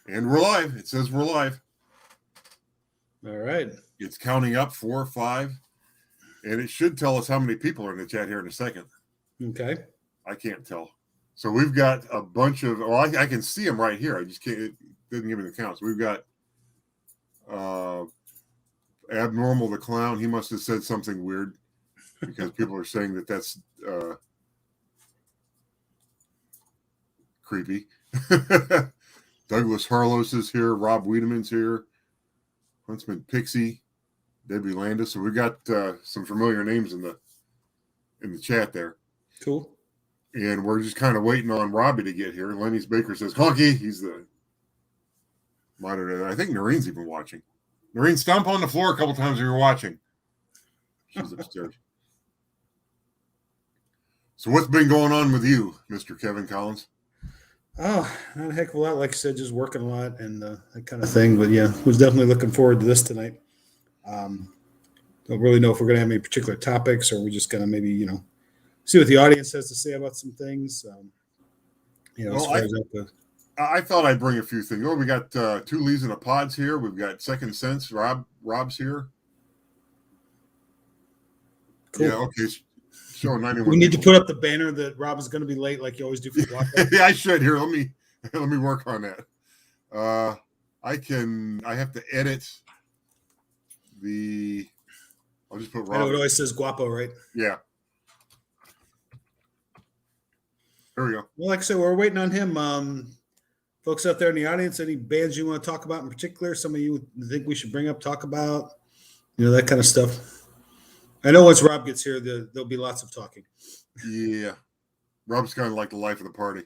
And we're live. It says we're live. All right. It's counting up 4 or 5. And it should tell us how many people are in the chat here in a second. Okay. I can't tell. So we've got a bunch of, I can see them right here. I just can't, it doesn't give me the counts. We've got Abnormal the Clown. He must have said something weird because people are saying that that's creepy. Douglas Harlos is here. Rob Wiedemann's here. Huntsman Pixie. Debbie Landis. So we've got some familiar names in the chat there. Cool. And we're just kind of waiting on Robbie to get here. Lenny's Baker says, Conky, he's the moderator. I think Noreen's even watching. Noreen, stomp on the floor a couple times if you're watching. She's upstairs. So what's been going on with you, Mr. Kevin Collins? Oh, not a heck of a lot. Like I said, just working a lot and that kind of thing. But yeah, was definitely looking forward to this tonight. Don't really know if we're going to have any particular topics, or we're just going to maybe, see what the audience has to say about some things. As far as that goes. I thought I'd bring a few things. Oh, we got 2 Lees and a Pods here. We've got Second Sense. Rob's here. Cool. Yeah, okay. Showing 91. We need to put up the banner that Rob is going to be late, like you always do for the block. Yeah, I should. Here, let me work on that. I have to edit the. I'll just put Rob. I know it always says Guapo, right? Yeah. There we go. Well, like I said, we're waiting on him. Folks out there in the audience, any bands you want to talk about in particular? Some of you think we should bring up, talk about, that kind of stuff. I know once Rob gets here, there'll be lots of talking. Yeah. Rob's kind of like the life of the party.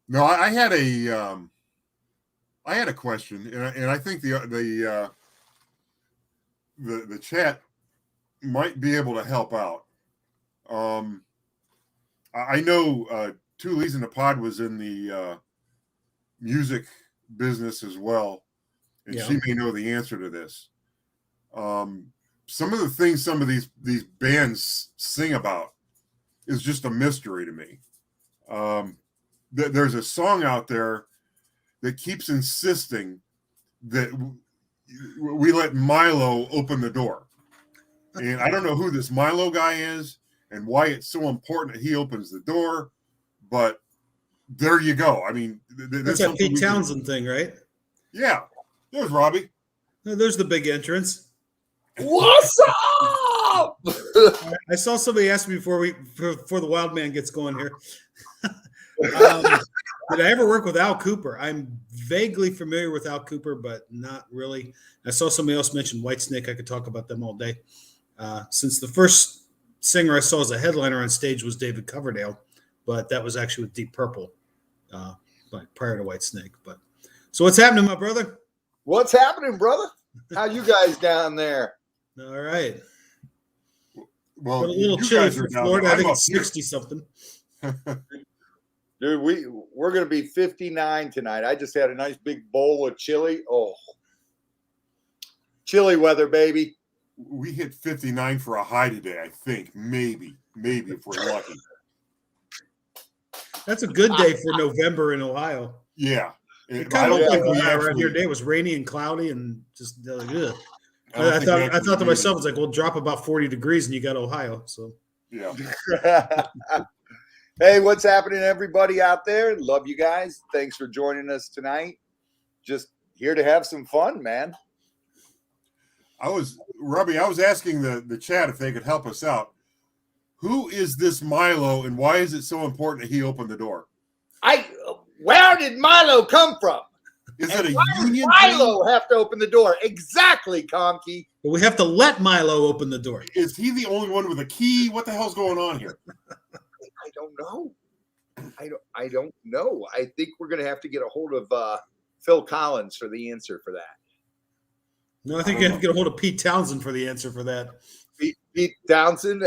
No, I had a question, and I think the chat might be able to help out. I know 2 Lees in the Pod was in the music business as well, and she may know the answer to this. Some of the things some of these bands sing about is just a mystery to me. There's a song out there that keeps insisting that we let Milo open the door. And I don't know who this Milo guy is and why it's so important that he opens the door, but there you go. I mean, that's that Pete Townsend thing, right? Yeah. There's Robbie. There's the big entrance. What's up? I saw somebody ask me before the Wild Man gets going here. Did I ever work with Al Cooper? I'm vaguely familiar with Al Cooper, but not really. I saw somebody else mention Whitesnake. I could talk about them all day. Since the first singer I saw as a headliner on stage was David Coverdale, but that was actually with Deep Purple, prior to Whitesnake. But so what's happening, my brother? What's happening, brother? How you guys down there? All right. Well, a little chilly for Florida. I think it's 60 something. Dude, we're going to be 59 tonight. I just had a nice big bowl of chili. Oh, chilly weather, baby. We hit 59 for a high today, I think. Maybe if we're lucky. That's a good day for November in Ohio. Yeah. It kind of looked like Ohio around here today. It was rainy and cloudy and just ugh. I thought to myself, it's like, we'll drop about 40 degrees and you got Ohio. So yeah. Hey, what's happening, everybody out there? Love you guys. Thanks for joining us tonight. Just here to have some fun, man. Robbie, I was asking the chat if they could help us out. Who is this Milo and why is it so important that he opened the door? Where did Milo come from? Is it a union? Milo have to open the door. Exactly, Conky. But we have to let Milo open the door. Is he the only one with a key? What the hell's going on here? I don't know. I don't know. I think we're going to have to get a hold of Phil Collins for the answer for that. No, I think you have to get a hold of Pete Townsend for the answer for that. Pete Townsend?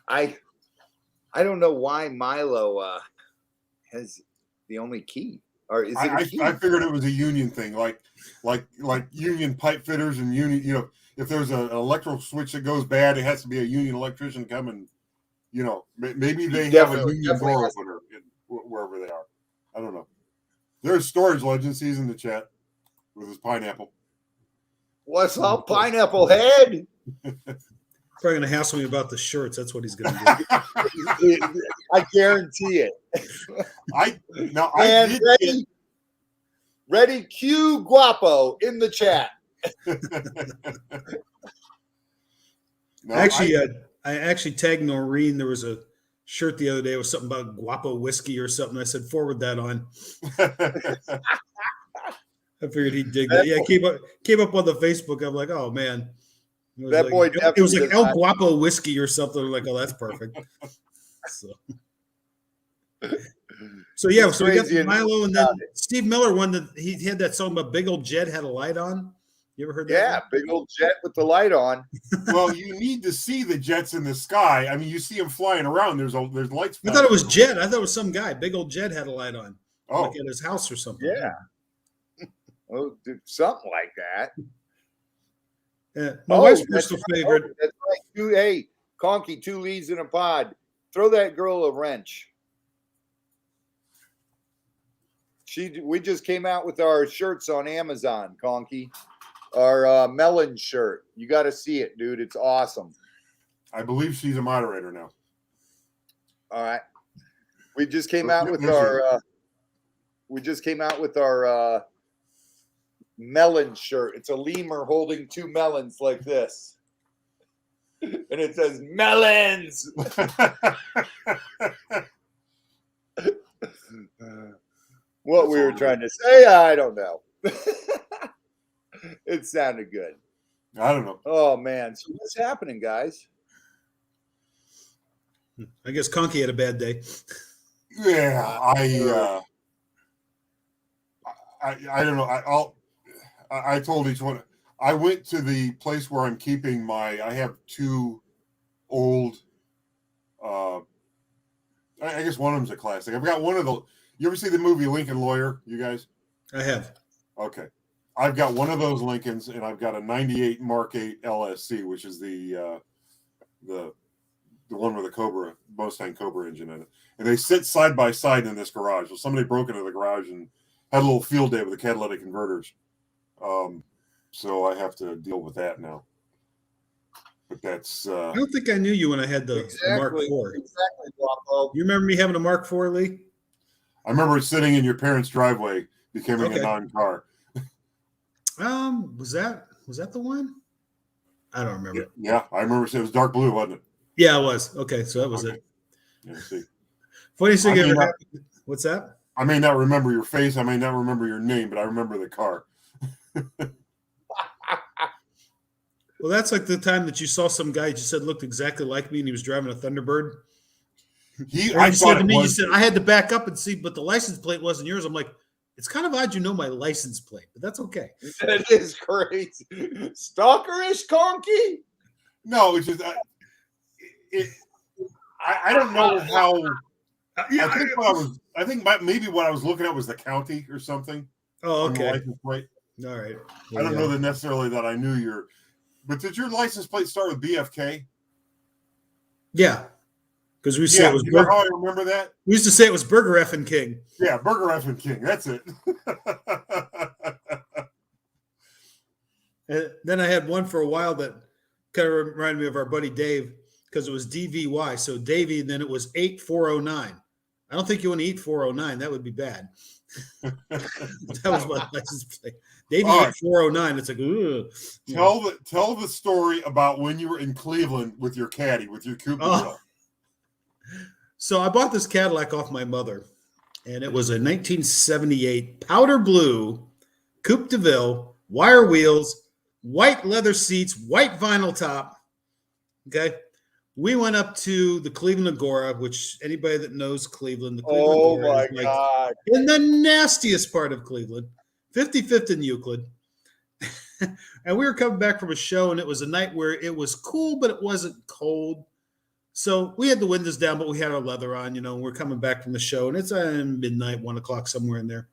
I don't know why Milo has the only key. Or is it a key? I figured it was a union thing, like union pipe fitters and union. If there's an electrical switch that goes bad, it has to be a union electrician come and, maybe they have a union door opener. There's Storage Legends. He's in the chat with his pineapple. What's up, Pineapple Head? Probably gonna hassle me about the shirts. That's what he's gonna do. I guarantee it. I ready, Q Guapo in the chat. I actually tagged Noreen. There was a shirt the other day with something about Guapo whiskey or something. I said, forward that on. I figured he'd dig that. Yeah, came up on the Facebook. I'm like, oh man. It was like El Guapo whiskey or something. I'm like, oh, that's perfect. So yeah, so we got Milo, and then Steve Miller he had that song about Big Old Jet Had a Light On. You ever heard that? Yeah, Big Old Jet with the light on. Well, you need to see the jets in the sky. I mean, you see them flying around. There's lights. I thought it was Jet. I thought it was some guy. Big Old Jet had a light on. Oh, like at his house or something. Yeah. Well, something like that. Yeah. My wife's personal favorite. That's right. Hey, Conky, 2 leads in a pod. Throw that girl a wrench. We just came out with our shirts on Amazon, Conky. Our melon shirt. You got to see it, dude. It's awesome. I believe she's a moderator now. All right. We just came out with our melon shirt. It's a lemur holding 2 melons like this. And it says melons. What we were trying to say, I don't know. It sounded good. I don't know. Oh man. So what's happening, guys? I guess Conky had a bad day. Yeah, I don't know. I told each one. I went to the place where I'm keeping I have 2 old. I guess one of them's a classic. I've got one of the. You ever see the movie Lincoln Lawyer? You guys? I have. Okay, I've got one of those Lincolns, and I've got a '98 Mark 8 LSC, which is the one with the Mustang Cobra engine in it. And they sit side by side in this garage. So somebody broke into the garage and had a little field day with the catalytic converters. So I have to deal with that now. But that's. I don't think I knew you when I had the Mark IV. Exactly, Guapo. You remember me having a Mark IV, Lee? I remember sitting in your parents' driveway, becoming a non-car. Was that the one? I don't remember. Yeah, I remember. It was dark blue, wasn't it? Yeah, it was. Okay, so that was it. Yeah, see. Funniest thing ever happened. What's that? I may not remember your face. I may not remember your name, but I remember the car. Well, that's like the time that you saw some guy you said looked exactly like me, and he was driving a Thunderbird. I said to me, you said I had to back up and see, but the license plate wasn't yours. I'm like, it's kind of odd you know my license plate, but that's okay. That is crazy. Stalkerish, Conky? No, it's just I don't know how. I think maybe what I was looking at was the county or something. Oh, okay. License plate. All right. I don't know that necessarily that I knew your. But did your license plate start with BFK? Yeah, because we said it was. You know how I remember that? We used to say it was Burger Effing King. Yeah, Burger Effing King. That's it. And then I had one for a while that kind of reminded me of our buddy Dave because it was DVY. So Davey, and then it was 8409. I don't think you want to eat 409. That would be bad. That was my license plate. Davey ate 409. It's like, ugh. Tell the story about when you were in Cleveland with your caddy, with your Coupe de Ville. So I bought this Cadillac off my mother, and it was a 1978 powder blue Coupe de Ville, wire wheels, white leather seats, white vinyl top. Okay. We went up to the Cleveland Agora, which anybody that knows Cleveland, the Cleveland Agora is God. In the nastiest part of Cleveland, 55th and Euclid. And we were coming back from a show, and it was a night where it was cool, but it wasn't cold. So we had the windows down, but we had our leather on, and we're coming back from the show, and it's midnight, 1 o'clock, somewhere in there.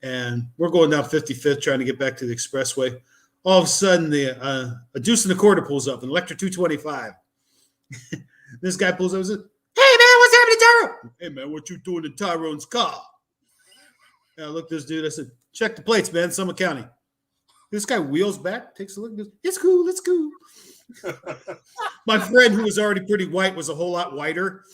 And we're going down 55th, trying to get back to the expressway. All of a sudden, a deuce and a quarter pulls up, an Electra 225. This guy pulls up and says, "Hey man, what's happening to Tyrone?" "Hey man, what you doing in Tyrone's car?" I looked at this dude. I said, check the plates, man. Summit County. This guy wheels back, takes a look, and goes, it's cool. It's cool. My friend, who was already pretty white, was a whole lot whiter.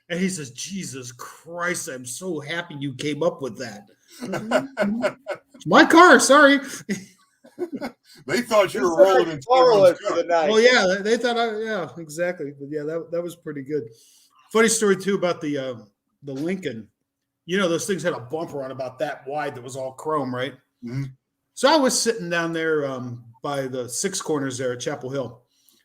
And he says, Jesus Christ, I'm so happy you came up with that. It's my car, sorry. They thought you were rolling in for the night. Oh, yeah, they thought yeah, exactly. But yeah, that was pretty good. Funny story, too, about the Lincoln. You know, those things had a bumper on about that wide that was all chrome, right? Mm-hmm. So I was sitting down there by the Six Corners there at Chapel Hill.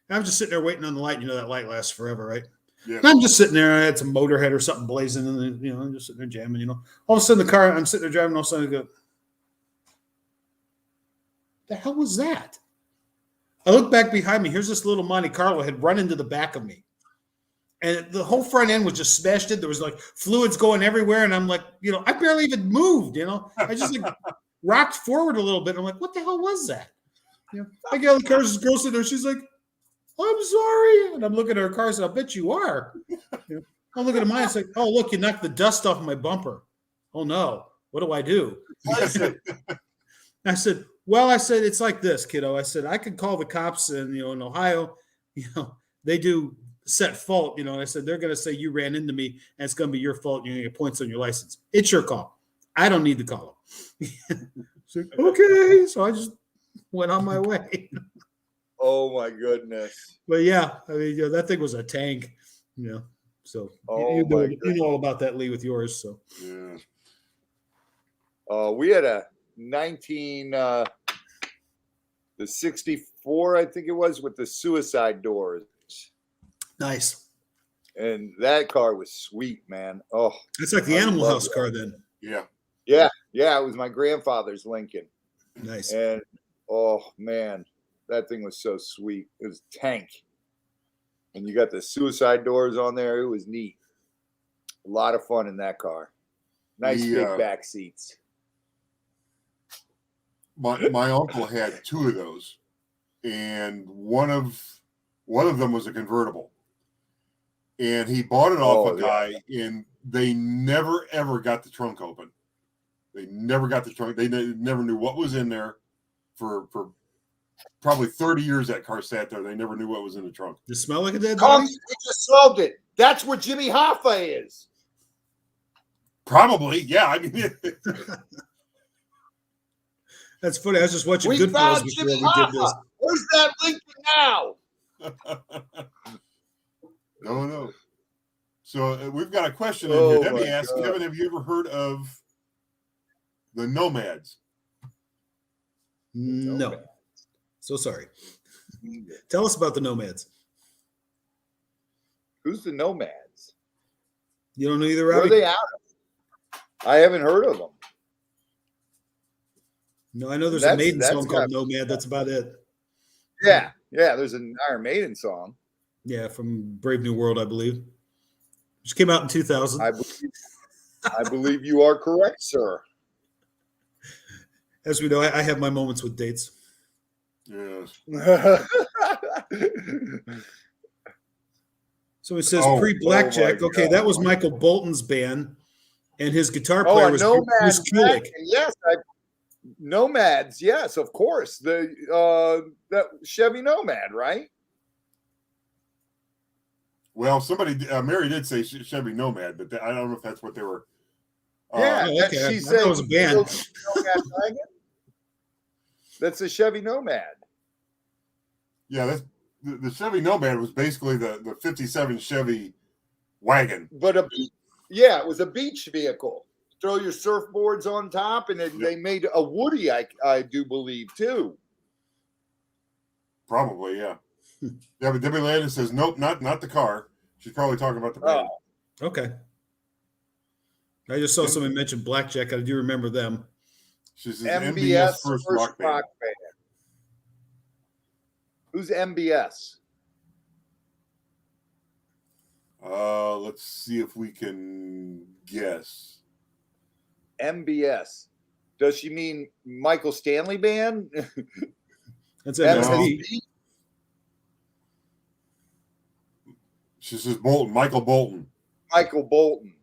And I'm just sitting there waiting on the light. You know, that light lasts forever, right? Yeah. And I'm just sitting there. I had some Motorhead or something blazing, and then, you know, I'm just sitting there jamming. You know, all of a sudden the car, I'm sitting there driving. All of a sudden I go, "The hell was that?" I look back behind me. Here's this little Monte Carlo had run into the back of me, and the whole front end was just smashed in. There was like fluids going everywhere, and I'm like, you know, I barely even moved. You know, I just like rocked forward a little bit. I'm like, what the hell was that? You know, I get the car's girl sitting there. She's like, I'm sorry. And I'm looking at her car. I said, I bet you are. You know, I'm looking at mine. It's like, oh, look, you knocked the dust off my bumper. Oh, no. What do I do? I said, well, I said, it's like this, kiddo. I said, I could call the cops and, you know, in Ohio, you know, they do set fault, you know. And I said, they're going to say you ran into me and it's going to be your fault. You're going to get points on your license. It's your call. I don't need to call them. So, okay. So I just went on my way. Oh my goodness! But yeah, I mean, you know, that thing was a tank, you know. So you know all about that, Lee, with yours. So yeah. We had a 64, I think it was, with the suicide doors. Nice. And that car was sweet, man. Oh, it's like the Animal House car, then. Yeah. Yeah. It was my grandfather's Lincoln. Nice. And oh man, that thing was so sweet. It was tank. And you got the suicide doors on there. It was neat. A lot of fun in that car. Nice big back seats. My uncle had two of those, and one of them was a convertible. And he bought it off a guy, and they never ever got the trunk open. They never got the trunk. They never knew what was in there for probably 30 years. That car sat there. They never knew what was in the trunk. Does it smell like a dead body? We just solved it. That's where Jimmy Hoffa is. Probably, yeah. I mean, that's funny. I was just watching we Goodfellas found before Jimmy we did Hoffa. this. Where's that Lincoln now? No. So we've got a question in here. Debbie asked, Kevin, have you ever heard of the Nomads? No. So sorry. Tell us about the Nomads. Who's the Nomads? You don't know either, Where Robbie? are they out of? I haven't heard of them. No, I know there's a Maiden song called Nomad. That's about it. Yeah. There's an Iron Maiden song. Yeah, from Brave New World, I believe. Which came out in 2000. I believe you are correct, sir. As we know, I have my moments with dates. Yes. So it says pre-Blackjack. Okay, that was Michael Bolton's band, and his guitar player was Bruce Kulick. Yes, Nomads. Yes, of course. That Chevy Nomad, right? Well, somebody, Mary did say Chevy Nomad, but I don't know if that's what they were. Okay. She said it was a band. That's a Chevy Nomad. Yeah, that's the Chevy Nomad was basically the 57 Chevy wagon. But it was a beach vehicle. Throw your surfboards on top, and then they made a Woody, I do believe, too. Probably, yeah. Yeah, but Debbie Landon says, nope, not the car. She's probably talking about the band. Oh, okay. I just saw somebody mention Blackjack. I do remember them. She says MBS first rock band. Who's MBS? Let's see if we can guess. MBS. Does she mean Michael Stanley Band? That's MSB. She says Bolton, Michael Bolton. Michael Bolton.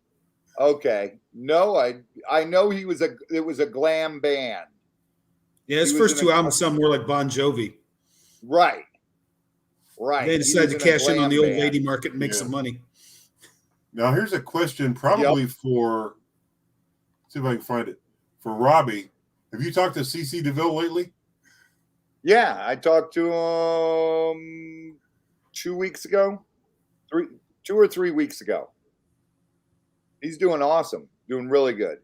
Okay. No, I know it was a glam band. Yeah, his first two albums sound more like Bon Jovi. Right. Right. They decided to cash in on the old lady market and make some money. Now here's a question probably for, see if I can find it, for Robbie. Have you talked to CC DeVille lately? Yeah, I talked to him 2 weeks ago. 2 or 3 weeks ago. He's doing awesome. Doing really good.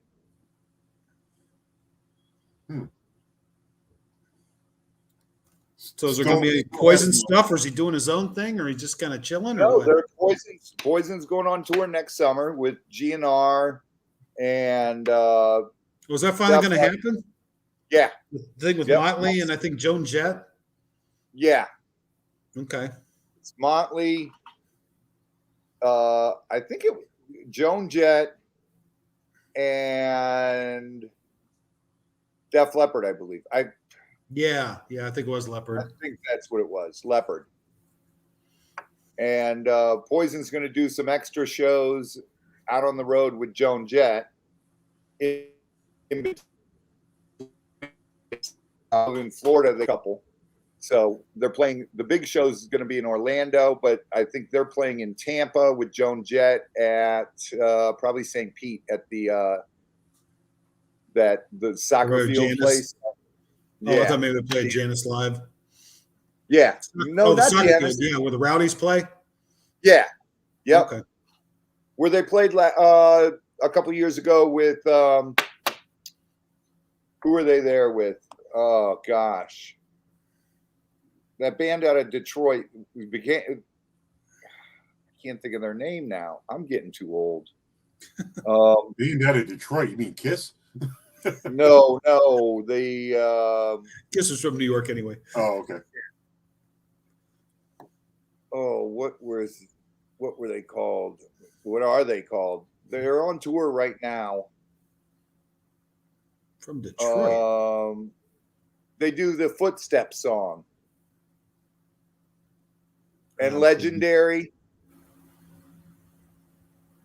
So is there going to be any Poison stuff, or is he doing his own thing, or he just kind of chilling? No, or what? Poison's going on tour next summer with GNR and was that finally going to happen? Yeah. The thing with Motley and I think Joan Jett? Yeah. Okay. It's Motley. I think Joan Jett and Def Leppard, I believe. Yeah, I think it was Leopard. I think that's what it was, Leopard. And Poison's going to do some extra shows out on the road with Joan Jett. In Florida, the couple. So they're playing, the big show is going to be in Orlando, but I think they're playing in Tampa with Joan Jett at probably St. Pete at the soccer field Janice place. Oh, I thought maybe they played Janice live. Yeah. No, that's Janice. Yeah, where the Rowdies play? Yeah. Yep. Okay. Where they played a couple years ago with who were they there with? Oh gosh. That band out of Detroit I can't think of their name now. I'm getting too old. Being out of Detroit, you mean Kiss? No, they Kiss was from New York anyway. Oh, okay. Oh, what were they called? What are they called? They're on tour right now. From Detroit. They do the Footsteps song. And Legendary.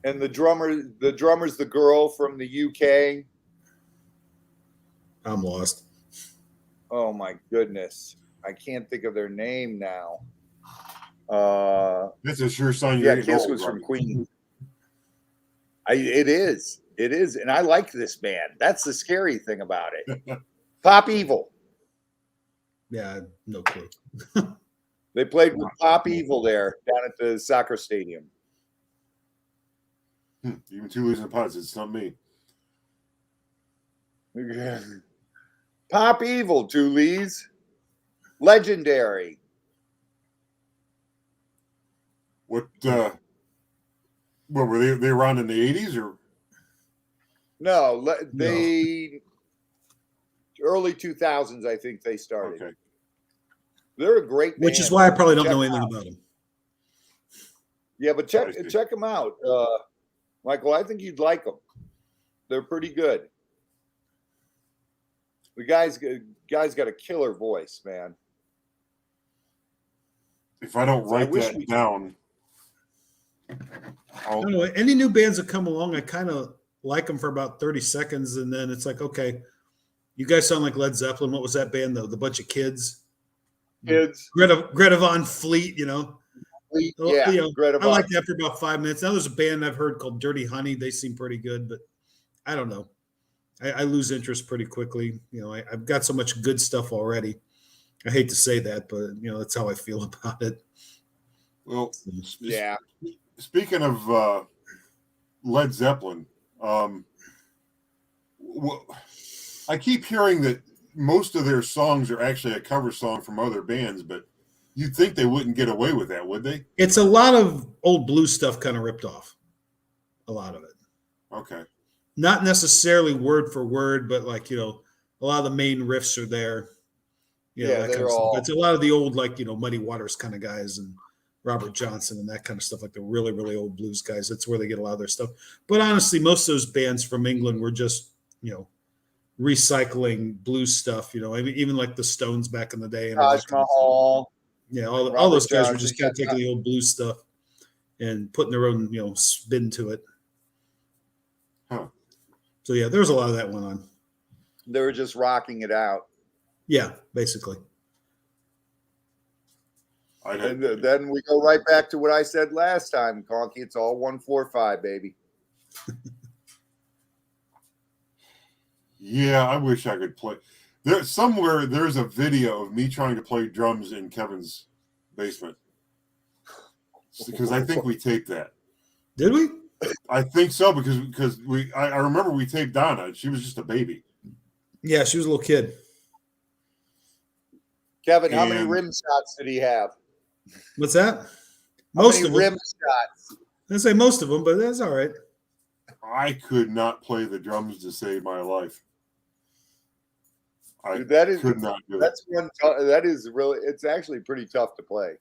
And the drummer's the girl from the UK. I'm lost. Oh my goodness. I can't think of their name now. That's a sure sign. Yeah, Kiss was from Queen. It is. And I like this band. That's the scary thing about it. Pop Evil. Yeah, no clue. They played with Pop Evil there down at the soccer stadium. Even two losing pods, it's not me. Pop Evil, two Lees. Legendary. What were they around in the 80s or? No, early 2000s, I think they started. Okay. They're a great band. Which is why I probably don't know anything about them. Yeah, but check them out. Michael, I think you'd like them. They're pretty good. The guy's got a killer voice, man. If I don't write that down, I don't know. Any new bands that come along, I kind of like them for about 30 seconds, and then it's like, okay, you guys sound like Led Zeppelin. What was that band though? The bunch of kids. Greta Von Fleet, you know. Yeah, I like that for about 5 minutes. Now there's a band I've heard called Dirty Honey. They seem pretty good, but I don't know. I lose interest pretty quickly. You know, I've got so much good stuff already. I hate to say that, but you know, that's how I feel about it. Well, yeah. Speaking of Led Zeppelin, I keep hearing that most of their songs are actually a cover song from other bands, but you'd think they wouldn't get away with that, would they? It's a lot of old blues stuff kind of ripped off. A lot of it. Okay. Not necessarily word for word, but like, you know, a lot of the main riffs are there. You know, that kind of stuff. It's a lot of the old, like, you know, Muddy Waters kind of guys and Robert Johnson and that kind of stuff, like the really, really old blues guys. That's where they get a lot of their stuff. But honestly, most of those bands from England were just, you know, recycling blues stuff, you know, I mean, even like the Stones back in the day. And Taj Mahal. Yeah, all those guys were just kind of taking the old blues stuff and putting their own, you know, spin to it. So yeah, there was a lot of that went on. They were just rocking it out. Yeah, basically. And then we go right back to what I said last time, Conky. It's all 1-4-5, baby. Yeah, I wish I could play. There's a video of me trying to play drums in Kevin's basement. Because I think we taped that. Did we? I think so because I remember we taped Donna. She was just a baby. Yeah, she was a little kid. Kevin, how many rim shots did he have? What's that? Most of rim shots. I say most of them, but that's all right. I could not play the drums to save my life. Dude, could not do that's it. That is really. It's actually pretty tough to play.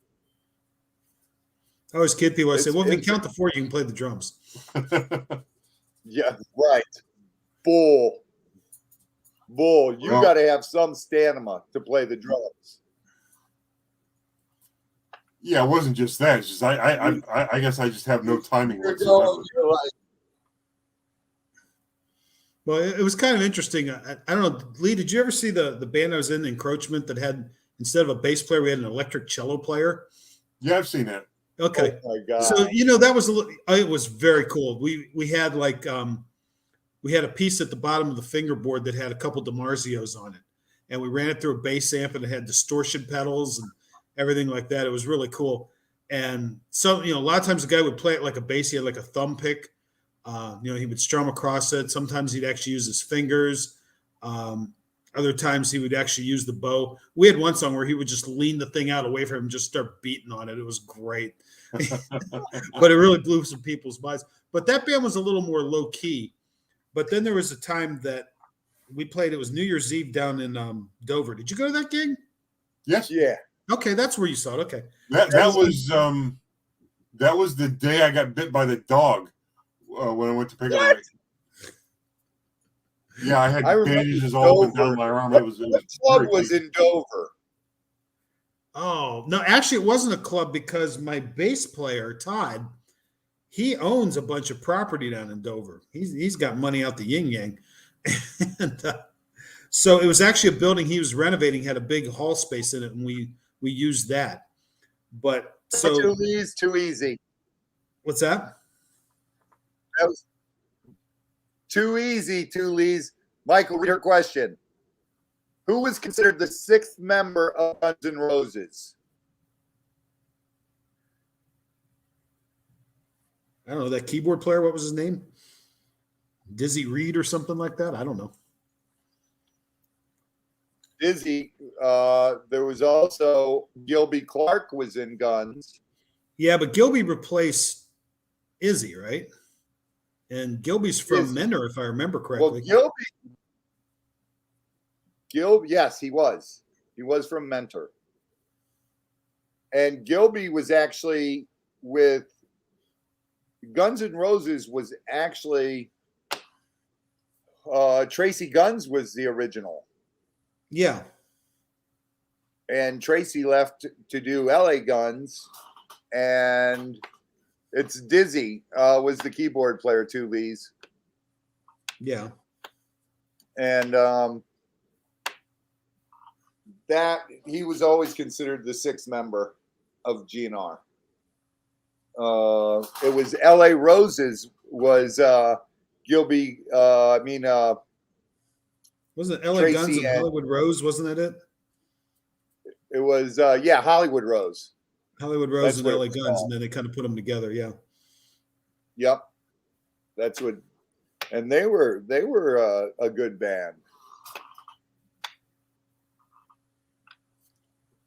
I always kid people. I say, well, if you count to 4, you can play the drums. Yeah, right. Bull. You got to have some stamina to play the drums. Yeah, it wasn't just that. It's just I guess I just have no timing whatsoever. Well, it was kind of interesting. I don't know, Lee, did you ever see the band I was in, Encroachment, that had, instead of a bass player, we had an electric cello player? Yeah, I've seen that. Okay. Oh my God. So, that was it was very cool. We had like we had a piece at the bottom of the fingerboard that had a couple DiMarzios on it, and we ran it through a bass amp, and it had distortion pedals and everything like that. It was really cool. And so, a lot of times the guy would play it like a bass. He had like a thumb pick. He would strum across it. Sometimes he'd actually use his fingers. Other times he would actually use the bow. We had one song where he would just lean the thing out away from him and just start beating on it. It was great. But it really blew some people's minds. But that band was a little more low key. But then there was a time that we played. It was New Year's Eve down in Dover. Did you go to that gig? Yes. Yeah. Okay, that's where you saw it. Okay. That was the day I got bit by the dog when I went to pick up. Yeah, I had bandages all up and down my arm. What club was in Dover? Oh, no, actually it wasn't a club because my bass player, Todd, he owns a bunch of property down in Dover. He's got money out the yin yang. And so it was actually a building he was renovating, had a big hall space in it, and we used that. But so too easy. What's that? That was too easy, two Lees. Michael, read her question. Who was considered the 6th member of Guns N' Roses? I don't know, that keyboard player, what was his name? Dizzy Reed or something like that? I don't know. Dizzy. There was also Gilby Clarke was in Guns. Yeah, but Gilby replaced Izzy, right? And Gilby's from Menor, if I remember correctly. Well, Gilby, yes, he was. He was from Mentor. And Gilby was actually with Guns N' Roses was actually Tracy Guns was the original. Yeah. And Tracy left to do LA Guns, and it's Dizzy was the keyboard player too, Lee's. Yeah. And that he was always considered the 6th member of GNR. It was LA Roses was Gilby. Wasn't it LA Tracy Guns and Hollywood Rose? Wasn't that it? It was Hollywood Rose. Hollywood Rose and LA Guns, and then they kind of put them together. Yeah. Yep. That's what, and they were a good band.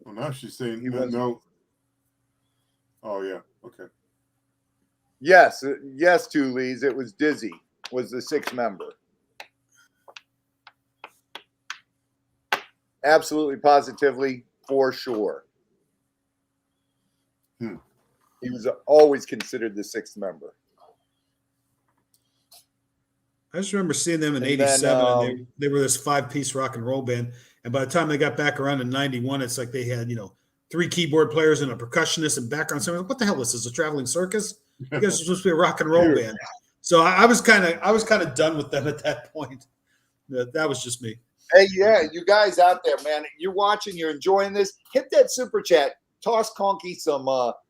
Well, now she's saying no. Oh yeah. Okay. Yes, two Lees. It was Dizzy was the 6th member. Absolutely, positively, for sure. He was always considered the 6th member. I just remember seeing them in '87. And they were this 5-piece rock and roll band. And by the time they got back around in '91, it's like they had, 3 keyboard players and a percussionist and background singer. What the hell? This is a traveling circus? You guys are supposed to be a rock and roll band. So I was kind of done with them at that point. That was just me. Hey, yeah, you guys out there, man, you're watching, you're enjoying this. Hit that super chat. Toss Conky some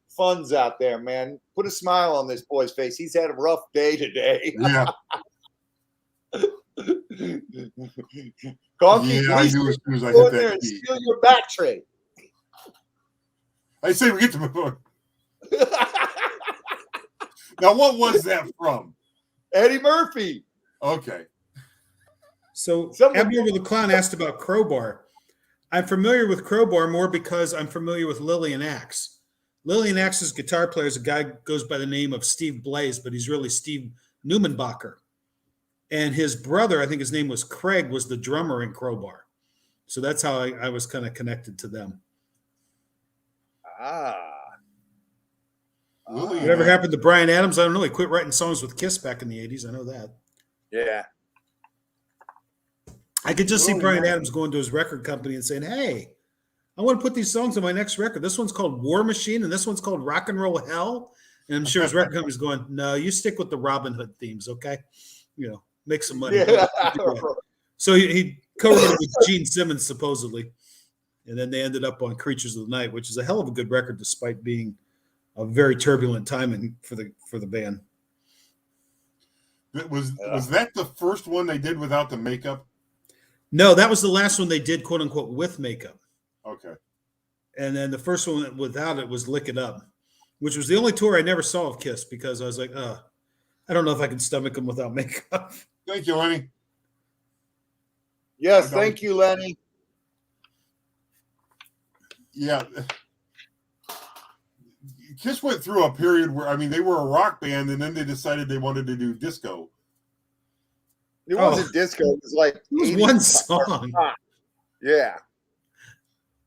funds out there, man. Put a smile on this boy's face. He's had a rough day today. Yeah. Conky, Yeah, I please knew as soon as I go hit in there that and key. steal your back tray. I say we get to move on. Now, what was that from? Eddie Murphy. Okay. So Someone- Abnormal the Clown asked about Crowbar. I'm familiar with Crowbar more because I'm familiar with Lillian Axe. Lillian Axe's guitar player is a guy who goes by the name of Steve Blaze, but he's really Steve Newmanbacher. And his brother, I think his name was Craig, was the drummer in Crowbar. So that's how I was kind of connected to them. Lillian Whatever Axe. happened to Bryan Adams, I don't know. He quit writing songs with Kiss back in the 80s. I know that. Yeah. I could just see Lillian Bryan Axe. Adams going to his record company and saying, hey, I want to put these songs on my next record. This one's called War Machine and this one's called Rock and Roll Hell. And I'm sure his record company's going, no, you stick with the Robin Hood themes, okay? You know, make some money. Yeah. So he co-wrote with Gene Simmons, supposedly. And then they ended up on Creatures of the Night, which is a hell of a good record, despite being a very turbulent time for the band. Was that the first one they did without the makeup? No, that was the last one they did, quote unquote, with makeup. Okay. And then the first one without it was Lick It Up, which was the only tour I never saw of Kiss because I was like, I don't know if I can stomach them without makeup. Thank you, Lenny. Yes, thank you, Lenny. Yeah. Kiss went through a period where, I mean, they were a rock band and then they decided they wanted to do disco. It wasn't disco. It was like It was 80s one pop. song. Yeah.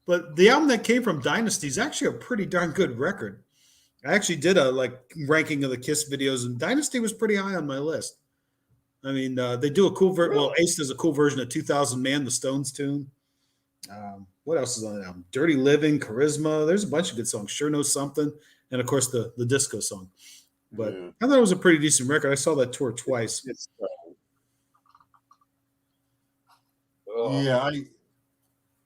But the album that came from Dynasty is actually a pretty darn good record. I actually did a ranking of the Kiss videos, and Dynasty was pretty high on my list. I mean, they do a cool version. Well, Ace does a cool version of 2000 Man, the Stones tune. What else is on the album? Dirty Living, Charisma. There's a bunch of good songs. Sure Knows Something. And, of course, the disco song. But Yeah. I thought it was a pretty decent record. I saw that tour twice. Yeah,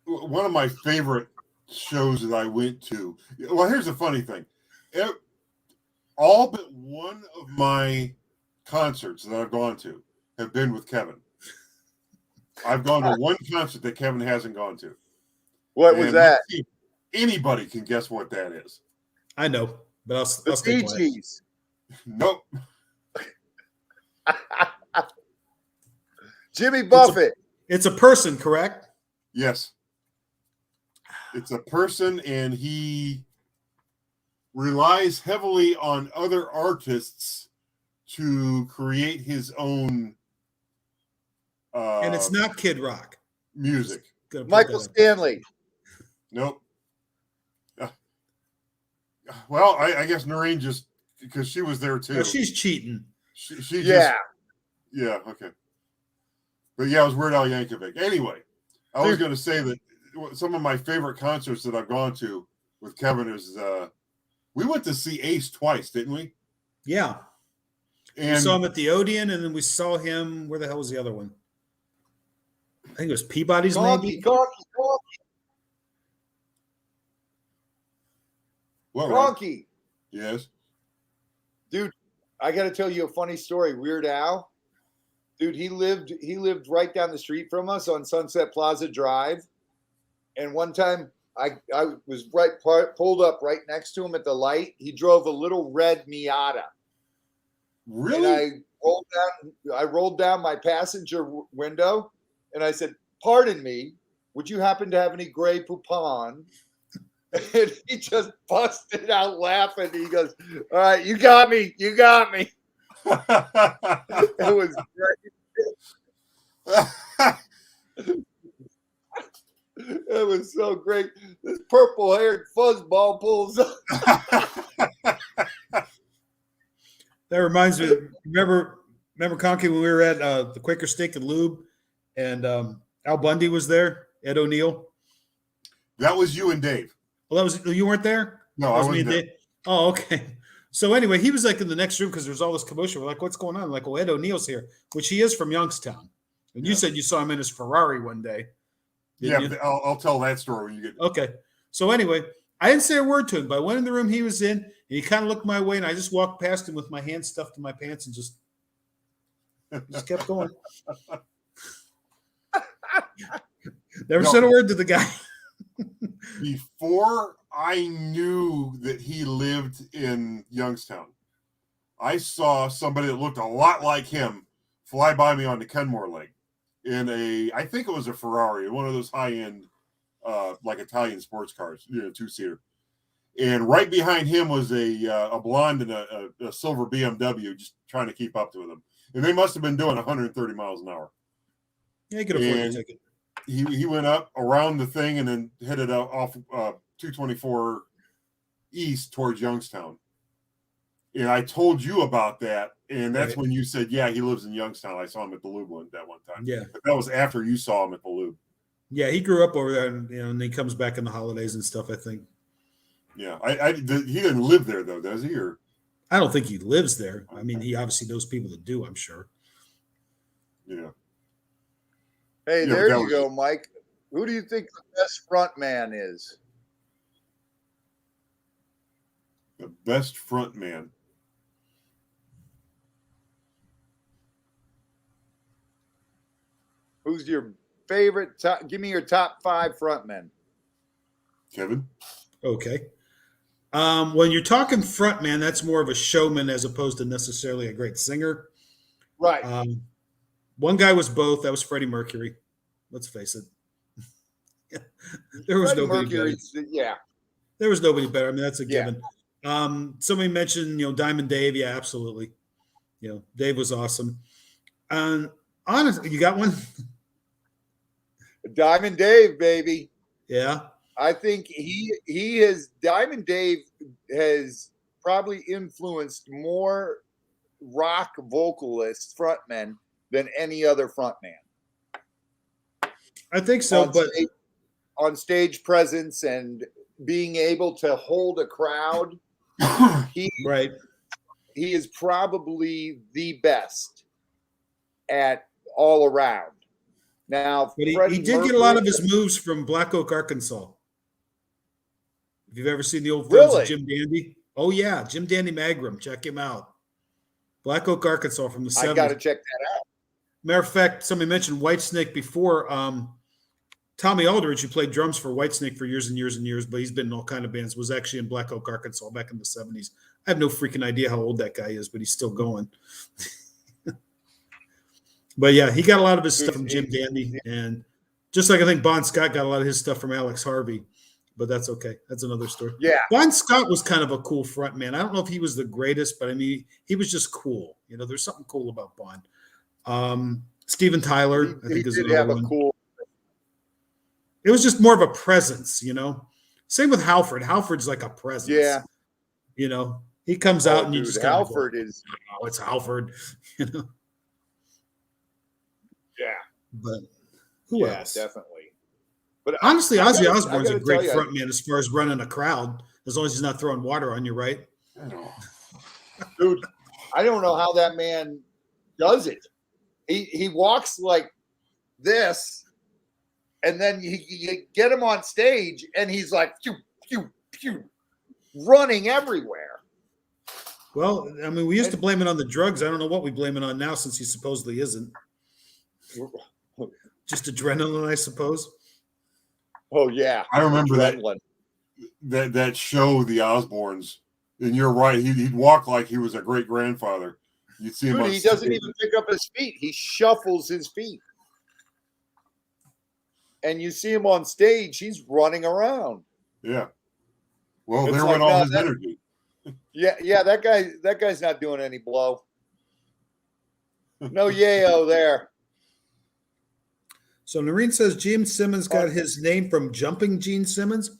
one of my favorite shows that I went to. Well, here's the funny thing. All but one of my concerts that I've gone to have been with Kevin. I've gone to one concert that Kevin hasn't gone to. What was that? Anybody can guess what that is. I know, but I'll The stay Bee quiet. Gees. Nope. Jimmy Buffett. It's a person, correct? Yes. It's a person, and he relies heavily on other artists to create his own And it's not Kid Rock. music. Gonna put Michael that up. Stanley. Nope. Well, I guess Noreen just, because she was there too. Oh, she's cheating. She Yeah. Yeah, okay. But yeah, it was Weird Al Yankovic. Anyway, I was going to say that some of my favorite concerts that I've gone to with Kevin is we went to see Ace twice, didn't we? Yeah. And We saw him at the Odeon, and then we saw him. Where the hell was the other one? I think it was Peabody's, maybe. what, Rob? Conky. Yes. Dude, I got to tell you a funny story. Weird Al. Dude, he lived right down the street from us on Sunset Plaza Drive. And one time I was pulled up right next to him at the light. He drove a little red Miata. Really? And I rolled down my passenger window and I said, "Pardon me, would you happen to have any Grey Poupon?" And he just busted out laughing. He goes, "All right, you got me. You got me." It was great. It was so great. This purple-haired fuzzball pulls up. That reminds me. Remember, Conky, when we were at the Quaker Steak and Lube, and Al Bundy was there. Ed O'Neill. That was you and Dave. Well, you weren't there. No, That I was me wasn't and there. Dave. Oh, okay. So anyway, he was like in the next room because there's all this commotion. We're like, what's going on? I'm like, well, Ed O'Neill's here, which he is from Youngstown. And you said you saw him in his Ferrari one day. Yeah, I'll tell that story when you get. Okay. So anyway, I didn't say a word to him, but I went in the room he was in, and he kind of looked my way, and I just walked past him with my hands stuffed in my pants and just kept going. Never said a word to the guy. Before I knew that he lived in Youngstown, I saw somebody that looked a lot like him fly by me on the Kenmore Lake in I think it was a Ferrari, one of those high-end, like Italian sports cars, two-seater. And right behind him was a blonde and a silver BMW, just trying to keep up to them. And they must have been doing 130 miles an hour. Yeah, you could afford the ticket. He went up around the thing and then headed off 224 east towards Youngstown. And I told you about that, and that's when you said, yeah, he lives in Youngstown. I saw him at the Loop that one time. Yeah. But that was after you saw him at the Loop. Yeah, he grew up over there, and he comes back in the holidays and stuff, I think. Yeah. He didn't live there, though, does he? Or I don't think he lives there. I mean, he obviously knows people that do, I'm sure. Yeah. Hey, there you go, Mike. Who do you think the best front man is? The best front man. Who's your favorite? Give me your top 5 frontmen. Kevin? Okay. When you're talking front man, that's more of a showman as opposed to necessarily a great singer. Right. One guy was both. That was Freddie Mercury. Let's face it. There was nobody better. Yeah. There was nobody better. I mean, that's a given. Somebody mentioned, Diamond Dave. Yeah, absolutely. Dave was awesome. Honestly, you got one? Diamond Dave, baby. Yeah. I think Diamond Dave has probably influenced more rock vocalists, frontmen, than any other frontman. I think so, on stage presence and being able to hold a crowd, he is probably the best at all around. Now, but he did get a lot of his moves from Black Oak, Arkansas. If you've ever seen the old films of Jim Dandy, oh yeah, Jim Dandy Magrum, check him out. Black Oak, Arkansas from the 70s. I got to check that out. Matter of fact, somebody mentioned Whitesnake before. Tommy Aldridge, who played drums for Whitesnake for years and years and years, but he's been in all kind of bands, was actually in Black Oak, Arkansas back in the 70s. I have no freaking idea how old that guy is, but he's still going. But yeah, he got a lot of his stuff from Jim Dandy. And just like I think Bon Scott got a lot of his stuff from Alex Harvey, but that's okay. That's another story. Yeah. Bon Scott was kind of a cool front man. I don't know if he was the greatest, but I mean, he was just cool. There's something cool about Bon. Steven Tyler, I think, is another one. Cool. It was just more of a presence, Same with Halford. Halford's like a presence. Yeah. He comes out and you just Halford is. Oh, it's Halford. Yeah. But who else? Definitely. But honestly, Ozzy Osbourne's a great frontman as far as running a crowd, as long as he's not throwing water on you, right? Dude, I don't know how that man does it. He walks like this, and then you get him on stage, and he's like, pew, pew, pew, running everywhere. Well, I mean, we used to blame it on the drugs. I don't know what we blame it on now, since he supposedly isn't. Just adrenaline, I suppose. Oh yeah, I remember that show, The Osbournes, and you're right. He'd walk like he was a great grandfather. You'd see him. Dude, he doesn't even pick up his feet. He shuffles his feet, and you see him on stage. He's running around. Yeah. Well, there went all his energy. Yeah. That guy's not doing any blow. No yayo there. So Noreen says Gene Simmons got his name from Jumping Gene Simmons.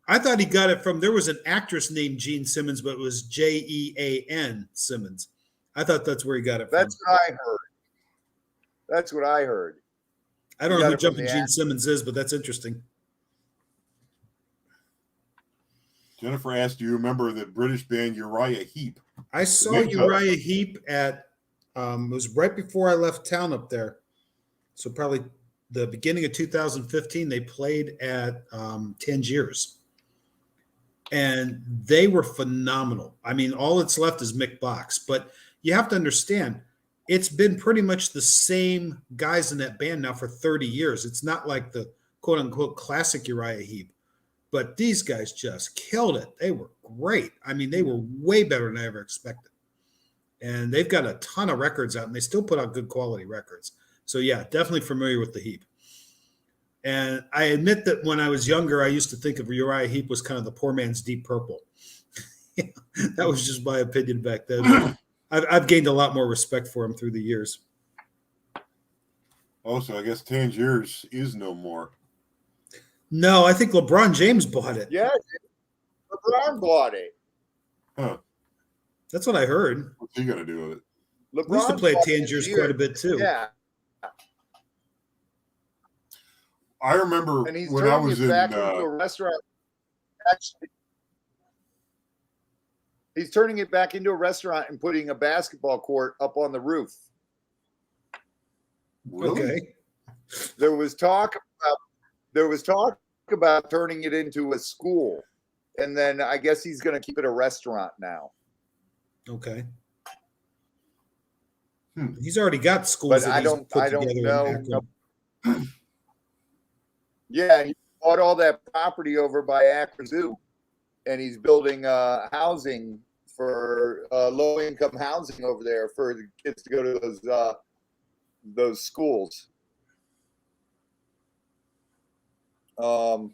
I thought he got it from, there was an actress named Gene Simmons, but it was Jean Simmons. I thought that's where he got it from. That's what I heard. I don't know who Jumping Gene Simmons is, but that's interesting. Jennifer asked, do you remember the British band Uriah Heep? I saw Uriah Heep at, it was right before I left town up there. So probably the beginning of 2015, they played at Tangiers. And they were phenomenal. I mean, all that's left is Mick Box. But you have to understand, it's been pretty much the same guys in that band now for 30 years. It's not like the quote-unquote classic Uriah Heep. But these guys just killed it. They were great. I mean, they were way better than I ever expected. And they've got a ton of records out, and they still put out good quality records. So, yeah, definitely familiar with the Heep. And I admit that when I was younger, I used to think of Uriah Heep was kind of the poor man's Deep Purple. That was just my opinion back then. I've gained a lot more respect for him through the years. Also, I guess Tangiers is no more. No, I think LeBron James bought it. Yeah, LeBron bought it. Huh. That's what I heard. What's he going to do with it? LeBron We used to play at bought Tangiers it quite a bit, too. Yeah. I remember And he's when I turning was it in. back into a restaurant. Actually, he's turning it back into a restaurant and putting a basketball court up on the roof. Really? Okay. There was talk about turning it into a school, and then I guess he's going to keep it a restaurant now. Okay. He's already got schools. But I don't know. Yeah, he bought all that property over by Akron Zoo, and he's building housing for low-income housing over there for the kids to go to those schools. But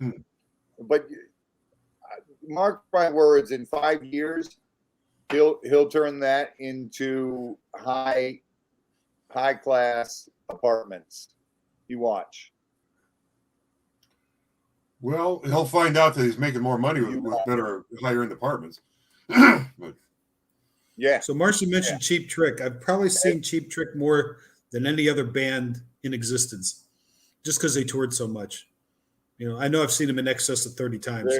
mark my words, in 5 years, he'll turn that into high class apartments. You watch. Well, he'll find out that he's making more money with better, higher end apartments. But, yeah. So Marcy mentioned Cheap Trick. I've probably seen Cheap Trick more than any other band in existence, just because they toured so much. You know, I know I've seen them in excess of 30 times.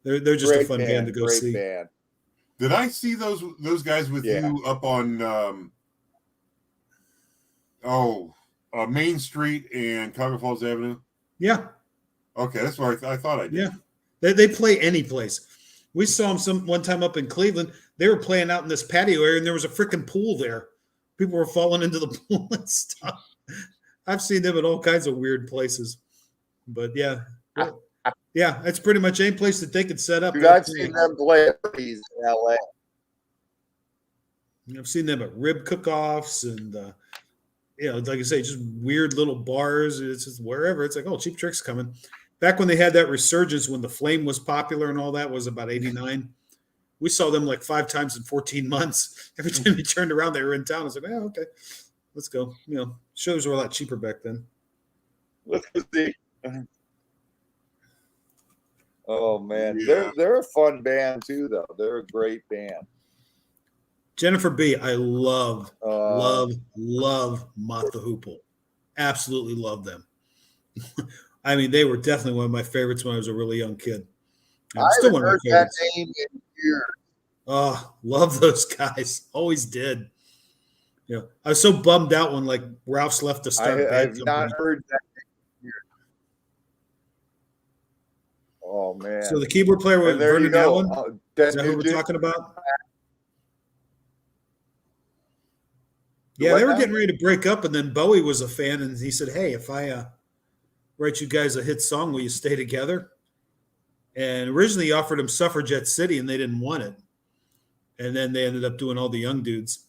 They're just a fun band to go see. Band. Did I see those guys with you up on Main Street and Cuyahoga Falls Avenue? Yeah. Okay, that's what I thought I did. Yeah. They play any place. We saw them one time up in Cleveland. They were playing out in this patio area, and there was a freaking pool there. People were falling into the pool and stuff. I've seen them at all kinds of weird places. But, yeah. Yeah, it's pretty much any place that they could set up. Dude, I've seen them play at parties in L.A. I've seen them at rib cook-offs and, like I say, just weird little bars. It's just wherever. It's like, oh, Cheap Trick's coming. Back when they had that resurgence, when the Flame was popular and all that, was about 89. We saw them like 5 times in 14 months. Every time you turned around, they were in town. I was like, oh, okay, let's go. You know, shows were a lot cheaper back then. Let's see. Oh, man. Yeah. They're a fun band, too, though. They're a great band. Jennifer B., I love Mott the Hoople. Absolutely love them. I mean, they were definitely one of my favorites when I was a really young kid. I haven't heard that name in years. Oh, love those guys. Always did. You know, I was so bummed out when like Ralph's left to start. I've not heard that name in years. Oh, man. So the keyboard player was Vernon Allen. Is that who we're talking about? Yeah, they were getting ready to break up, and then Bowie was a fan, and he said, hey, if I write you guys a hit song, will you stay together? And originally he offered him Suffragette City, and they didn't want it. And then they ended up doing All the Young Dudes.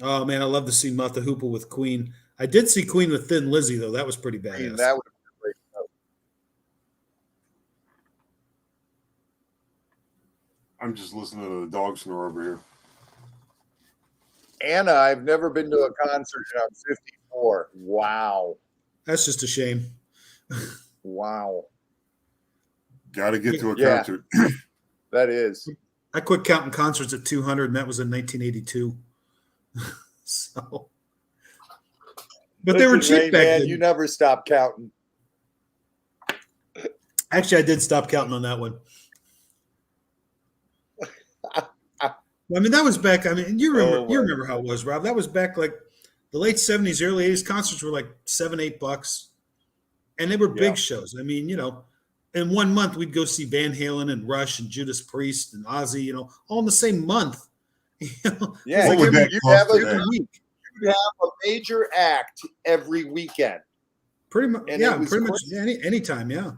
Oh, man, I love to see Mott the Hoople with Queen. I did see Queen with Thin Lizzy, though. That was pretty badass. That would have been great. I'm just listening to the dog snore over here. Anna, I've never been to a concert and I'm 54. Wow. That's just a shame. Wow. Got to get to a concert. That is. I quit counting concerts at 200, and that was in 1982. So, but they were cheap back then. You never stop counting. Actually, I did stop counting on that one. I mean, that was back. I mean, you remember how it was, Rob. That was back like the late 70s, early 80s. Concerts were like $7-8, and they were big shows. I mean, in 1 month we'd go see Van Halen and Rush and Judas Priest and Ozzy, all in the same month. Yeah, what would that cost every week. You'd have a major act every weekend. Pretty much, pretty much anytime, yeah.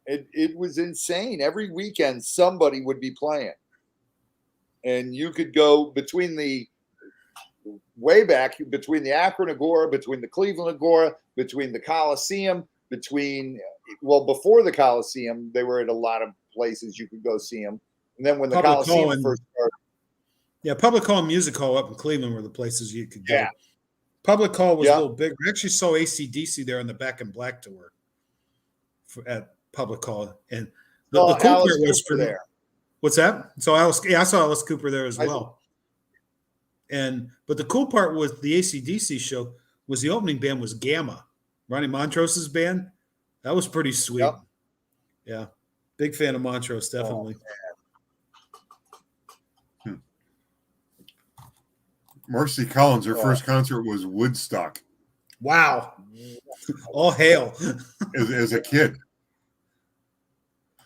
It was insane. Every weekend somebody would be playing. And you could go between the Akron Agora, between the Cleveland Agora, between the Coliseum, before the Coliseum, they were at a lot of places you could go see them. And then when the Coliseum first started. Yeah, Public Hall and Music Hall up in Cleveland were the places you could go. Yeah. Public Hall was a little bigger. I actually saw AC/DC there on the Back in Black tour at Public Hall. And the cool part was for there. What's that? So I saw Alice Cooper there as well. But the cool part was the AC/DC show was the opening band was Gamma, Ronnie Montrose's band. That was pretty sweet. Yep. Yeah. Big fan of Montrose, definitely. Marcy Collins, her first concert was Woodstock. Wow. All hail. As a kid.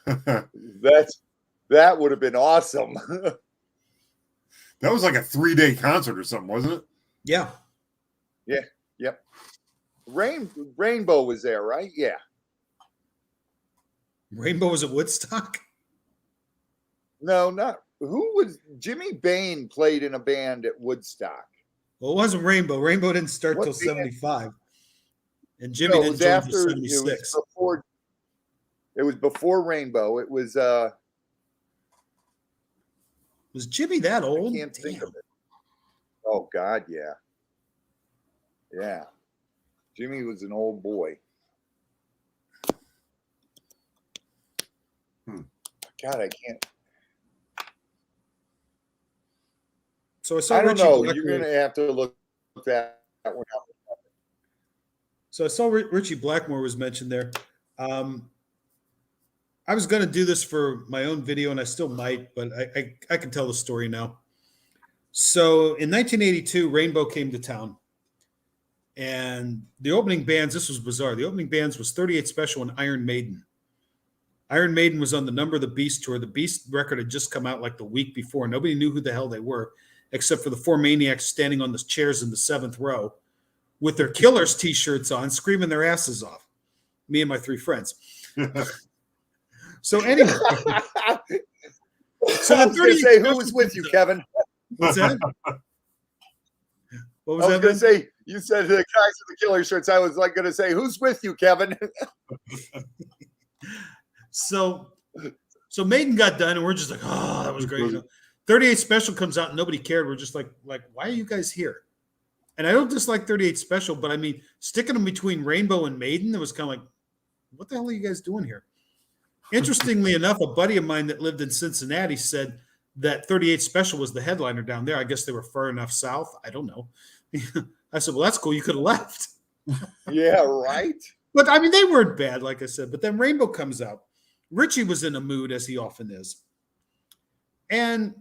That would have been awesome. That was like a 3-day concert or something, wasn't it? Yeah. Yeah. Yep. Rainbow was there, right? Yeah. Rainbow was at Woodstock? No, not. Who was Jimmy Bain played in a band at Woodstock? Well, it wasn't Rainbow. Rainbow didn't start till 75. And Jimmy didn't join until 76. It was before Rainbow. It was Jimmy that old? I can't think of it. Oh God, yeah. Yeah. Jimmy was an old boy. God, I can't. So I saw Richie Blackmore. You're going to have to look that one up. So I saw Richie Blackmore was mentioned there. I was going to do this for my own video, and I still might, but I can tell the story now. So in 1982, Rainbow came to town. And the opening bands, this was bizarre. The opening bands was 38 Special and Iron Maiden. Iron Maiden was on the Number of the Beast tour. The Beast record had just come out like the week before. Nobody knew who the hell they were, except for the four maniacs standing on the chairs in the 7th row with their Killers t-shirts on, screaming their asses off. Me and my 3 friends. So anyway. So I was going to say, who was with you, Kevin? What's that? What was I was going to say, you said the guys with the Killer shirts. I was like going to say, who's with you, Kevin? So Maiden got done, and we're just like, oh, that was great. 38 Special comes out, and nobody cared. We're just like, why are you guys here? And I don't dislike 38 Special, but I mean, sticking them between Rainbow and Maiden, it was kind of like, what the hell are you guys doing here? Interestingly enough, a buddy of mine that lived in Cincinnati said that 38 Special was the headliner down there. I guess they were far enough south. I don't know. I said, well, that's cool. You could have left. Yeah, right. But I mean, they weren't bad, like I said. But then Rainbow comes out. Richie was in a mood, as he often is. And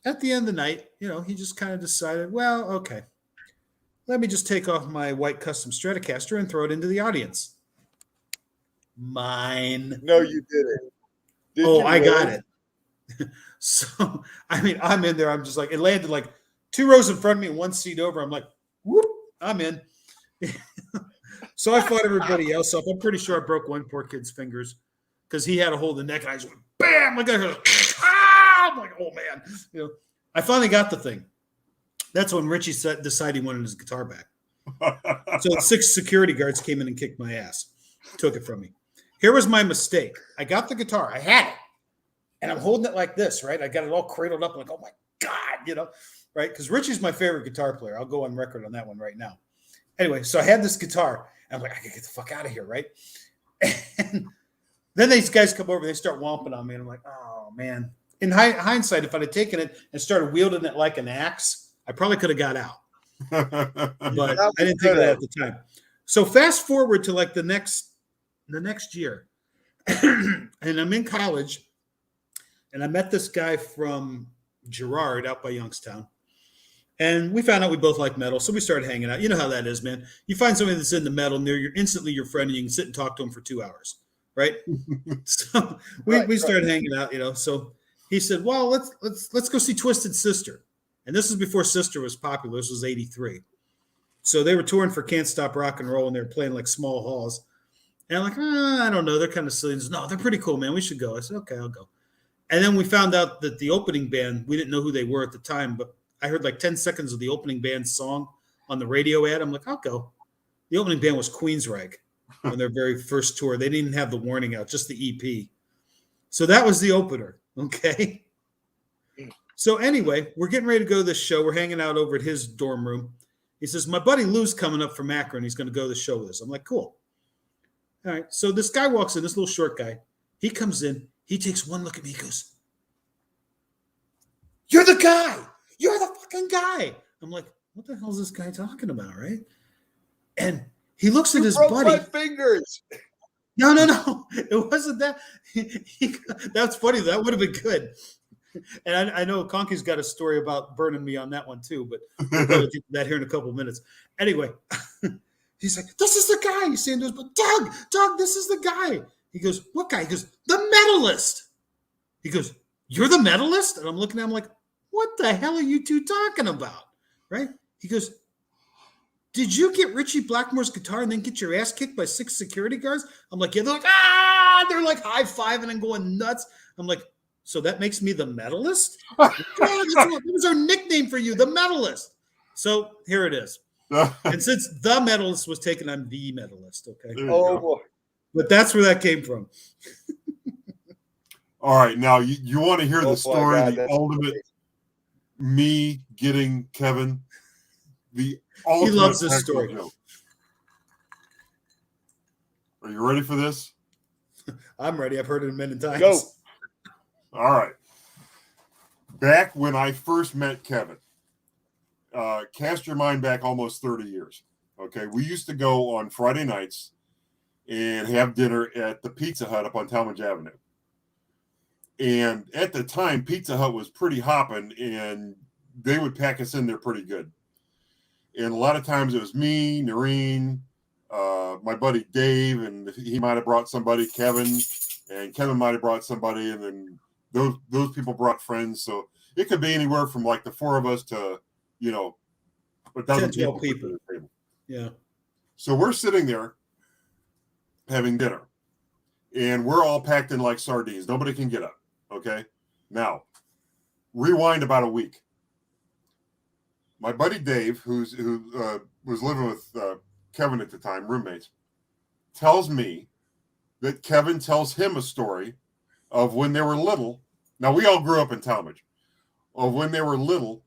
at the end of the night, he just kind of decided, well, okay, let me just take off my white custom Stratocaster and throw it into the audience. Mine. No, you didn't. I got it. So, I mean, I'm in there. I'm just like, it landed like 2 rows in front of me and 1 seat over. I'm like, whoop, I'm in. So I fought everybody else up. I'm pretty sure I broke one poor kid's fingers because he had a hold of the neck, and I just went, bam, like, I'm like, oh, man. I finally got the thing. That's when Richie decided he wanted his guitar back. So 6 security guards came in and kicked my ass, took it from me. Here was my mistake. I got the guitar. I had it. And I'm holding it like this, right? I got it all cradled up like, oh, my God, right? Because Richie's my favorite guitar player. I'll go on record on that one right now. Anyway, so I had this guitar. And I'm like, I got to get the fuck out of here, right? And then these guys come over. They start whomping on me. And I'm like, oh, man. In hindsight, if I'd have taken it and started wielding it like an axe, I probably could have got out. But I didn't think of that at the time. So fast forward to like the next year. and I'm in college, and I met this guy from Girard out by Youngstown. And we found out we both like metal, so we started hanging out. You know how that is, man. You find somebody that's into metal, and you're instantly your friend, and you can sit and talk to them for 2 hours, right? So we started hanging out, So he said, "Well, let's go see Twisted Sister," and this was before Sister was popular. This was '83, so they were touring for Can't Stop Rock and Roll, and they were playing like small halls. And I'm like, I don't know, they're kind of silly. Said, no, they're pretty cool, man. We should go. I said, okay, I'll go. And then we found out that the opening band, we didn't know who they were at the time, but I heard like 10 seconds of the opening band song on the radio ad. I'm like, I'll go. The opening band was Queensryche on their very first tour. They didn't have the warning out, just the EP. So that was the opener. Okay. So anyway, we're getting ready to go to this show. We're hanging out over at his dorm room. He says, my buddy Lou's coming up from Akron. He's going to go to the show with us. I'm like, cool. All right. So this guy walks in, this little short guy. He comes in. He takes one look at me. He goes, you're the guy. You're the fucking guy. I'm like, what the hell is this guy talking about, right? And he looks at his buddy. My fingers. No. It wasn't that. That's funny. That would have been good. And I know Conky's got a story about burning me on that one too, but we'll get to that here in a couple of minutes. Anyway, he's like, this is the guy. He's saying to us, but Doug, this is the guy. He goes, what guy? He goes, the Metalist. He goes, you're the Metalist? And I'm looking at him like, what the hell are you two talking about? Right? He goes, did you get Richie Blackmore's guitar and then get your ass kicked by 6 security guards? I'm like, yeah. They're like, they're like high-fiving and going nuts. I'm like, so that makes me the Metalist? That was our nickname for you, the Metalist. So here it is. And since the Metalist was taken, I'm the Metalist. Okay. Oh boy. But that's where that came from. All right. Now you want to hear the story, God, the ultimate me getting Kevin. The he loves this story. Joke. Are you ready for this? I'm ready. I've heard it a million times. Go. All right. Back when I first met Kevin, cast your mind back almost 30 years. Okay. We used to go on Friday nights and have dinner at the Pizza Hut up on Talmadge Avenue. And at the time, Pizza Hut was pretty hopping, and they would pack us in there pretty good. And a lot of times it was me, Noreen, my buddy Dave, and he might have brought somebody, Kevin, and Kevin might have brought somebody, and then those people brought friends. So it could be anywhere from like the 4 of us to, 10 people. Yeah. So we're sitting there having dinner, and we're all packed in like sardines. Nobody can get up. Okay. Now, rewind about a week. My buddy Dave, who was living with Kevin at the time, roommates, tells me that Kevin tells him a story of when they were little. Now, we all grew up in Talmadge. Of when they were little,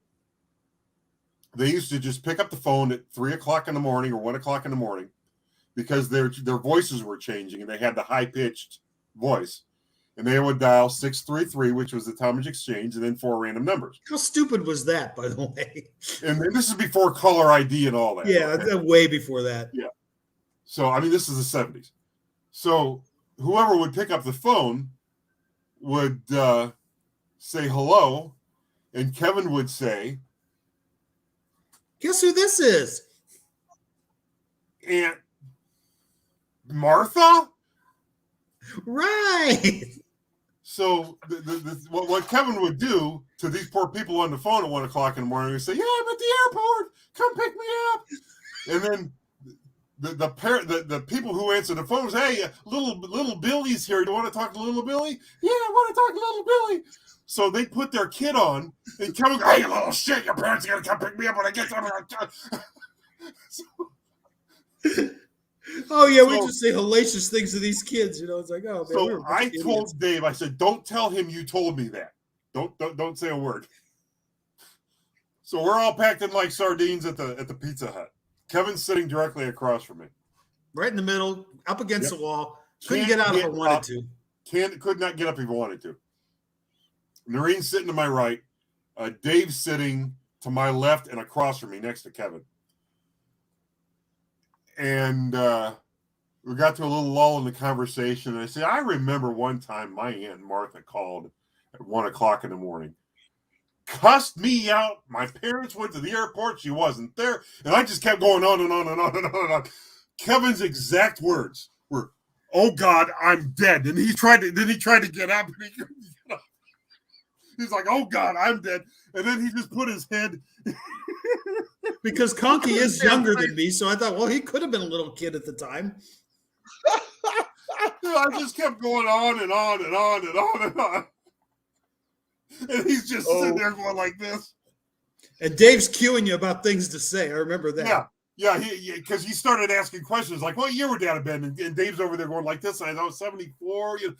they used to just pick up the phone at 3 o'clock in the morning or 1 o'clock in the morning because their voices were changing and they had the high-pitched voice. And they would dial 633, which was the Talmadge Exchange, and then 4 random numbers. How stupid was that, by the way? And this is before caller ID and all that. Yeah, okay? Way before that. Yeah. So, I mean, this is the 70s. So whoever would pick up the phone would say hello, and Kevin would say, guess who this is? Aunt Martha? Right. So what Kevin would do to these poor people on the phone at 1 o'clock in the morning, he'd say, yeah, I'm at the airport. Come pick me up. And then the people who answer the phone say, hey, little Billy's here. Do you want to talk to little Billy? Yeah, I want to talk to little Billy. So they put their kid on, and Kevin goes, hey, you little shit, your parents are going to come pick me up when I get there. Oh, yeah, we just say hellacious things to these kids. It's like, oh, man. So I told Dave, I said, don't tell him you told me that. Don't say a word. So we're all packed in like sardines at the Pizza Hut. Kevin's sitting directly across from me. Right in the middle, up against the wall. Couldn't get out if I wanted to. Could not get up if he wanted to. Noreen's sitting to my right. Dave's sitting to my left and across from me next to Kevin. And we got to a little lull in the conversation. And I said, I remember one time my Aunt Martha called at 1:00 in the morning, cussed me out. My parents went to the airport. She wasn't there. And I just kept going on and on and on and on and on. Kevin's exact words were, "Oh God, I'm dead." And he tried to get up and he couldn't get up. He's like, "Oh God, I'm dead." And then he just put his head. Because Conky is younger than me, so I thought, well, he could have been a little kid at the time. I just kept going on and on and on and on and on. And he's just sitting there going like this. And Dave's cueing you about things to say. I remember that. Yeah, because he started asking questions like, "What year would Dad have been?" And Dave's over there going like this. And I know 74. You know.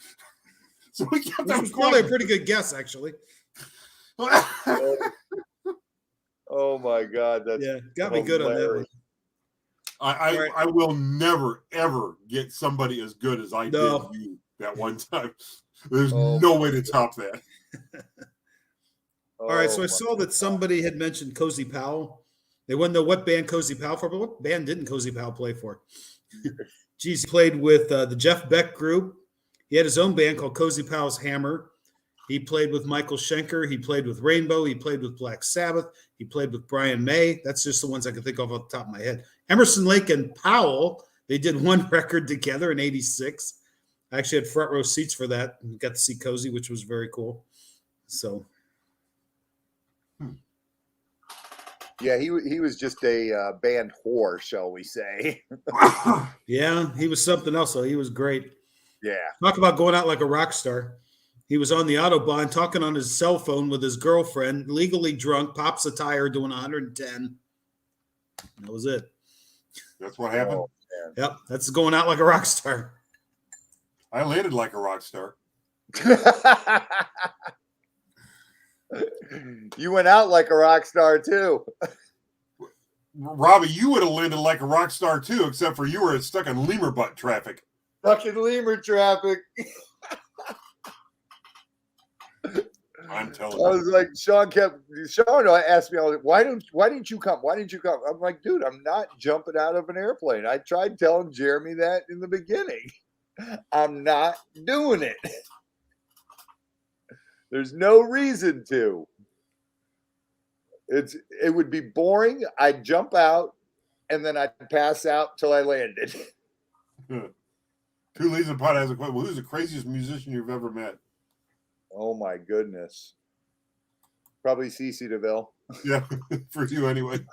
So we kept that was probably a pretty good guess, actually. Oh my God, that's got me good on that one. I will never ever get somebody as good as I did you that one time. There's no way to top that. All right, so I saw that somebody had mentioned Cozy Powell. They wouldn't know what band Cozy Powell for, but what band didn't Cozy Powell play for? Geez, he played with the Jeff Beck group. He had his own band called Cozy Powell's Hammer. He played with Michael Schenker. He played with Rainbow. He played with Black Sabbath. He played with Brian May. That's just the ones I can think of off the top of my head. Emerson, Lake, and Powell, they did one record together in '86. I actually had front row seats for that. Got to see Cozy, which was very cool. So, yeah, he was just a band whore, shall we say? Yeah, he was something else. So he was great. Yeah, talk about going out like a rock star. He was on the Autobahn talking on his cell phone with his girlfriend, legally drunk, pops a tire doing 110. That was it. That's what happened? Yep, that's going out like a rock star. I landed like a rock star. You went out like a rock star, too. Robbie, you would have landed like a rock star, too, except for you were stuck in lemur butt traffic. Stuck in lemur traffic. I'm telling you. I was like, Sean asked me, why didn't you come? Why didn't you come? I'm like, dude, I'm not jumping out of an airplane. I tried telling Jeremy that in the beginning. I'm not doing it. There's no reason to. It would be boring. I'd jump out and then I'd pass out till I landed. Two Leaves in Pot has a question. Well, who's the craziest musician you've ever met? Oh my goodness. Probably CeCe DeVille. Yeah, for you anyway.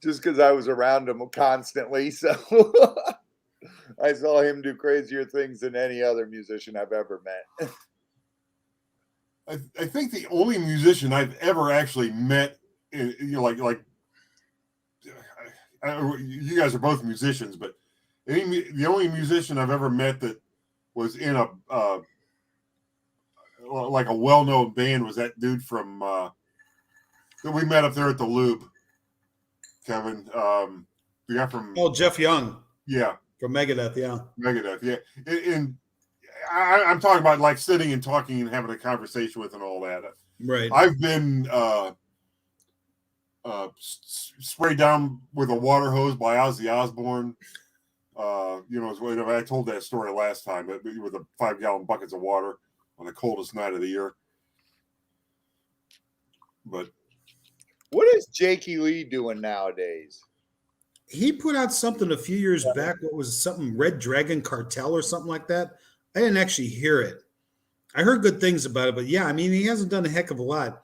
Just because I was around him constantly, so I saw him do crazier things than any other musician I've ever met. I think the only musician I've ever actually met, you know, you guys are both musicians, but the only musician I've ever met that was in a like a well-known band was that dude from that we met up there at the Loop. Kevin, the guy from Jeff Young, yeah, from Megadeth, yeah. And I'm talking about like sitting and talking and having a conversation with and all that. Right. I've been sprayed down with a water hose by Ozzy Osbourne. You know, I told that story last time, but with the 5-gallon buckets of water on the coldest night of the year. But what is Jakey Lee doing nowadays? He put out something a few years back. What was something Red Dragon Cartel or something like that? I didn't actually hear it. I heard good things about it, but yeah, I mean, he hasn't done a heck of a lot.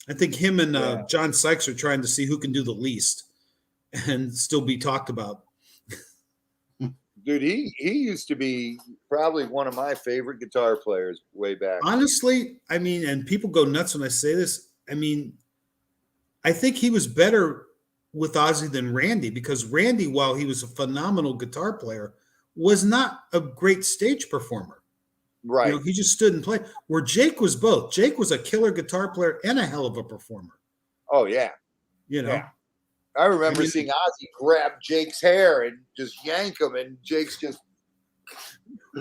I think him and John Sykes are trying to see who can do the least and still be talked about. Dude, he used to be probably one of my favorite guitar players way back. Honestly, I mean, and people go nuts when I say this. I mean, I think he was better with Ozzy than Randy, because Randy, while he was a phenomenal guitar player, was not a great stage performer. Right. You know, he just stood and played. Where Jake was both. Jake was a killer guitar player and a hell of a performer. Oh, yeah. You know. Yeah. I remember seeing Ozzy grab Jake's hair and just yank him, and Jake's just.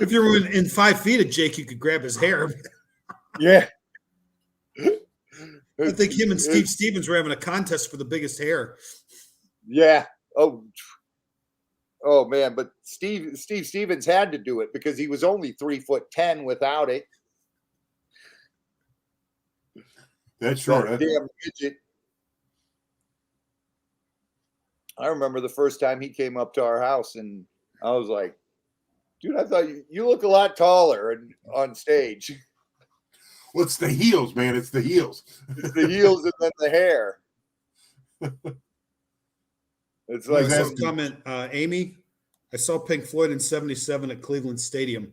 If you were in 5 feet of Jake, you could grab his hair. Yeah. I think him and Steve Stevens were having a contest for the biggest hair. Yeah. Oh, Oh man, but Steve Stevens had to do it because he was only 3'10" without it. That's true. That damn midget. I remember the first time he came up to our house, and I was like, "Dude, I thought you look a lot taller on stage." Well, it's the heels, man. It's the heels. It's the heels and then the hair. It's like Some comment, Amy. I saw Pink Floyd in '77 at Cleveland Stadium.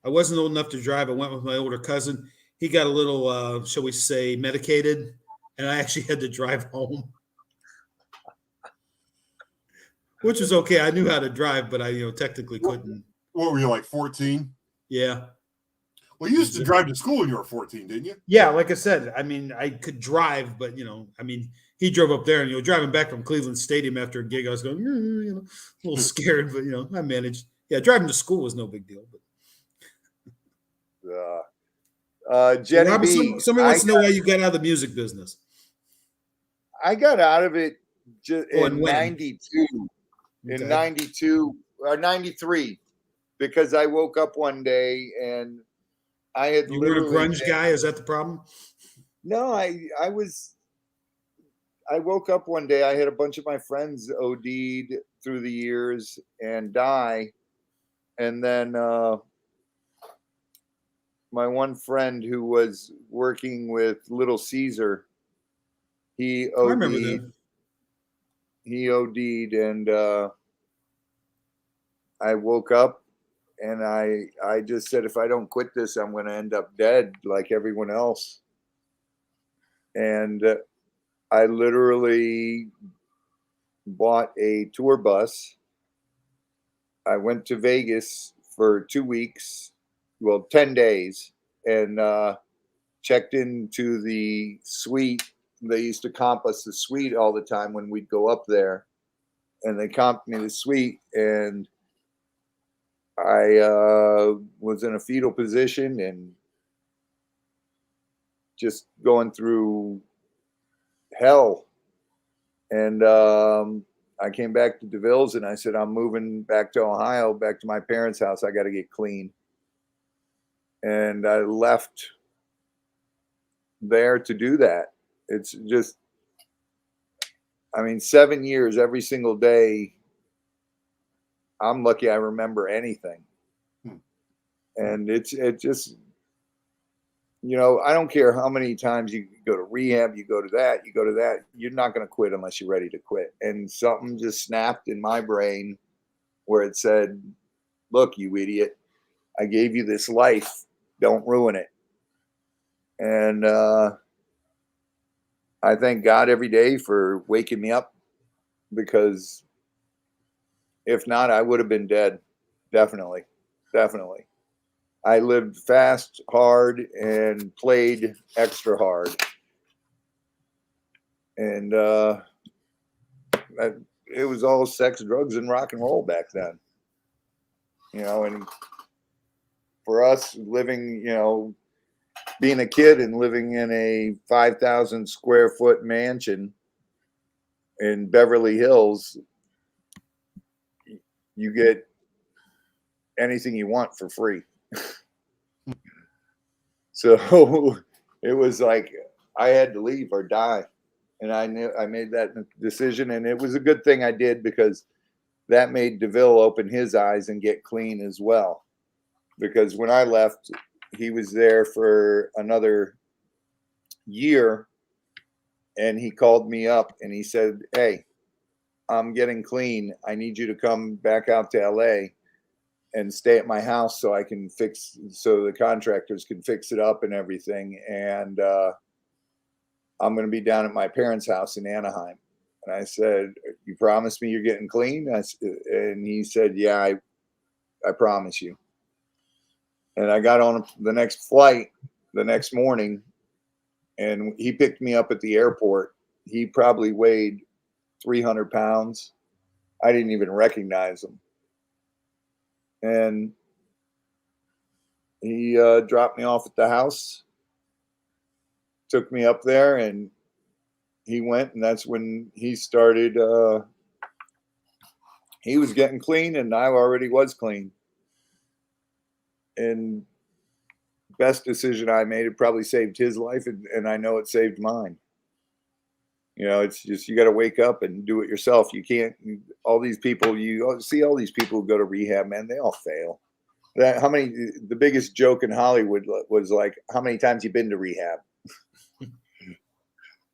I wasn't old enough to drive. I went with my older cousin. He got a little, shall we say, medicated, and I actually had to drive home, which was okay. I knew how to drive, but I, technically couldn't. What were you, like 14? Yeah. Well, you used to drive to school when you were 14, didn't you? Yeah, like I said, I mean, I could drive, but he drove up there, and driving back from Cleveland Stadium after a gig, I was going, a little scared, but I managed. Yeah, driving to school was no big deal. But Jenny Robbie, B, somebody wants to know why you got out of the music business. I got out of it just in when? 92. Okay. In 92 or 93, because I woke up one day and I had You were a grunge guy? Is that the problem? No, I woke up one day. I had a bunch of my friends OD'd through the years and die. And then my one friend who was working with Little Caesar, he OD'd. I remember that. He OD'd, and I woke up and I just said, if I don't quit this, I'm going to end up dead like everyone else. And I literally bought a tour bus. I went to Vegas for 2 weeks, 10 days, and checked into the suite. They used to comp us the suite all the time when we'd go up there, and they comped me the suite, and I was in a fetal position and just going through hell. And I came back to DeVille's and I said, I'm moving back to Ohio, back to my parents' house. I got to get clean. And I left there to do that. It's just, 7 years, every single day. I'm lucky I remember anything. And it just, I don't care how many times you go to rehab, you go to that, you're not going to quit unless you're ready to quit. And something just snapped in my brain where it said, look, you idiot, I gave you this life. Don't ruin it. And I thank God every day for waking me up, because if not, I would have been dead. Definitely. I lived fast, hard, and played extra hard. And it was all sex, drugs, and rock and roll back then. And for us living, being a kid and living in a 5,000 square foot mansion in Beverly Hills, you get anything you want for free. So it was like I had to leave or die. And I knew I made that decision, and it was a good thing I did, because that made DeVille open his eyes and get clean as well. Because when I left, he was there for another year, and he called me up and he said, hey, I'm getting clean. I need you to come back out to LA and stay at my house so the contractors can fix it up and everything. And I'm going to be down at my parents' house in Anaheim. And I said, you promise me you're getting clean? And he said, yeah, I promise you. And I got on the next flight the next morning, and he picked me up at the airport. He probably weighed 300 pounds. I didn't even recognize him. And he dropped me off at the house, took me up there, and he went. And that's when he started he was getting clean, and I already was clean. And best decision I made, it probably saved his life, and I know it saved mine. You know, it's just, you got to wake up and do it yourself. You can't, all these people, you see all these people who go to rehab, man, they all fail. The biggest joke in Hollywood was like, how many times you been to rehab?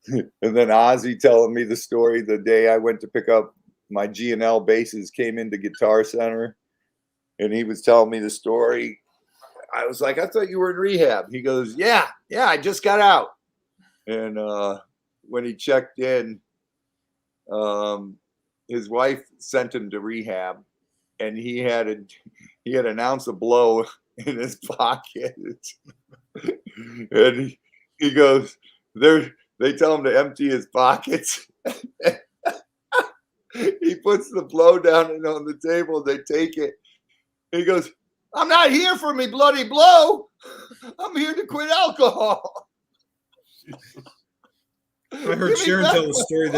And then Ozzy telling me the story the day I went to pick up my G&L basses, came into Guitar Center, and he was telling me the story. I was like, I thought you were in rehab. He goes, yeah, I just got out. And when he checked in, his wife sent him to rehab, and he had an ounce of blow in his pocket. And he goes, they tell him to empty his pockets. He puts the blow down on the table. They take it. He goes, I'm not here for me bloody blow. I'm here to quit alcohol. I heard Sharon tell the story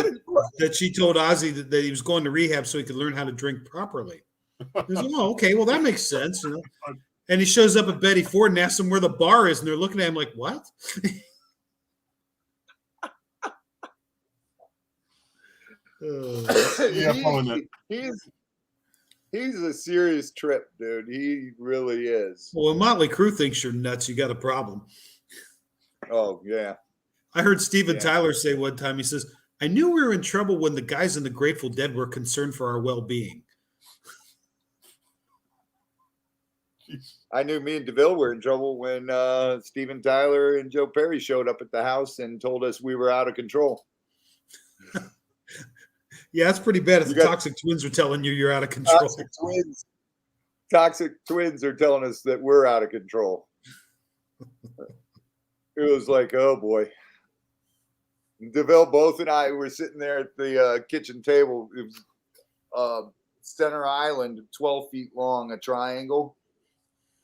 that she told Ozzy that he was going to rehab so he could learn how to drink properly. He goes, oh, okay, well, that makes sense. You know? And he shows up at Betty Ford and asks them where the bar is, and they're looking at him like, what? He's a serious trip, dude. He really is. Well, when Motley Crue thinks you're nuts, you got a problem. Oh, yeah. I heard Steven Tyler say one time, he says, I knew we were in trouble when the guys in the Grateful Dead were concerned for our well-being. I knew me and DeVille were in trouble when Steven Tyler and Joe Perry showed up at the house and told us we were out of control. Yeah, that's pretty bad if the Toxic Twins are telling you you're out of control. Toxic Twins are telling us that we're out of control. It was like, oh boy. DeVille, both and I were sitting there at the kitchen table. It was center island, 12 feet long, a triangle.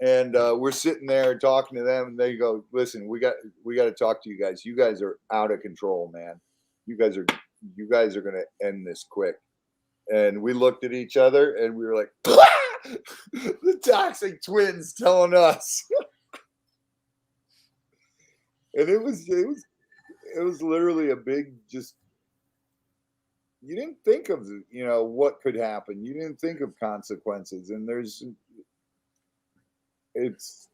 And we're sitting there talking to them, and they go, listen, we got to talk to you guys. You guys are out of control, man. You guys are going to end this quick. And we looked at each other and we were like, the Toxic Twins telling us. And it was literally a big, just, you didn't think of, you know, what could happen. You didn't think of consequences. And it's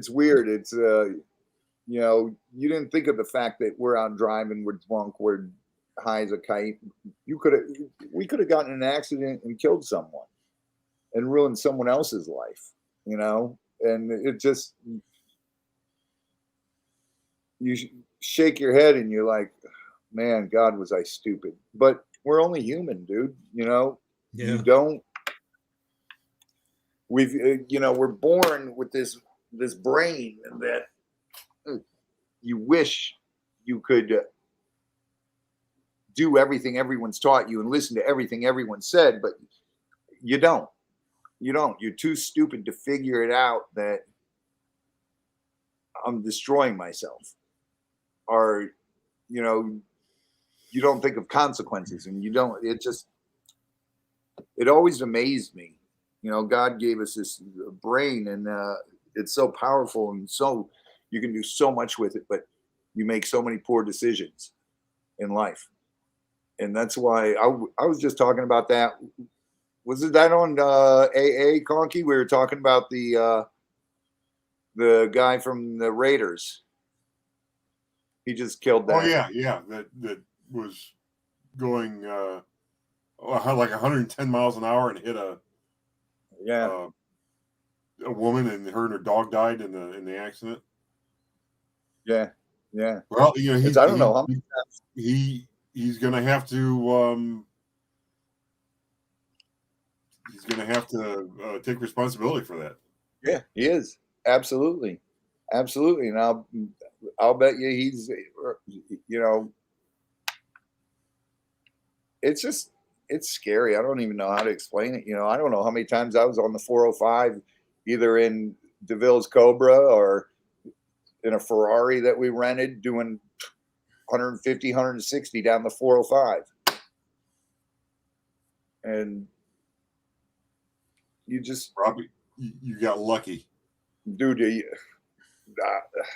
weird. It's, you know, you didn't think of the fact that we're out driving, we're drunk, we're high as a kite. We could have gotten in an accident and killed someone and ruined someone else's life, you know? And it just, you shake your head and you're like, man, God, was I stupid? But we're only human, dude. You know, we're born with this brain that you wish you could do everything everyone's taught you and listen to everything everyone said, but you don't. You're too stupid to figure it out that I'm destroying myself. Or, you know, you don't think of consequences, and it always amazed me. You know, God gave us this brain, and it's so powerful, and so you can do so much with it, but you make so many poor decisions in life. And that's why I was just talking about that. Was it that on AA, Conky? We were talking about the guy from the Raiders. He just killed that. Oh yeah. That was going like 110 miles an hour and hit a woman, and her and her dog died in the accident. Yeah. Well, you know, I don't know how many times he's going to have to take responsibility for that. Yeah, he is. Absolutely. And I'll bet you he's, you know, it's scary. I don't even know how to explain it. You know, I don't know how many times I was on the 405, either in DeVille's Cobra or in a Ferrari that we rented, doing 150, 160 down the 405. And you just, Robbie, you got lucky. dude,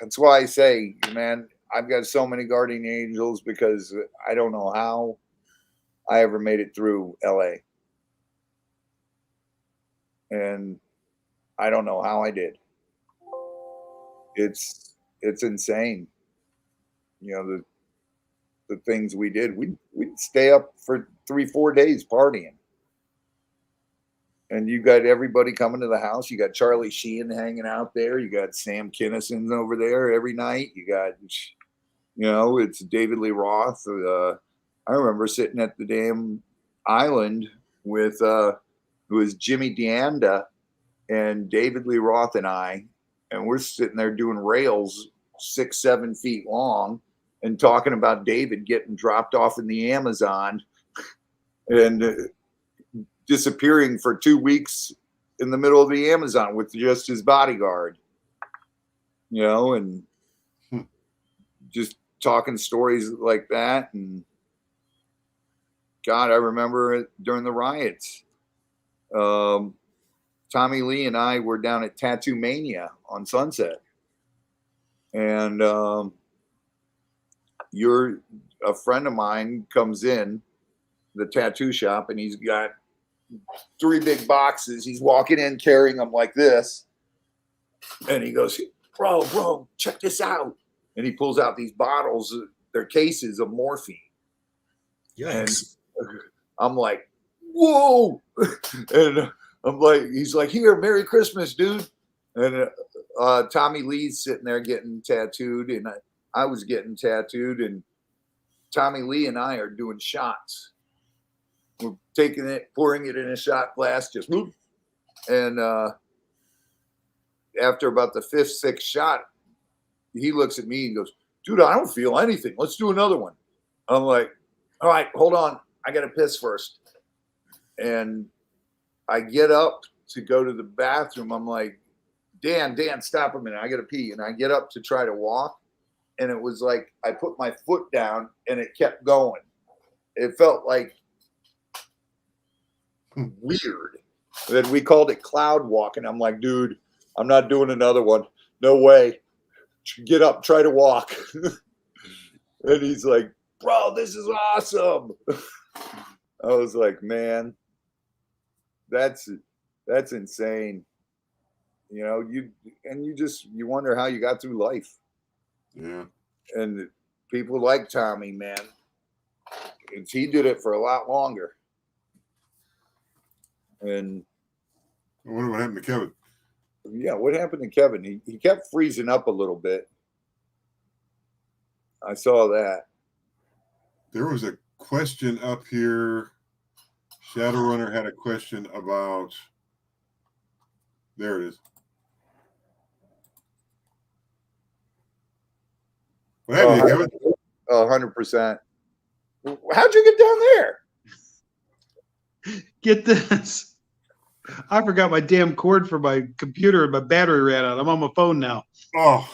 that's why I say, man, I've got so many guardian angels because I don't know how I ever made it through LA. And I don't know how I did. It's insane. You know, the things we did. We'd stay up for 3-4 days partying. And you got everybody coming to the house. You got Charlie Sheen hanging out there. You got Sam Kinison over there every night. You got, you know, it's David Lee Roth. I remember sitting at the damn island with who was Jimmy DeAnda and David Lee Roth and I, and we're sitting there doing rails 6-7 feet long and talking about David getting dropped off in the Amazon and disappearing for 2 weeks in the middle of the Amazon with just his bodyguard, you know, and just talking stories like that. And God, I remember it during the riots. Tommy Lee and I were down at Tattoo Mania on Sunset, and a friend of mine comes in the tattoo shop, and he's got 3 big boxes. He's walking in carrying them like this, and he goes, bro, check this out. And he pulls out these bottles, they're cases of morphine. Yikes. And I'm like, whoa. And I'm like, he's like, here, Merry Christmas, dude. And Tommy Lee's sitting there getting tattooed, and I was getting tattooed, and Tommy Lee and I are doing shots. We're taking it, pouring it in a shot glass, just whoop. And after about the 5th, 6th shot, he looks at me and goes, dude, I don't feel anything. Let's do another one. I'm like, all right, hold on. I got to piss first. And I get up to go to the bathroom. I'm like, Dan, stop a minute. I got to pee. And I get up to try to walk. And it was like I put my foot down and it kept going. It felt like weird. Then we called it cloud walking. I'm like, dude, I'm not doing another one. No way. Get up, try to walk. And he's like, bro, this is awesome. I was like, man, that's insane. You know, you wonder how you got through life. Yeah. And people like Tommy, man, he did it for a lot longer. And I wonder what happened to Kevin. Yeah, what happened to Kevin? He kept freezing up a little bit. I saw that. There was a question up here. Shadowrunner had a question about. There it is. What happened to Kevin? 100%. How'd you get down there? Get this. I forgot my damn cord for my computer and my battery ran out. I'm on my phone now. Oh.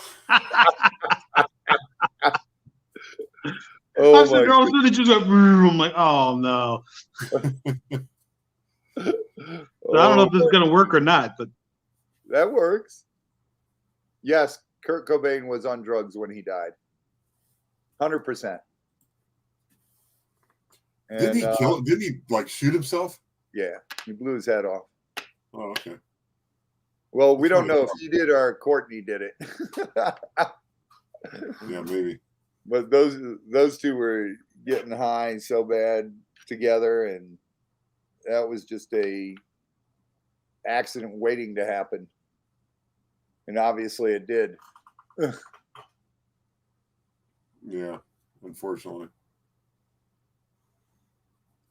Oh, I said, all of a sudden it just went, I'm like, oh no. I don't know if this is going to work or not, but that works. Yes, Kurt Cobain was on drugs when he died. 100%. And, Didn't he kill? Didn't he like shoot himself? Yeah, he blew his head off. Oh, okay. Well, we don't know if he did or Courtney did it. Yeah, maybe. But those two were getting high so bad together, and that was just a accident waiting to happen. And obviously it did. Yeah, unfortunately.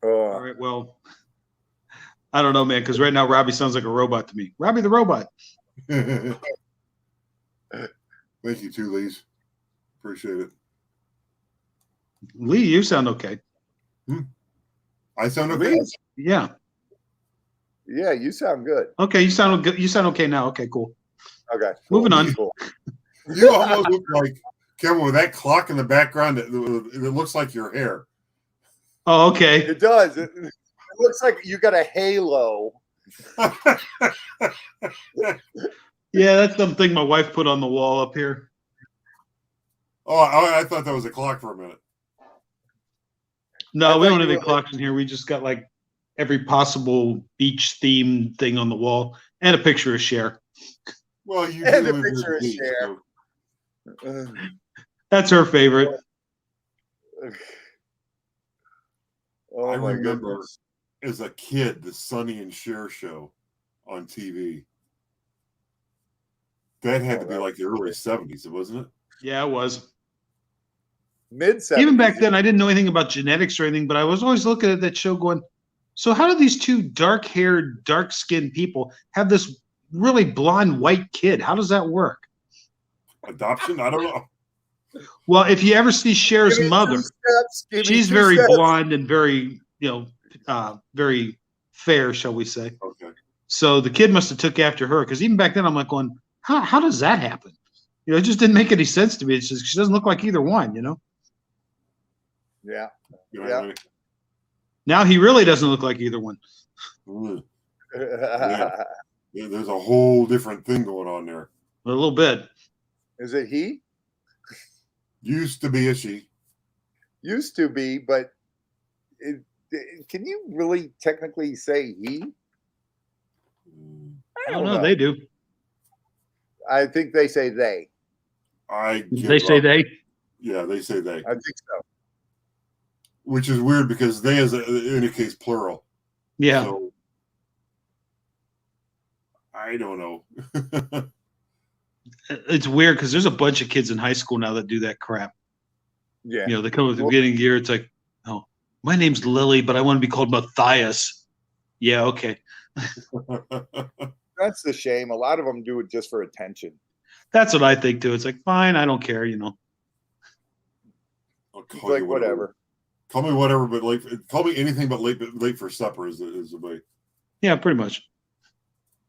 all right, well, I don't know, man, because right now Robbie sounds like a robot to me. Robbie the robot. Thank you, too, Lees. Appreciate it. Lee, you sound okay. I sound okay? Yeah. Yeah, you sound good. Okay, you sound good. You sound okay now. Okay, cool. Okay. Moving on. Cool. You almost look like Kevin with that clock in the background. It looks like your hair. Oh, okay. It does. It looks like you got a halo. Yeah, that's something my wife put on the wall up here. Oh, I thought that was a clock for a minute. No, we don't have any clocks in here. We just got like every possible beach themed thing on the wall and a picture of Cher. Well, you And do a live near picture the of beach, Cher. so- That's her favorite. Oh I my remember goodness. as a kid the Sonny and Cher show on TV. That had to be like the early 70s, wasn't it? Yeah, it was. Mid-70s. Even back then, I didn't know anything about genetics or anything, but I was always looking at that show going, so how do these two dark-haired, dark-skinned people have this really blonde white kid? How does that work? Adoption? I don't know. Well, if you ever see Cher's Give me mother, 2 steps, give me she's 2 very steps. blonde and very, very fair, shall we say. Okay. So the kid must have took after her, because even back then I'm like going, how does that happen? It just didn't make any sense to me. It's just she doesn't look like either one, Yeah. You know Yeah. what I mean? Now he really doesn't look like either one. Mm. Yeah, there's a whole different thing going on there. A little bit. Is it he? Used to be a she. Used to be, but can you really technically say he? I don't know. They do. I think they say they. They say they. Yeah, they say they. I think so. Which is weird because they indicates plural. Yeah. So, I don't know. It's weird because there's a bunch of kids in high school now that do that crap. Yeah. They come with the beginning year. It's like, oh, my name's Lily, but I want to be called Matthias. Yeah, okay. That's the shame. A lot of them do it just for attention. That's what I think too. It's like, fine, I don't care, I'll It's call like you whatever. Call me whatever, but late. Call me anything but late for supper is the way. Yeah, pretty much.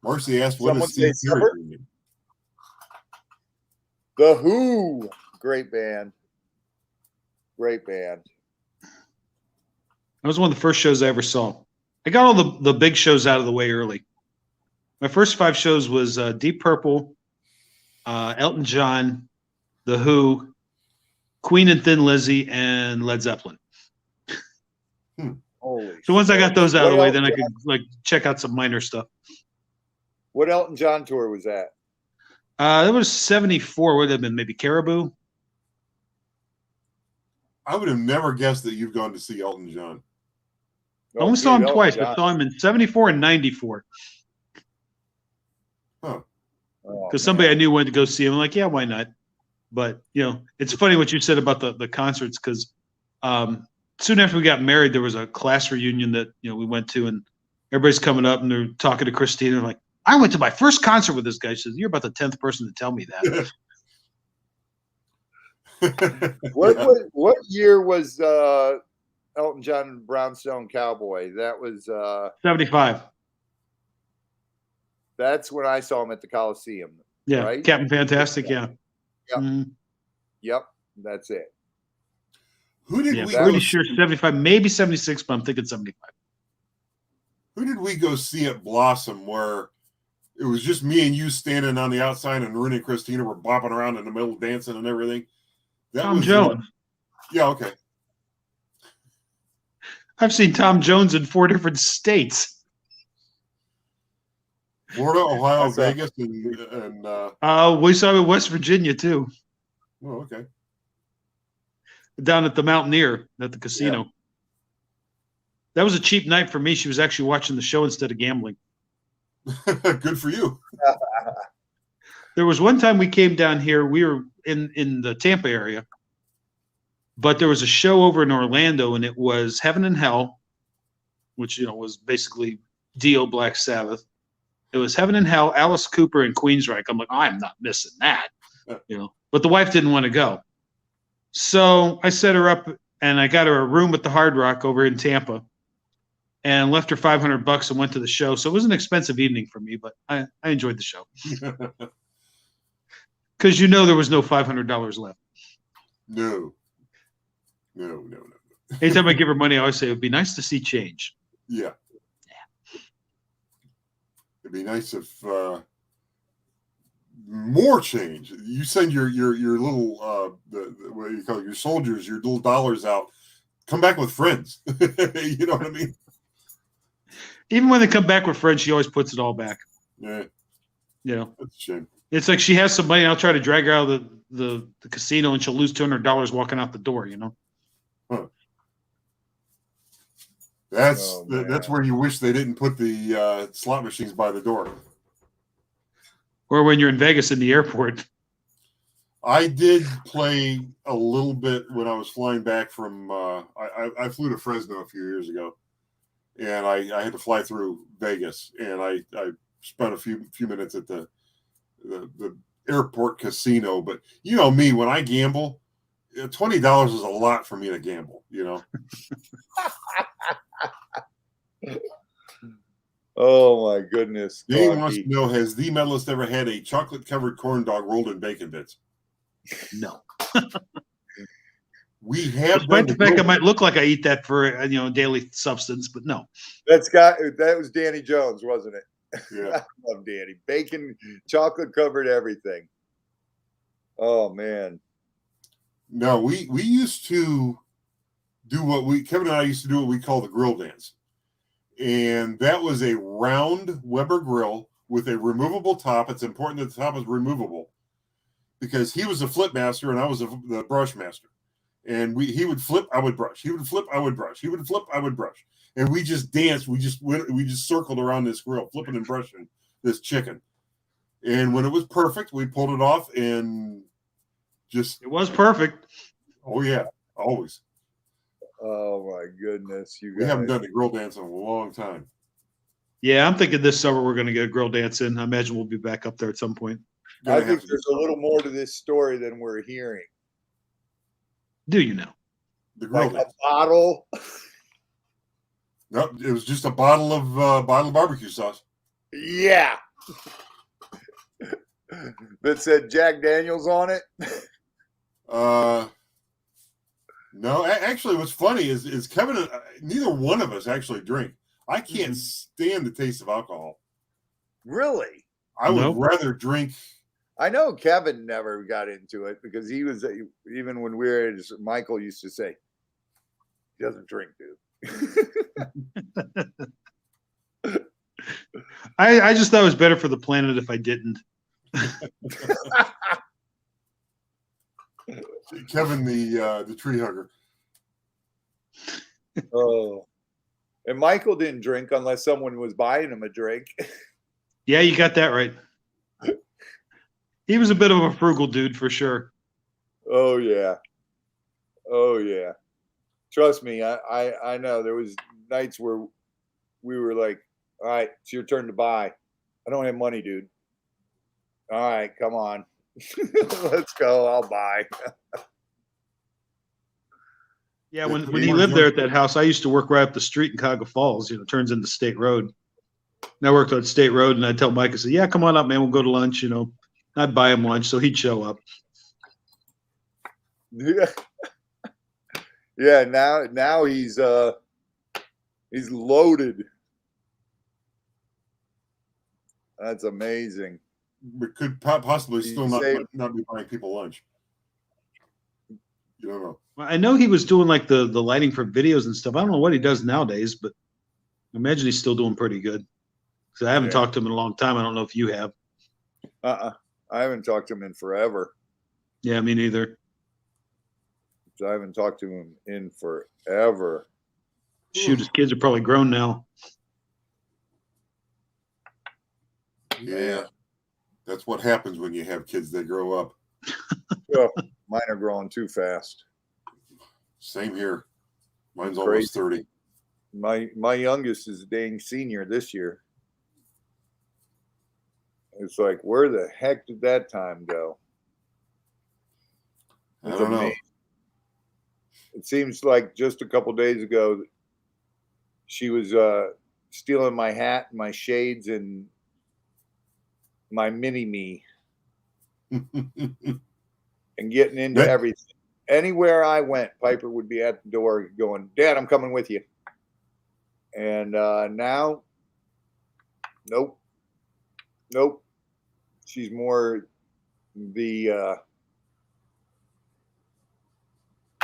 Marcy asked, "What Someone is say Steve supper? Perry mean?" The Who. Great band. Great band. That was one of the first shows I ever saw. I got all the big shows out of the way early. My first 5 shows was Deep Purple, Elton John, The Who, Queen and Thin Lizzy, and Led Zeppelin. Holy So once I got those out of the way, then I Elton could check out some minor stuff. What Elton John tour was that? That was 74. Would have been maybe Caribou. I would have never guessed that you've gone to see Elton John. I only saw him Elton twice. John. I saw him in 74 and 94. Huh. Because somebody I knew wanted to go see him. I'm like, yeah, why not? But, it's funny what you said about the concerts because soon after we got married, there was a class reunion that, we went to and everybody's coming up and they're talking to Christina. They're like, I went to my first concert with this guy. She says, you're about the 10th person to tell me that. What year was Elton John and Brownstone Cowboy? That was 75. That's when I saw him at the Coliseum. Yeah, right? Captain Fantastic, yeah. Yep. Mhm. Yep, that's it. Who did Yeah, we pretty go sure see? 75, maybe 76, but I'm thinking 75. Who did we go see at Blossom where it was just me and you standing on the outside and Rooney and Christina were bopping around in the middle dancing and everything? That Tom was Jones. Yeah, okay. I've seen Tom Jones in 4 different states. Florida, Ohio, That's a- Vegas, and We saw him in West Virginia too, oh, okay. down at the Mountaineer at the casino. That was a cheap night for me. She was actually watching the show instead of gambling. Good for you. There was one time we came down here. We were in the Tampa area, but there was a show over in Orlando, and it was Heaven and Hell, which was basically Dio, Black Sabbath. It was Heaven and Hell, Alice Cooper, and Queensryche. I'm like, I'm not missing that, But the wife didn't want to go, so I set her up, and I got her a room at the Hard Rock over in Tampa, and left her $500 and went to the show. So it was an expensive evening for me, but I enjoyed the show. Because there was no $500 left. No. Anytime I give her money, I always say it would be nice to see change. Yeah, It'd be nice if more change. You send your little what do you call it, your soldiers, your little dollars out. Come back with friends. You know what I mean? Even when they come back with friends, she always puts it all back. Yeah. You know, That's a shame. it's like she has some money. I'll try to drag her out of the casino, and she'll lose $200 walking out the door. You know. Huh. That's where you wish they didn't put the slot machines by the door. Or when you're in Vegas in the airport. I did play a little bit when I was flying back from. I flew to Fresno a few years ago, and I had to fly through Vegas, and I spent a few minutes at the airport casino. But you know me, when I gamble, $20 is a lot for me to gamble. You know. Oh my goodness! Dave wants to know: has the Metalist ever had a chocolate-covered corn dog rolled in bacon bits? No. We have. Despite the fact I might look like I eat that for daily substance, but no. That was Danny Jones, wasn't it? Yeah. I love Danny. Bacon, chocolate covered everything. Oh man. No, we used to do Kevin and I used to do what we call the grill dance. And that was a round Weber grill with a removable top. It's important that the top is removable because he was a flip master and I was the brush master. And he would flip, I would brush. He would flip, I would brush. He would flip, I would brush. And we just danced. We just circled around this grill, flipping and brushing this chicken. And when it was perfect, we pulled it off and just. It was perfect. Oh, yeah, always. Oh my goodness, we haven't done a grill dance in a long time. Yeah, I'm thinking this summer we're going to get a grill dance in. I imagine we'll be back up there at some point. I think there's a little more to this story than we're hearing. Do you know? The grill like dance. A bottle? No, it was just a bottle of barbecue sauce. Yeah. That said Jack Daniels on it. No, actually, what's funny is Kevin and neither one of us actually drink. I can't stand the taste of alcohol. Really? I would rather drink. I know Kevin never got into it because he was even when we were Michael used to say he doesn't drink, dude. I just thought it was better for the planet if I didn't. Kevin, the tree hugger. Oh, and Michael didn't drink unless someone was buying him a drink. Yeah, you got that right. He was a bit of a frugal dude for sure. Oh yeah, oh yeah. Trust me, I know there was nights where we were like, "All right, it's your turn to buy." I don't have money, dude. All right, come on. Let's go. I'll buy. Yeah, when he lived there at that house, I used to work right up the street in Cuyahoga Falls. It turns into State Road. And I worked on State Road, and I'd tell Mike, I said, "Yeah, come on up, man. We'll go to lunch." I'd buy him lunch, so he'd show up. Yeah. Yeah. Now he's loaded. That's amazing. But could possibly still not be buying people lunch. You don't know. Well, I know he was doing like the lighting for videos and stuff. I don't know what he does nowadays, but I imagine he's still doing pretty good. Because I haven't talked to him in a long time. I don't know if you have. I haven't talked to him in forever. Yeah, me neither. I haven't talked to him in forever. Shoot, his kids are probably grown now. Yeah. That's what happens when you have kids. They grow up. Well, mine are growing too fast. Same here. Mine's almost 30. My youngest is a dang senior this year. It's like, where the heck did that time go? I don't know. It seems like just a couple days ago, she was stealing my hat, and my shades, and my mini-me. And getting into everything. Anywhere I went, Piper would be at the door going, "Dad, I'm coming with you." And now, nope. Nope. She's more the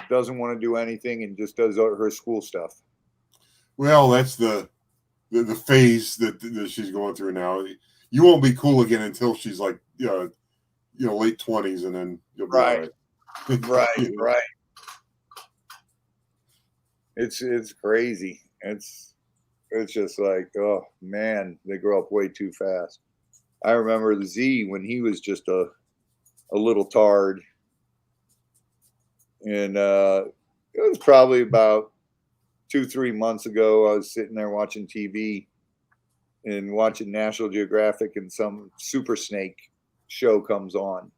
doesn't want to do anything and just does her school stuff. Well, that's the phase that she's going through now. You won't be cool again until she's like late 20s, and then you'll be right. all right. Right, right. It's crazy. It's just like, oh man, they grow up way too fast. I remember the Z when he was just a little tard, and it was probably about 2-3 months ago. I was sitting there watching TV and watching National Geographic, and some super snake show comes on,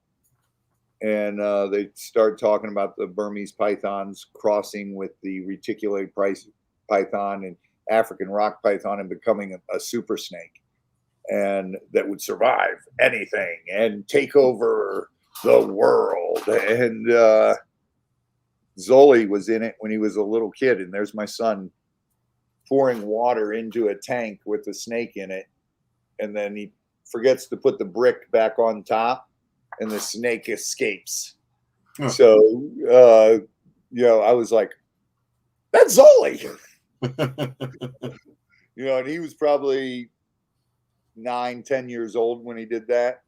and they start talking about the Burmese pythons crossing with the reticulated python and African rock python and becoming a super snake, and that would survive anything and take over the world. And Zoli was in it when he was a little kid, and there's my son pouring water into a tank with a snake in it, and then he forgets to put the brick back on top, and the snake escapes. Huh. So, I was like, that's Zoli. And he was probably 9-10 years old when he did that.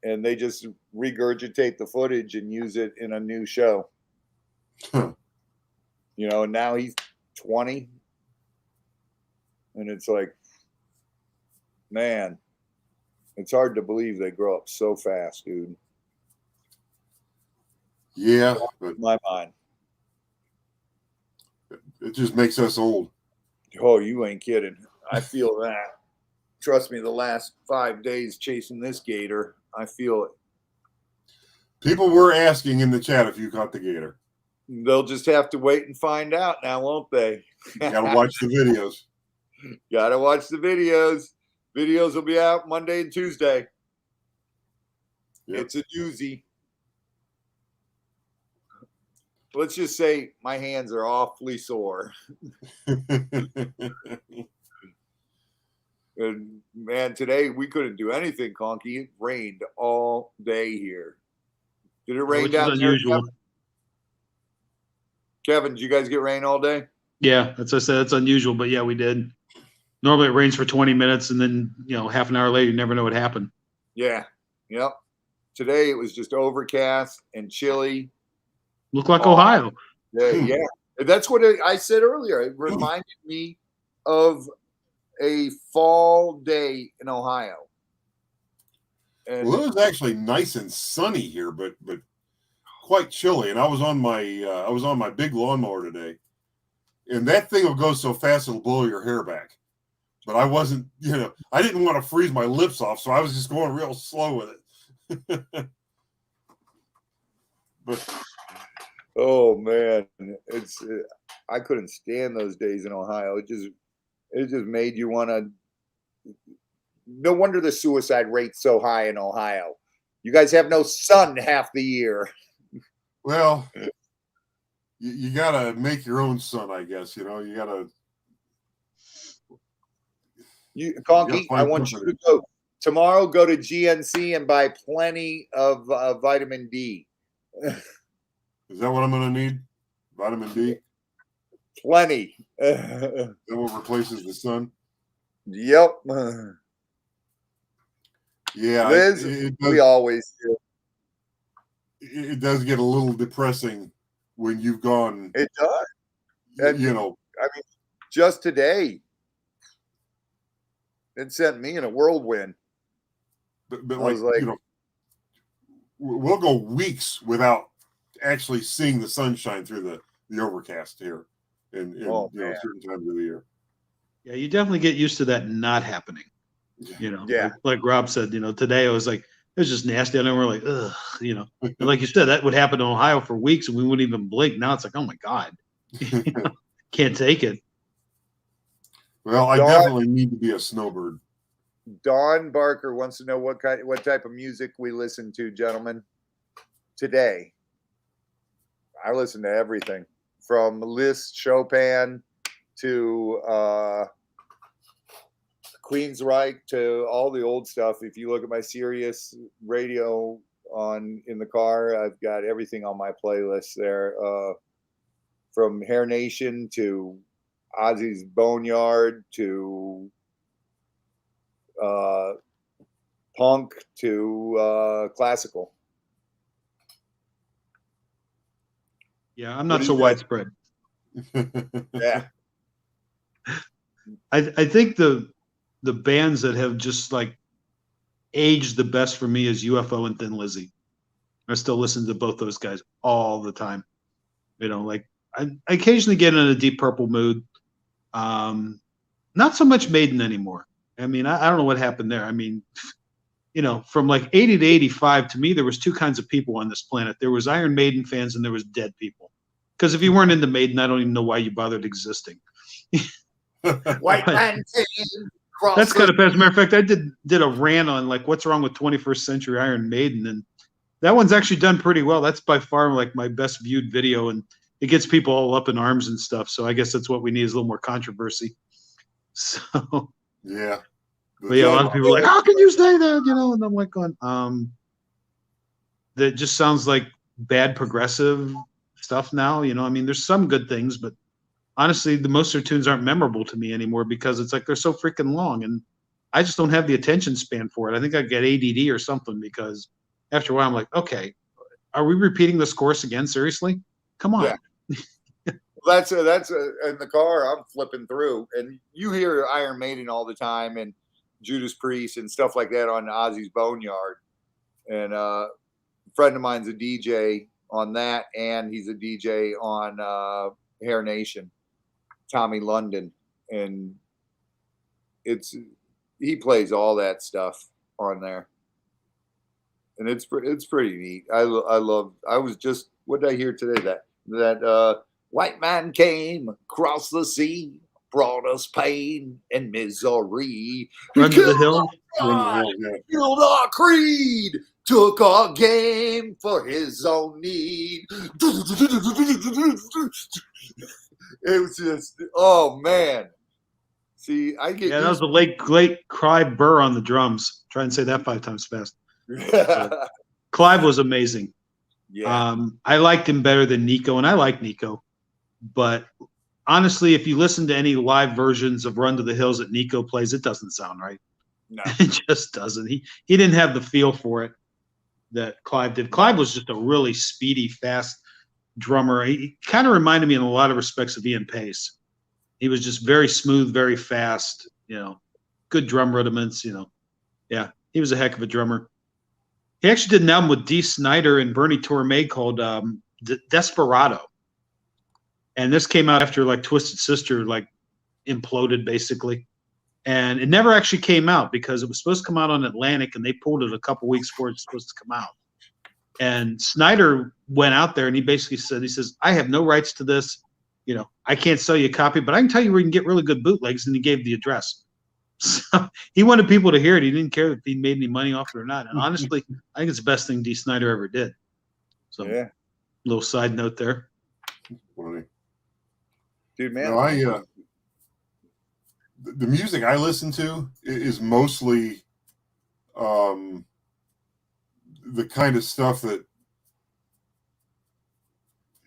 And they just regurgitate the footage and use it in a new show. Huh. And now he's 20. And it's like, man, it's hard to believe they grow up so fast, dude. Yeah. In my mind. It just makes us old. Oh, you ain't kidding. I feel that. Trust me, the last 5 days chasing this gator, I feel it. People were asking in the chat if you caught the gator. They'll just have to wait and find out now, won't they? Gotta watch the videos. Gotta watch the videos. Videos will be out Monday and Tuesday. Yep. It's a doozy. Let's just say my hands are awfully sore. And man, today we couldn't do anything, Conky. It rained all day here. Did it rain down there, Kevin? Did you guys get rain all day? Yeah, that's what I said. That's unusual, but yeah, we did. Normally it rains for 20 minutes, and then half an hour later, you never know what happened. Yeah, yep. Today it was just overcast and chilly. Looked like Ohio. Yeah. That's what I said earlier. It reminded me of a fall day in Ohio. And well, it was actually nice and sunny here, but quite chilly. And I was on my big lawnmower today, and that thing will go so fast it'll blow your hair back. But I wasn't, I didn't want to freeze my lips off, so I was just going real slow with it. But oh man, I couldn't stand those days in Ohio. It just made you want to. No wonder the suicide rate's so high in Ohio. You guys have no sun half the year. Well, you gotta make your own sun, I guess. You gotta. Conky, I want you to go tomorrow. Go to GNC and buy plenty of vitamin D. Is that what I'm going to need? Vitamin D? Plenty. That what replaces the sun? Yep. Yeah. Liz, we always do. It does get a little depressing when you've gone. It does. And, I mean, just today, it sent me in a whirlwind. But I was like, we'll go weeks without actually seeing the sunshine through the overcast here in certain times of the year. Yeah, you definitely get used to that not happening. Yeah. Like Rob said, today I was like, it was just nasty. And we're like, ugh, And like you said, that would happen in Ohio for weeks and we wouldn't even blink. Now it's like, oh my God, can't take it. Well, I definitely need to be a snowbird. Don Barker wants to know what type of music we listen to, gentlemen. Today, I listen to everything from Liszt, Chopin to Queensryche to all the old stuff. If you look at my Sirius radio in the car, I've got everything on my playlist there. From Hair Nation to Ozzy's Boneyard to punk to classical. Yeah, I'm not so widespread. Yeah. I think the bands that have just like aged the best for me is UFO and Thin Lizzy. I still listen to both those guys all the time. You know, like I occasionally get in a Deep Purple mood. Not so much Maiden anymore. I mean, I don't know what happened there. I mean, you know, from like 80 to 85, to me, there was two kinds of people on this planet. There was Iron Maiden fans and there was dead people. Because if you weren't into Maiden, I don't even know why you bothered existing. White man came. That's kind of, as a matter of fact, I did a rant on like what's wrong with 21st century Iron Maiden, and that one's actually done pretty well. That's by far like my best viewed video, and it gets people all up in arms and stuff. So I guess that's what we need, is a little more controversy. So yeah, but yeah, a lot of people are like, how can you say that? You know, and I'm like, that just sounds like bad progressive stuff now. You know, I mean, there's some good things, but honestly, the most of their tunes aren't memorable to me anymore because it's like they're so freaking long, and I just don't have the attention span for it. I think I get ADD or something, because after a while I'm like, okay, are we repeating this course again? Seriously? Come on. Yeah. That's in the car. I'm flipping through, and you hear Iron Maiden all the time, and Judas Priest and stuff like that on Ozzy's Boneyard. And a friend of mine's a DJ on that, and he's a DJ on Hair Nation, Tommy London, and he plays all that stuff on there, and it's pretty neat. I was just, what did I hear today? That white man came across the sea, brought us pain and misery. Run to the hill. Killed our creed, took our game for his own need. It was just, oh man. See, I get, that was a late Clive Burr on the drums. Try and say that 5 times fast. Clive was amazing. Yeah. I liked him better than Nico, and I like Nico. But honestly, if you listen to any live versions of Run to the Hills that Nico plays, it doesn't sound right. No. It just doesn't. He didn't have the feel for it that Clive did. Clive was just a really speedy, fast drummer. He kind of reminded me in a lot of respects of Ian Pace. He was just very smooth, very fast, you know, good drum rudiments, you know. Yeah, he was a heck of a drummer. He actually did an album with Dee Snider and Bernie Torme called Desperado. And this came out after like Twisted Sister like imploded basically. And it never actually came out because it was supposed to come out on Atlantic, and they pulled it a couple weeks before it's supposed to come out. And Snyder went out there and he basically said, he says, I have no rights to this. You know, I can't sell you a copy, but I can tell you where you can get really good bootlegs. And he gave the address. So he wanted people to hear it. He didn't care if he made any money off it or not. And honestly, I think it's the best thing Dee Snider ever did. So yeah. Little side note there. Funny. Dude, man. No, the music I listen to is mostly the kind of stuff that,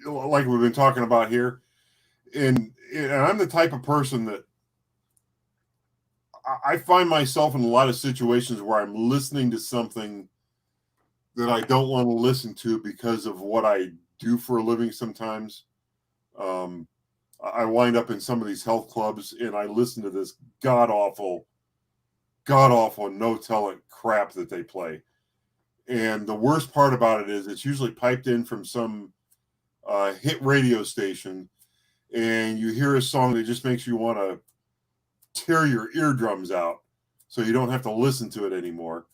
like we've been talking about here, and I'm the type of person that I find myself in a lot of situations where I'm listening to something that I don't want to listen to because of what I do for a living sometimes. I wind up in some of these health clubs and I listen to this god-awful, no-telling crap that they play. And the worst part about it is it's usually piped in from some hit radio station, and you hear a song that just makes you want to tear your eardrums out so you don't have to listen to it anymore.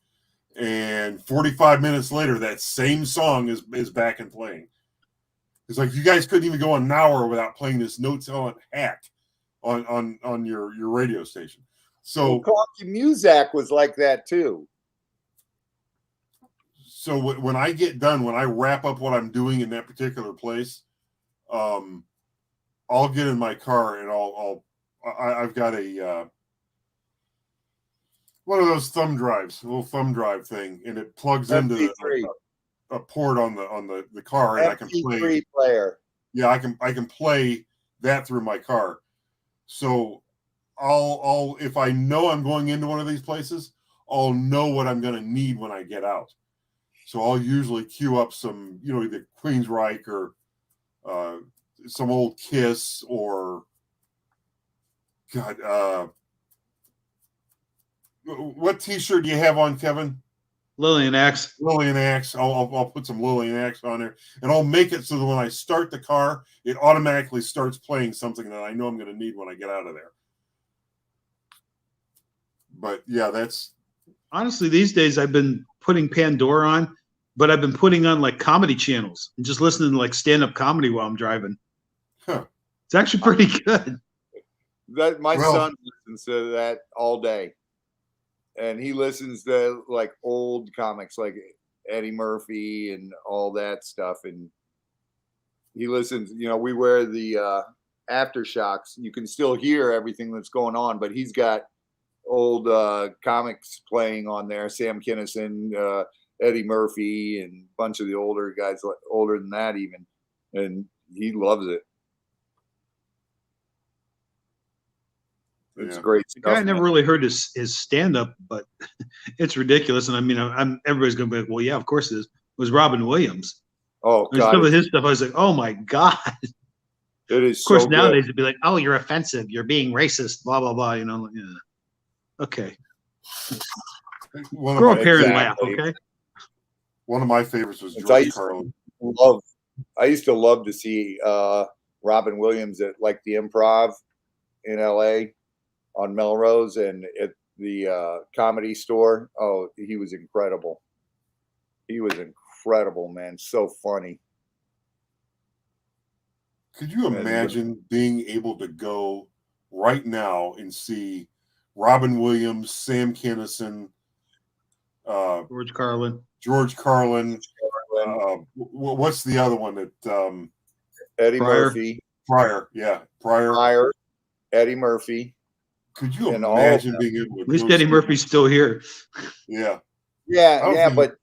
And 45 minutes later, that same song is back and playing. It's like you guys couldn't even go an hour without playing this no-talent hack on your radio station. So Conky Muzak was like that too. So when I get done, when I wrap up what I'm doing in that particular place, I'll get in my car and I've got a one of those thumb drives, a little thumb drive thing, and it plugs into a port on the car, and I can play player. Yeah, I can play that through my car. So I'll if I know I'm going into one of these places, I'll know what I'm going to need when I get out. So I'll usually queue up some, either Queensryche or some old Kiss or God. What T-shirt do you have on, Kevin? Lillian Axe. Lillian Axe. I'll put some Lillian Axe on there, and I'll make it so that when I start the car, it automatically starts playing something that I know I'm going to need when I get out of there. But yeah, that's honestly these days I've been putting Pandora on, but I've been putting on like comedy channels and just listening to like stand-up comedy while I'm driving. Huh. It's actually pretty good. That my son listens to that all day. And he listens to like old comics like Eddie Murphy and all that stuff. And he listens, we wear the aftershocks. You can still hear everything that's going on, but he's got old comics playing on there. Sam Kinison, Eddie Murphy, and a bunch of the older guys, older than that even. And he loves it. It's great stuff. The guy, I never really heard his stand-up, but it's ridiculous. And I mean, everybody's going to be like, well, yeah, of course it is. It was Robin Williams. Oh, God. Some of his stuff, I was like, oh, my God. It is. Of course, so nowadays it'd be like, oh, you're offensive. You're being racist, blah, blah, blah. Yeah. Okay. Grow up here and laugh, okay? One of my favorites was George Carlin. I used to love to see Robin Williams at like the Improv in LA on Melrose and at the Comedy Store. Oh, he was incredible. He was incredible, man. So funny. Could you imagine being able to go right now and see Robin Williams, Sam Kinison, George Carlin. What's the other one that Eddie Pryor. Murphy. Pryor. Eddie Murphy. Could you imagine being able to at least Eddie Murphy's still here. Yeah. But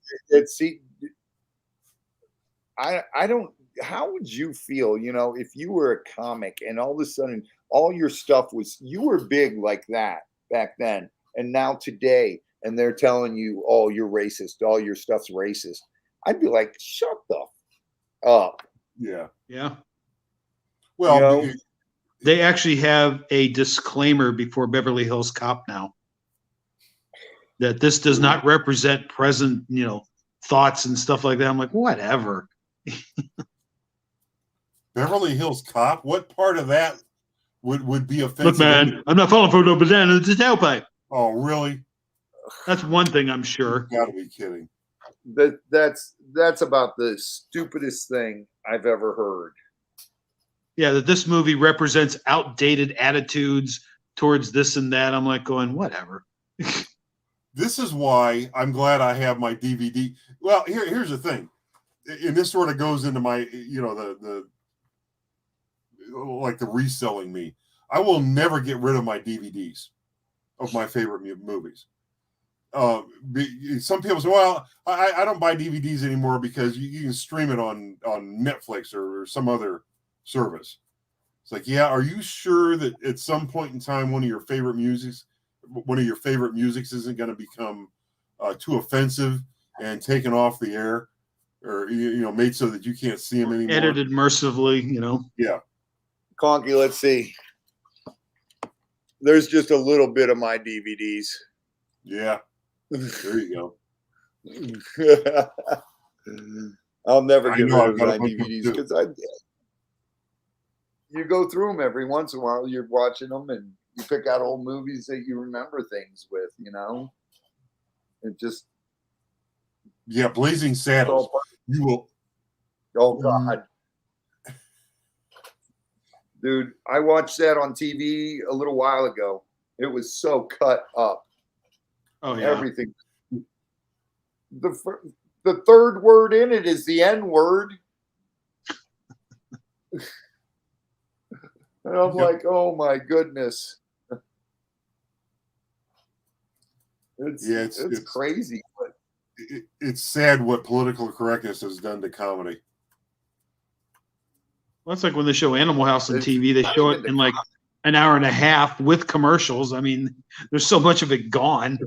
I don't. How would you feel, if you were a comic and all of a sudden all your stuff was, you were big like that back then, and now today, and they're telling you, oh, you're racist, all your stuff's racist. I'd be like, shut the up. Yeah. Yeah. Well, they actually have a disclaimer before Beverly Hills Cop now that this does not represent present, thoughts and stuff like that. I'm like, whatever. Beverly Hills Cop? What part of that would be offensive? Look, man, I'm not falling for no banana. It's a tailpipe. Oh, really? That's one thing I'm sure. You gotta be kidding. That's about the stupidest thing I've ever heard. Yeah, that this movie represents outdated attitudes towards this and that. I'm like going, whatever. This is why I'm glad I have my DVD. Well, here's the thing. And this sort of goes into my, the like the reselling me. I will never get rid of my DVDs of my favorite movies. Some people say, well, I don't buy DVDs anymore because you can stream it on Netflix or some other service. It's like, yeah, are you sure that at some point in time one of your favorite musics isn't going to become too offensive and taken off the air, or made so that you can't see them anymore? Edited mercifully, Yeah. Conky, let's see. There's just a little bit of my DVDs. Yeah. There you go. I'll never get rid of my DVDs because you go through them every once in a while. You're watching them and you pick out old movies that you remember things with. It just Blazing Saddles. You will. Oh God, dude! I watched that on TV a little while ago. It was so cut up. Oh yeah. Everything. The third word in it is the N word. And I'm like, oh my goodness. It's crazy. But it's sad what political correctness has done to comedy. Well, it's like when they show Animal House on TV, they show it in like an hour and a half with commercials. I mean, there's so much of it gone.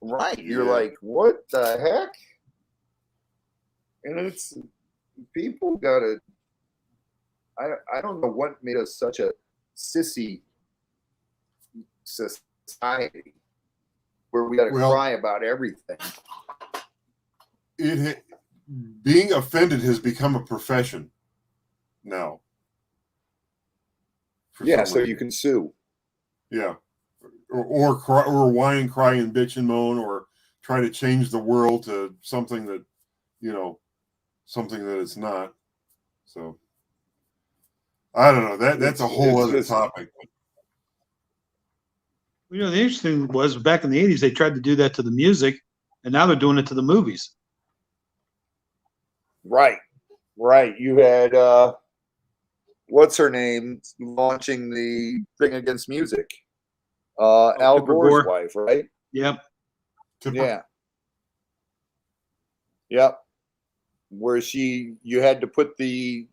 Right. You're like, what the heck? And it's people gotta. I don't know what made us such a sissy society where we got to cry about everything. Being offended has become a profession now. Yeah, so you can sue. Yeah, or whine, cry, and bitch and moan, or try to change the world to something that something that it's not. So I don't know. That's a whole other topic. The interesting was back in the 80s, they tried to do that to the music, and now they're doing it to the movies. Right. You had what's her name launching the thing against music? Al Gore's wife, right? Yep. Yeah. Yep. Where you had to put the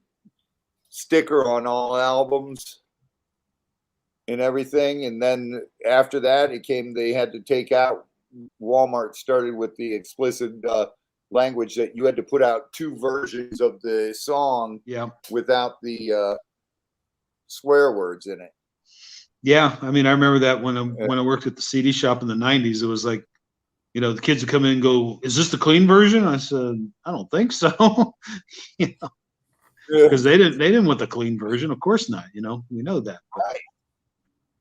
sticker on all albums and everything, and then after that, they had to take out. Walmart started with the explicit language that you had to put out 2 versions of the song without the swear words in it. Yeah, I mean, I remember that when I worked at the CD shop in the 90s, it was like, the kids would come in and go, "Is this the clean version?" I said, "I don't think so." Because they didn't want the clean version. Of course not. We know that. But, right.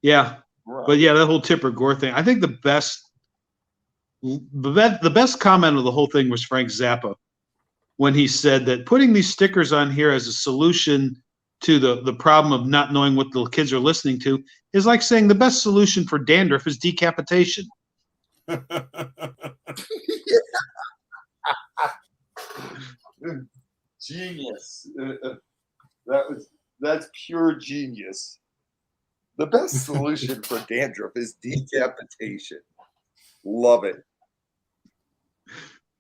Yeah. Right. But yeah, that whole Tipper Gore thing. I think the best comment of the whole thing was Frank Zappa when he said that putting these stickers on here as a solution to the problem of not knowing what the kids are listening to is like saying the best solution for dandruff is decapitation. Genius. That's pure genius. The best solution for dandruff is decapitation. Love it.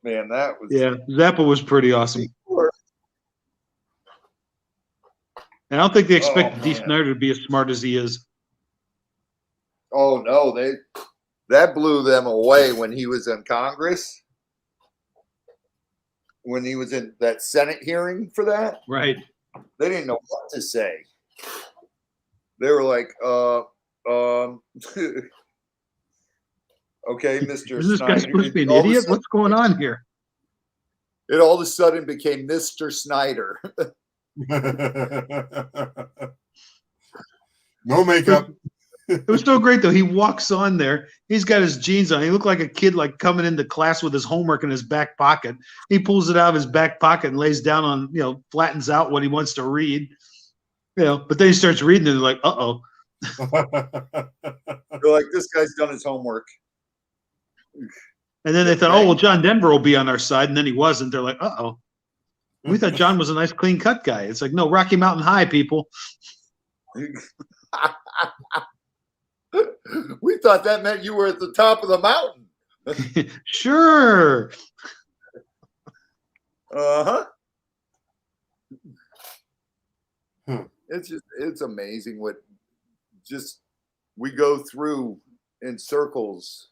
Man, that was... Yeah, Zappa was pretty awesome. And I don't think they expected Dee Snider to be as smart as he is. Oh, no. That blew them away when he was in Congress. When he was in that Senate hearing for that. Right. They didn't know what to say. They were like, okay, Mr. Is this guy supposed to be an idiot? What's going on here? It all of a sudden became Mr. Snyder. No makeup. It was so great though. He walks on there. He's got his jeans on. He looked like a kid like coming into class with his homework in his back pocket. He pulls it out of his back pocket and lays down on, flattens out what he wants to read. But then he starts reading and they're like, uh-oh. They're like, this guy's done his homework. And then they thought, oh, well, John Denver will be on our side. And then he wasn't. They're like, uh-oh. We thought John was a nice, clean-cut guy. It's like, no, Rocky Mountain High, people. We thought that meant you were at the top of the mountain. Sure. Uh-huh. It's amazing what we go through in circles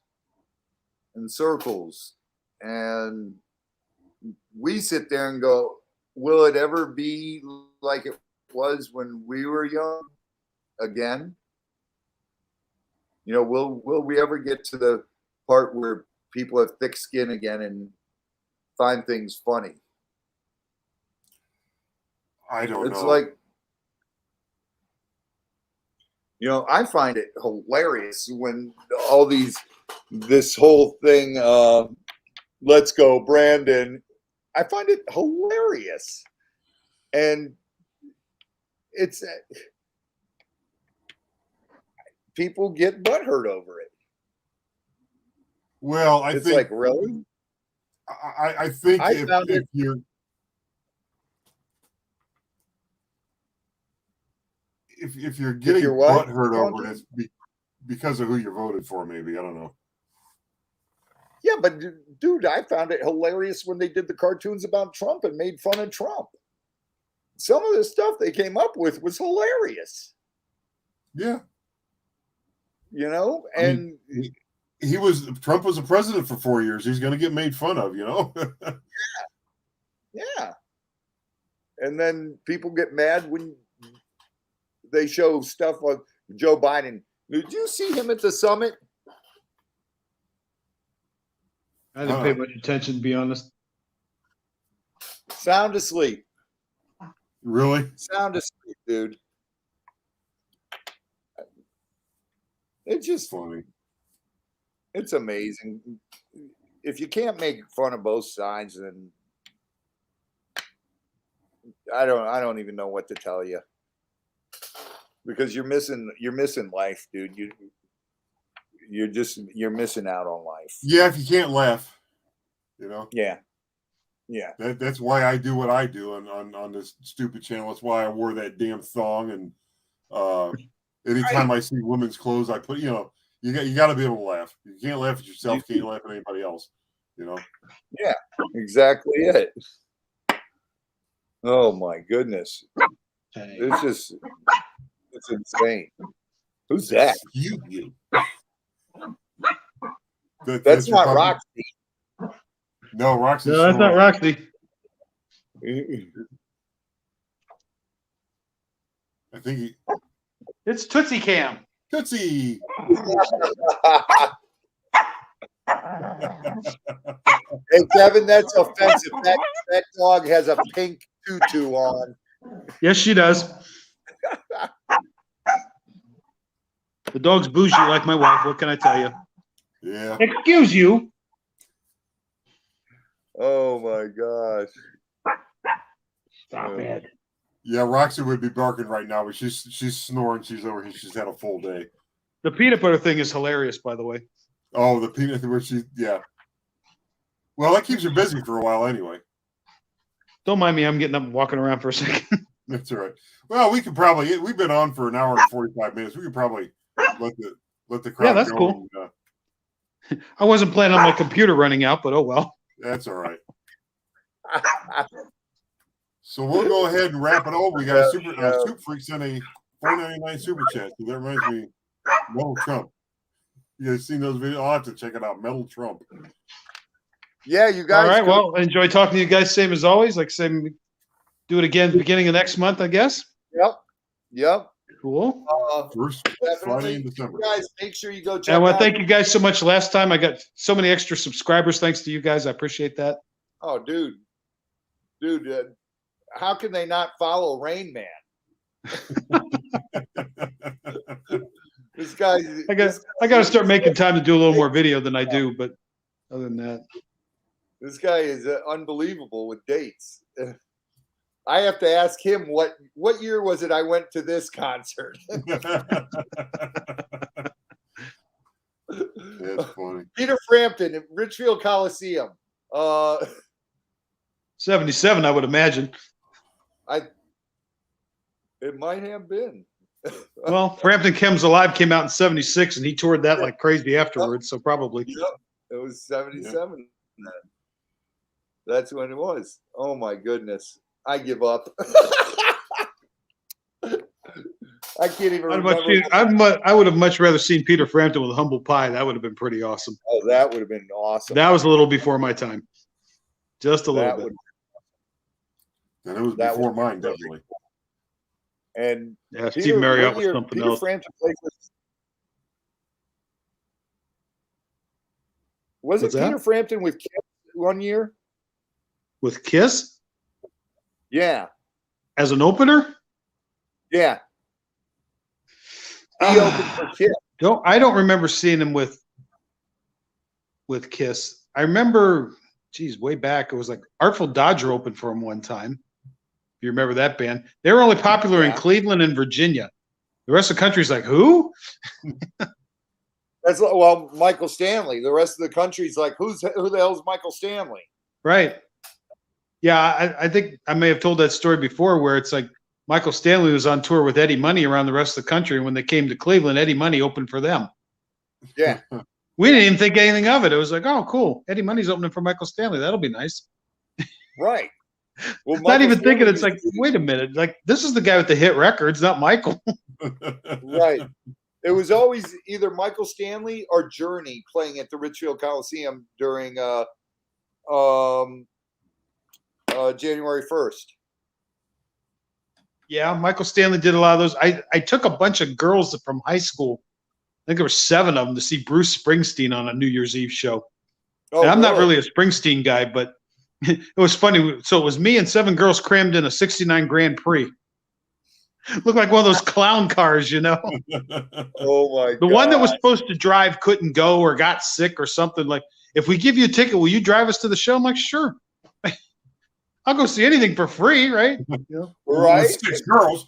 and circles, and we sit there and go, will it ever be like it was when we were young again? Will we ever get to the part where people have thick skin again and find things funny? I don't know. It's like, I find it hilarious when this whole thing, let's go, Brandon. I find it hilarious. And it's, people get butthurt over it. Well, I think, like, really? I think if you're, if you're getting you're what? butt hurt over it, it's because of who you voted for. Maybe I don't know. Yeah, but dude, I found it hilarious when they did the cartoons about Trump and made fun of Trump. Some of the stuff they came up with was hilarious. Yeah, you know, and Trump was the president for 4 years. He's going to get made fun of, you know. yeah. And then people get mad when they show stuff like Joe Biden. Did you see him at the summit? I didn't pay much attention, to be honest. Sound asleep. Really? Sound asleep, dude. It's just funny. It's amazing. If you can't make fun of both sides, then I don't even know what to tell you. Because you're missing life, dude. You're missing out on life. Yeah, if you can't laugh, you know. Yeah. That's why I do what I do on this stupid channel. That's why I wore that damn thong. And anytime I see women's clothes, I put, you know, you got to be able to laugh. You can't laugh at yourself. Can't laugh at anybody else. You know. Yeah, exactly it. Oh my goodness, it's insane. Who's that? You. That's not Roxy. No, Roxy. No, that's not Roxy. I think it's Tootsie Cam. Tootsie. Hey, Kevin, that's offensive. That dog has a pink tutu on. Yes, she does. The dog's bougie like my wife. What can I tell you? Yeah. Excuse you. Oh my gosh. Stop it. Yeah, Roxy would be barking right now, but she's snoring. She's over here. She's had a full day. The peanut butter thing is hilarious, by the way. Oh, the peanut where yeah. Well, that keeps her busy for a while anyway. Don't mind me. I'm getting up and walking around for a second. That's all right. Well, we've been on for an hour and 45 minutes. We could probably let the crowd Yeah, that's go. cool. And, I wasn't planning on my computer running out, but oh well. that's all right. So we'll go ahead and wrap it up. We got a Soup Freak sent a $4.99 super chat. So that reminds me, Metal Trump. You guys seen those videos? I'll have to check it out. Metal Trump. Yeah, you guys. All right. Well, enjoy talking to you guys. Same as always. Like I say, do it again beginning of next month, I guess. Yep. Cool. First Friday in December. You guys, make sure you go check. I want to thank you guys so much. Last time I got so many extra subscribers thanks to you guys. I appreciate that. Oh, dude, how can they not follow Rain Man? This guy. I got to start making time to do a little more video than I do, but other than that, this guy is unbelievable with dates. I have to ask him what year was it I went to this concert. That's funny. Peter Frampton at Richfield Coliseum. 77, I would imagine. It might have been. Well, Frampton Chem's Alive came out in 76, and he toured that like crazy afterwards, so probably. Yep. It was 77. Yep. That's when it was. Oh, my goodness. I give up. I can't even remember. I would have much rather seen Peter Frampton with Humble Pie. That would have been pretty awesome. Oh, that would have been awesome. That was a little before my time. Just a little bit. And it was before mine, definitely. And yeah, Steve Marriott was something Peter else. Frampton played was it Peter Frampton with Kiss one year? With Kiss? Yeah. As an opener? Yeah. He opened for Kiss. I don't remember seeing him with Kiss. I remember, way back, it was like Artful Dodger opened for him one time. If you remember that band. They were only popular in Cleveland and Virginia. The rest of the country's like, who? That's Michael Stanley. The rest of the country's like, who the hell's Michael Stanley? Right. Yeah, I think I may have told that story before where it's like Michael Stanley was on tour with Eddie Money around the rest of the country. And when they came to Cleveland, Eddie Money opened for them. Yeah. We didn't even think anything of it. It was like, oh, cool. Eddie Money's opening for Michael Stanley. That'll be nice. Right. Well, Not even thinking, it's like, wait a minute. Like, this is the guy with the hit records, not Michael. Right. It was always either Michael Stanley or Journey playing at the Richfield Coliseum during January 1st. Yeah, Michael Stanley did a lot of those. I took a bunch of girls from high school. I think there were 7 of them to see Bruce Springsteen on a New Year's Eve show. Oh, And I'm not really a Springsteen guy, but it was funny. So it was me and 7 girls crammed in a 69 Grand Prix. Looked like one of those clown cars, you know. Oh my god. The one that was supposed to drive couldn't go or got sick or something. Like, if we give you a ticket, will you drive us to the show? I'm like, sure. I'll go see anything for free, right? Yeah. Right. 6 girls.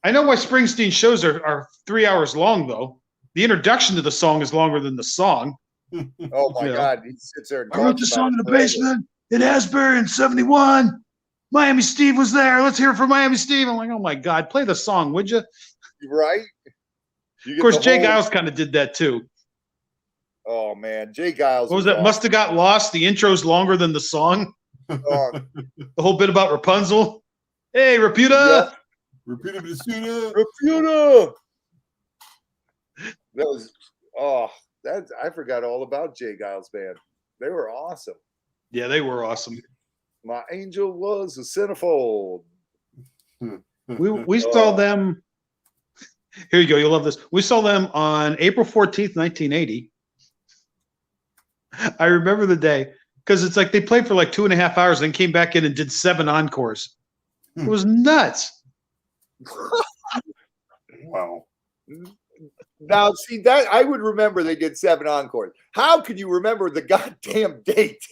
I know why Springsteen shows are 3 hours long, though. The introduction to the song is longer than the song. Oh my god. He sits there and I wrote the song in the basement in Asbury in 71. Miami Steve was there. Let's hear it from Miami Steve. I'm like, oh my God, play the song, would you? Right. Of course, Jay Giles kind of did that too. Oh man, Jay Giles. What was that? Must have got lost. The intro's longer than the song. The whole bit about Rapunzel. Hey, Reputa. Yep. Reputa. That was I forgot all about Jay Giles band. They were awesome. Yeah, they were awesome. My angel was a centerfold. We saw them. Here you go. You'll love this. We saw them on April 14th, 1980. I remember the day because it's like they played for like 2.5 hours, then came back in and did 7 encores. It was nuts. Wow. Now, see that I would remember they did 7 encores. How can you remember the goddamn date?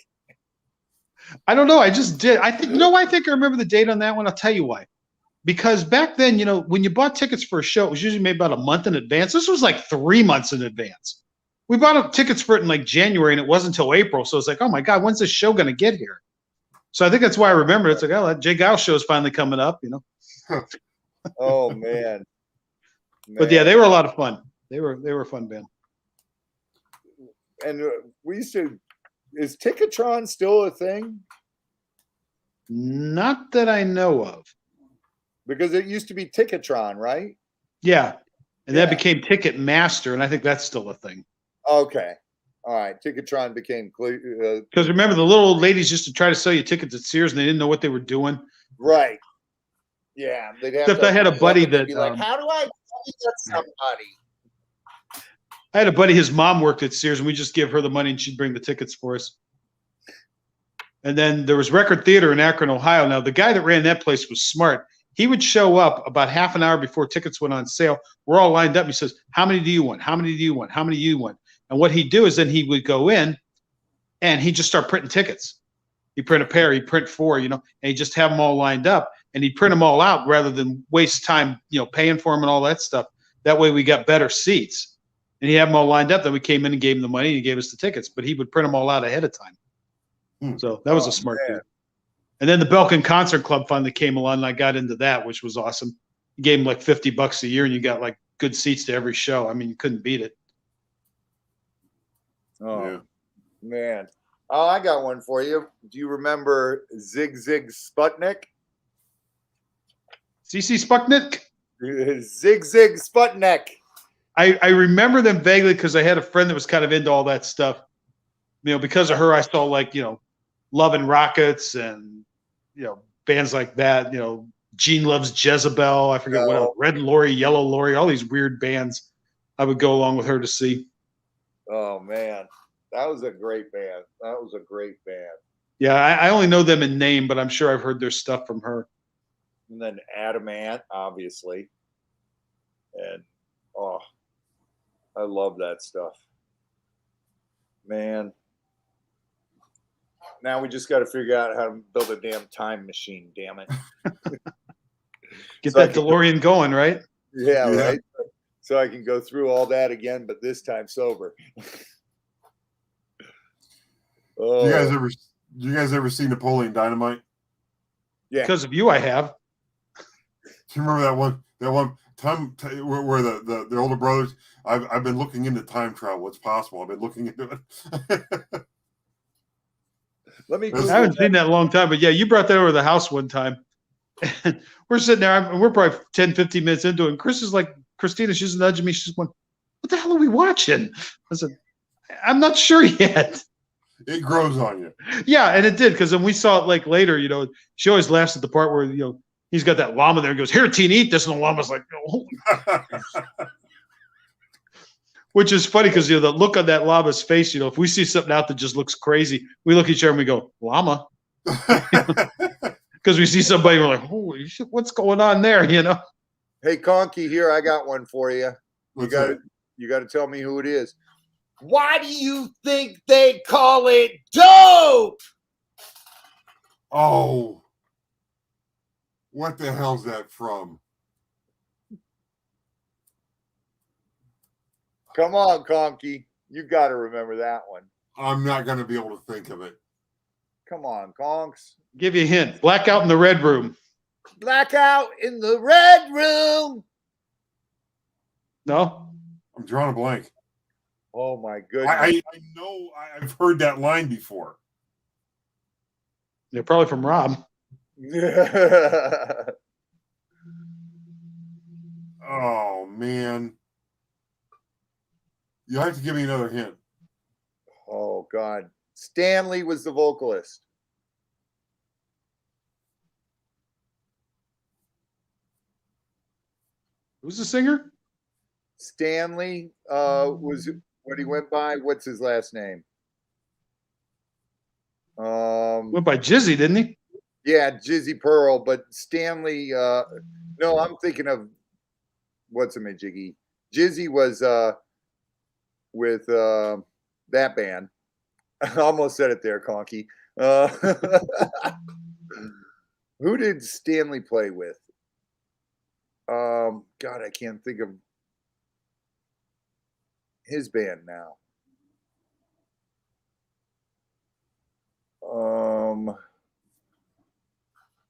I don't know. I just did. I think I remember the date on that one. I'll tell you why. Because back then, you know, when you bought tickets for a show, it was usually made about a month in advance. This was like 3 months in advance. We bought tickets for it in like January, and it wasn't until April. So it's like, oh my God, when's this show going to get here? So I think that's why I remember it. It's like, oh, that Jay Giles show is finally coming up, you know. Oh man. But yeah, they were a lot of fun. They were a fun band. And we used to. Is Ticketron still a thing? Not that I know of. Because it used to be Ticketron, right? Yeah. And that became Ticketmaster, and I think that's still a thing. Okay. All right. Ticketron became because remember the little old ladies used to try to sell you tickets at Sears and they didn't know what they were doing. Right. Yeah. Except I had a buddy that be like, how do I get somebody? I had a buddy, his mom worked at Sears, and we just give her the money and she'd bring the tickets for us. And then there was Record Theater in Akron, Ohio. Now, the guy that ran that place was smart. He would show up about half an hour before tickets went on sale. We're all lined up. He says, how many do you want? How many do you want? How many do you want? And what he'd do is then he would go in and he'd just start printing tickets. He'd print a pair, he'd print 4, you know, and he'd just have them all lined up. And he'd print them all out rather than waste time, you know, paying for them and all that stuff. That way we got better seats. And he had them all lined up. Then we came in and gave him the money and he gave us the tickets. But he would print them all out ahead of time. So that was a smart thing. And then the Belkin Concert Club finally came along and I got into that, which was awesome. He gave him like $50 a year and you got like good seats to every show. I mean, you couldn't beat it. Oh, man. Oh, I got one for you. Do you remember Zig Zig Sputnik? CC Sputnik? Zig Zig Sputnik. I remember them vaguely because I had a friend that was kind of into all that stuff. You know, because of her, I saw like, you know, Love and Rockets and, you know, bands like that. You know, Gene Loves Jezebel. I forget what else. Red Lorry, Yellow Lorry, all these weird bands I would go along with her to see. Oh, man. That was a great band. That was a great band. Yeah, I only know them in name, but I'm sure I've heard their stuff from her. And then Adamant, obviously. And, oh, I love that stuff. Man. Now we just got to figure out how to build a damn time machine, damn it. Get that DeLorean going, right? Yeah, right? So I can go through all that again, but this time sober. Oh. You guys ever see Napoleon Dynamite? Yeah. Because of you, I have. you remember that one time where the older brothers? I've been looking into time travel. It's possible. I've been looking into it. Let me. I haven't seen that in a long time, but yeah, you brought that over to the house one time. And we're sitting there, and we're probably 10, 15 minutes into it. And Chris is like, Christina, she's nudging me. She's going, "What the hell are we watching?" I said, "I'm not sure yet." It grows on you. Yeah, and it did, because then we saw it like later. She always laughs at the part where he's got that llama there and goes, "Here, teen, eat this," and the llama's like, "Oh." Which is funny because the look on that llama's face. If we see something out that just looks crazy, we look at each other and we go, "Llama." Because we see somebody, we're like, "Holy shit, what's going on there?" Hey, Conky, here, I got one for you. You got to tell me who it is. Why do you think they call it dope? Oh, what the hell's that from? Come on, Conky. You got to remember that one. I'm not going to be able to think of it. Come on, Conks. Give you a hint. Blackout in the Red Room. Blackout in the Red Room. No? I'm drawing a blank. Oh, my goodness. I know I've heard that line before. They're probably from Rob. Oh, man. You'll have to give me another hint. Oh, God. Stanley was the vocalist. Who's the singer? Stanley was what he went by. What's his last name? Went by Jizzy, didn't he? Yeah, Jizzy Pearl. But Stanley, no, I'm thinking of what's him, Jiggy. Jizzy was with that band. I almost said it there, Conky. Who did Stanley play with? God, I can't think of his band now.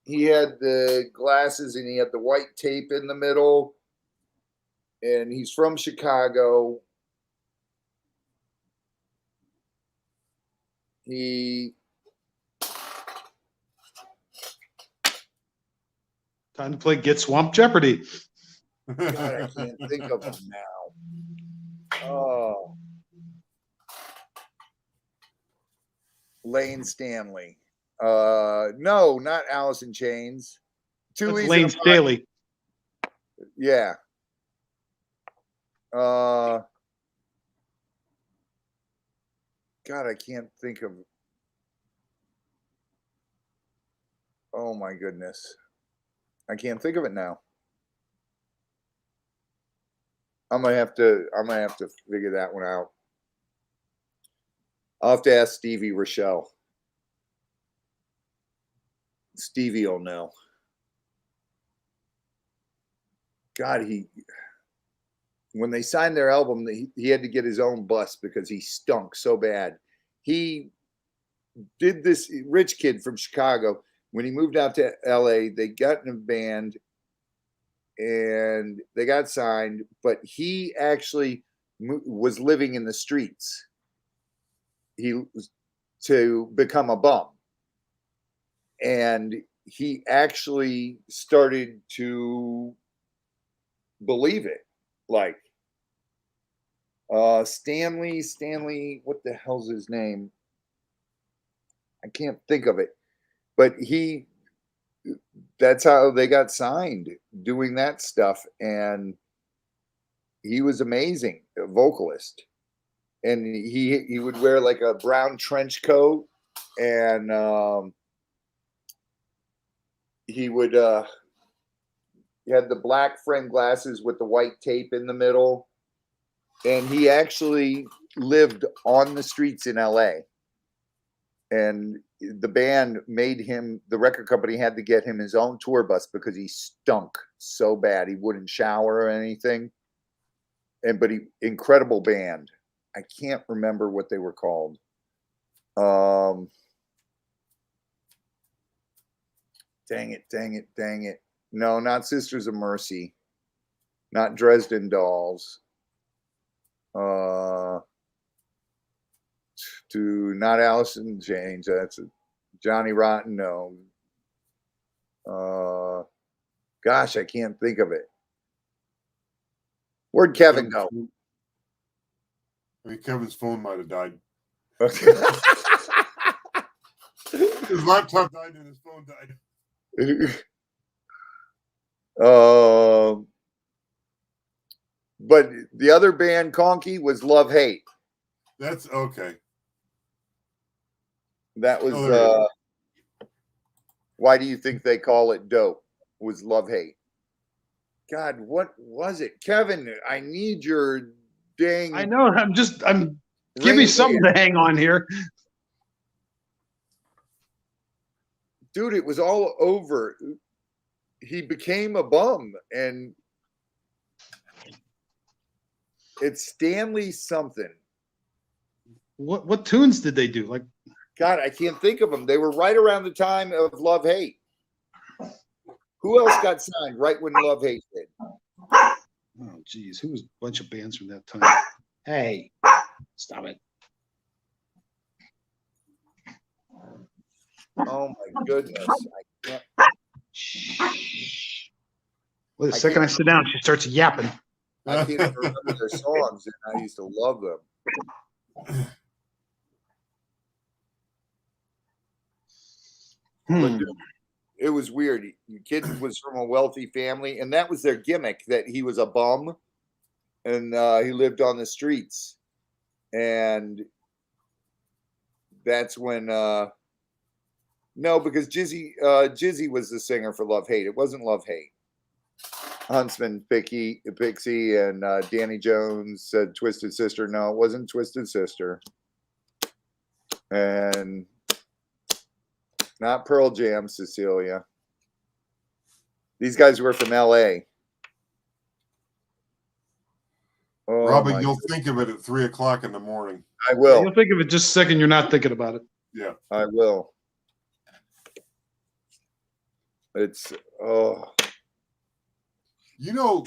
He had the glasses and he had the white tape in the middle, and he's from Chicago. Time to play Get Swamp Jeopardy. God, I can't think of him now. Oh. Lane Stanley. No, not Alice in Chains. That's Lane Staley. Yeah. God, I can't think of. Oh my goodness. I can't think of it now. I'm gonna have to figure that one out. I'll have to ask Stevie Rochelle. Stevie will know. God, when they signed their album, he had to get his own bus because he stunk so bad. He did this, rich kid from Chicago. When he moved out to LA, they got in a band and they got signed, but he actually was living in the streets. To become a bum. And he actually started to believe it. Like Stanley, what the hell's his name? I can't think of it. But that's how they got signed, doing that stuff. And he was amazing, a vocalist. And he would wear like a brown trench coat, and he would he had the black frame glasses with the white tape in the middle, and he actually lived on the streets in LA. And the band made him, the record company had to get him his own tour bus because he stunk so bad. He wouldn't shower or anything. But incredible band. I can't remember what they were called. Dang it. No, not Sisters of Mercy. Not Dresden Dolls. Not Allison in Chains. That's Johnny Rotten. No. Gosh, I can't think of it. Where'd Kevin go? I mean, Kevin's phone might have died. Okay. His laptop died and his phone died. But the other band, Conky, was Love Hate. That's okay. That was Why Do You Think They Call It Dope? Was Love Hate. God, what was it? Kevin, I need your dang. I know. Give me something to hang on here. Dude, it was all over. He became a bum, and it's Stanley something. What tunes did they do? Like, God, I can't think of them. They were right around the time of Love Hate. Who else got signed right when Love Hate did? oh, geez, who was a bunch of bands from that time? Hey, stop it. Oh my goodness. I can't. Well, the second I sit down, she starts yapping. I can't even remember their songs, and I used to love them. But dude, it was weird. The kid was from a wealthy family, and that was their gimmick, that he was a bum, and he lived on the streets. And that's when no, because Jizzy was the singer for Love Hate. It wasn't Love Hate. Huntsman, Pixie, and Danny Jones said Twisted Sister. No, it wasn't Twisted Sister. And not Pearl Jam, Cecilia. These guys were from L.A. Oh, Robbie, you'll think of it at 3 o'clock in the morning. I will. You'll think of it just a second. You're not thinking about it. Yeah. I will. It's, oh. You know,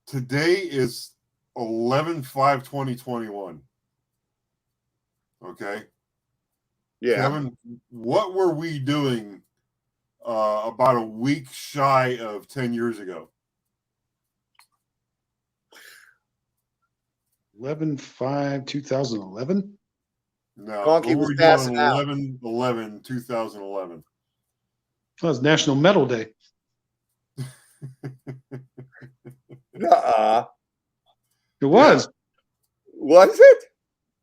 today is 11/5/2021. Okay. Yeah. Kevin, what were we doing about a week shy of 10 years ago? 11/5/2011. No, Conky what was were we passing doing out. 11/11/2011? That was National Metal Day. Nuh-uh. It was. Was it?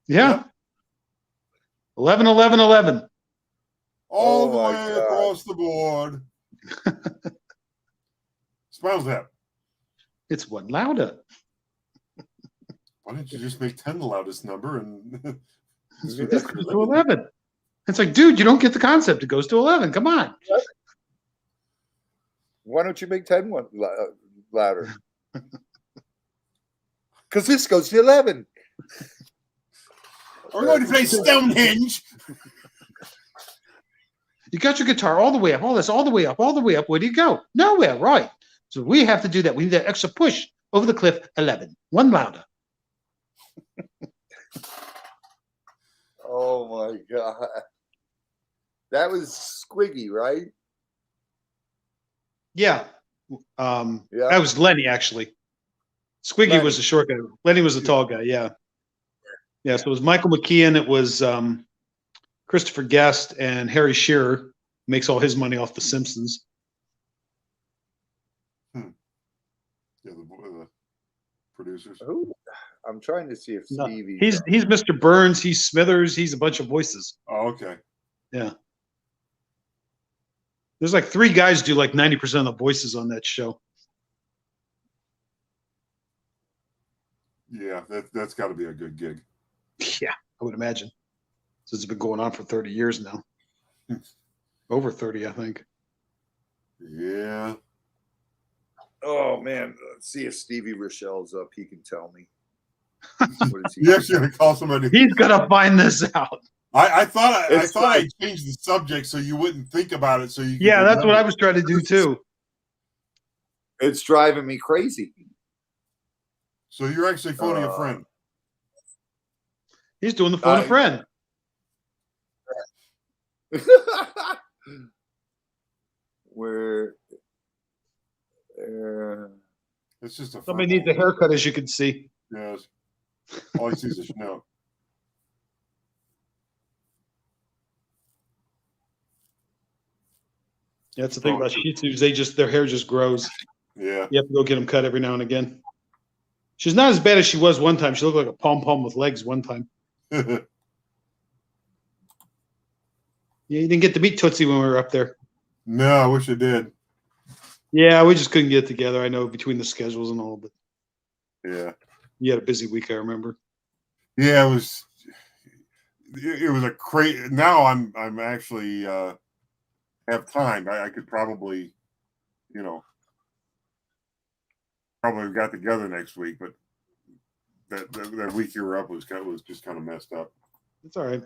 Yeah. 11/11/11. All Oh the my way God. across the board. Spells that. It's one louder. Why didn't you just make 10 the loudest number and It goes to 11. It's like, dude, you don't get the concept. It goes to 11. Come on. Why don't you make 10 one louder? Because this goes to 11. We're going to play Stonehenge. You got your guitar all the way up, all this, all the way up, all the way up. Where do you go? Nowhere, right? So we have to do that. We need that extra push over the cliff. 11. One louder. Oh my God. That was Squiggy, right? Yeah. Yeah. That was Lenny, actually. Squiggy Lenny. was the short guy. Lenny was the tall guy. Yeah. Yeah. So it was Michael McKean. It was Christopher Guest and Harry Shearer. Makes all his money off The Simpsons. Yeah, the producers. Who? I'm trying to see if No, Stevie. he's Mr. Burns. He's Smithers. He's a bunch of voices. Oh, okay. Yeah. There's like 3 guys do like 90% of the voices on that show. Yeah, that's got to be a good gig. Yeah, I would imagine. This has been going on for 30 years now. Over 30, I think. Yeah. Oh man, let's see if Stevie Rochelle's up. He can tell me. What is he? You actually got to call somebody. He's gonna find this out. I thought I changed the subject so you wouldn't think about it. So you Yeah, that's what I was trying to do too. It's driving me crazy. So you're actually phoning a friend. He's doing the phone a friend. Where it's just a somebody needs a haircut, as you can see. Yes. All he sees is snow. Yeah, that's the thing about Shih Tzus. Their hair just grows. Yeah. You have to go get them cut every now and again. She's not as bad as she was one time. She looked like a pom-pom with legs one time. Yeah, you didn't get to meet Tootsie when we were up there. No, I wish I did. Yeah, we just couldn't get together. I know between the schedules and all, but yeah, you had a busy week. I remember. Yeah, it was a crazy. Now I'm actually have time. I could probably, probably got together next week, but that week you were up was just kind of messed up. It's all right.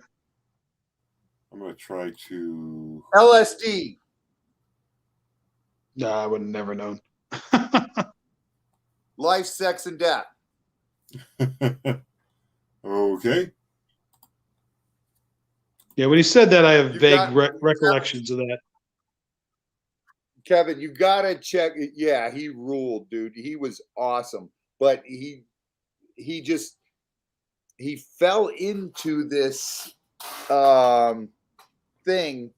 I'm gonna try to LSD. No, I would have never known. Life, sex, and death. Okay. Yeah, when he said that, I have vague recollections of that. Kevin, you gotta check. Yeah, he ruled, dude. He was awesome, but he fell into this thing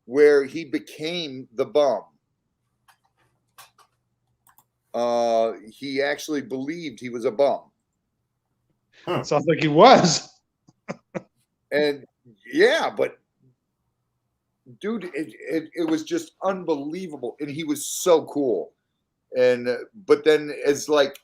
where he became the bum. He actually believed he was a bum. Huh. Sounds like he was. And yeah, but dude, it was just unbelievable, and he was so cool. And but then, as like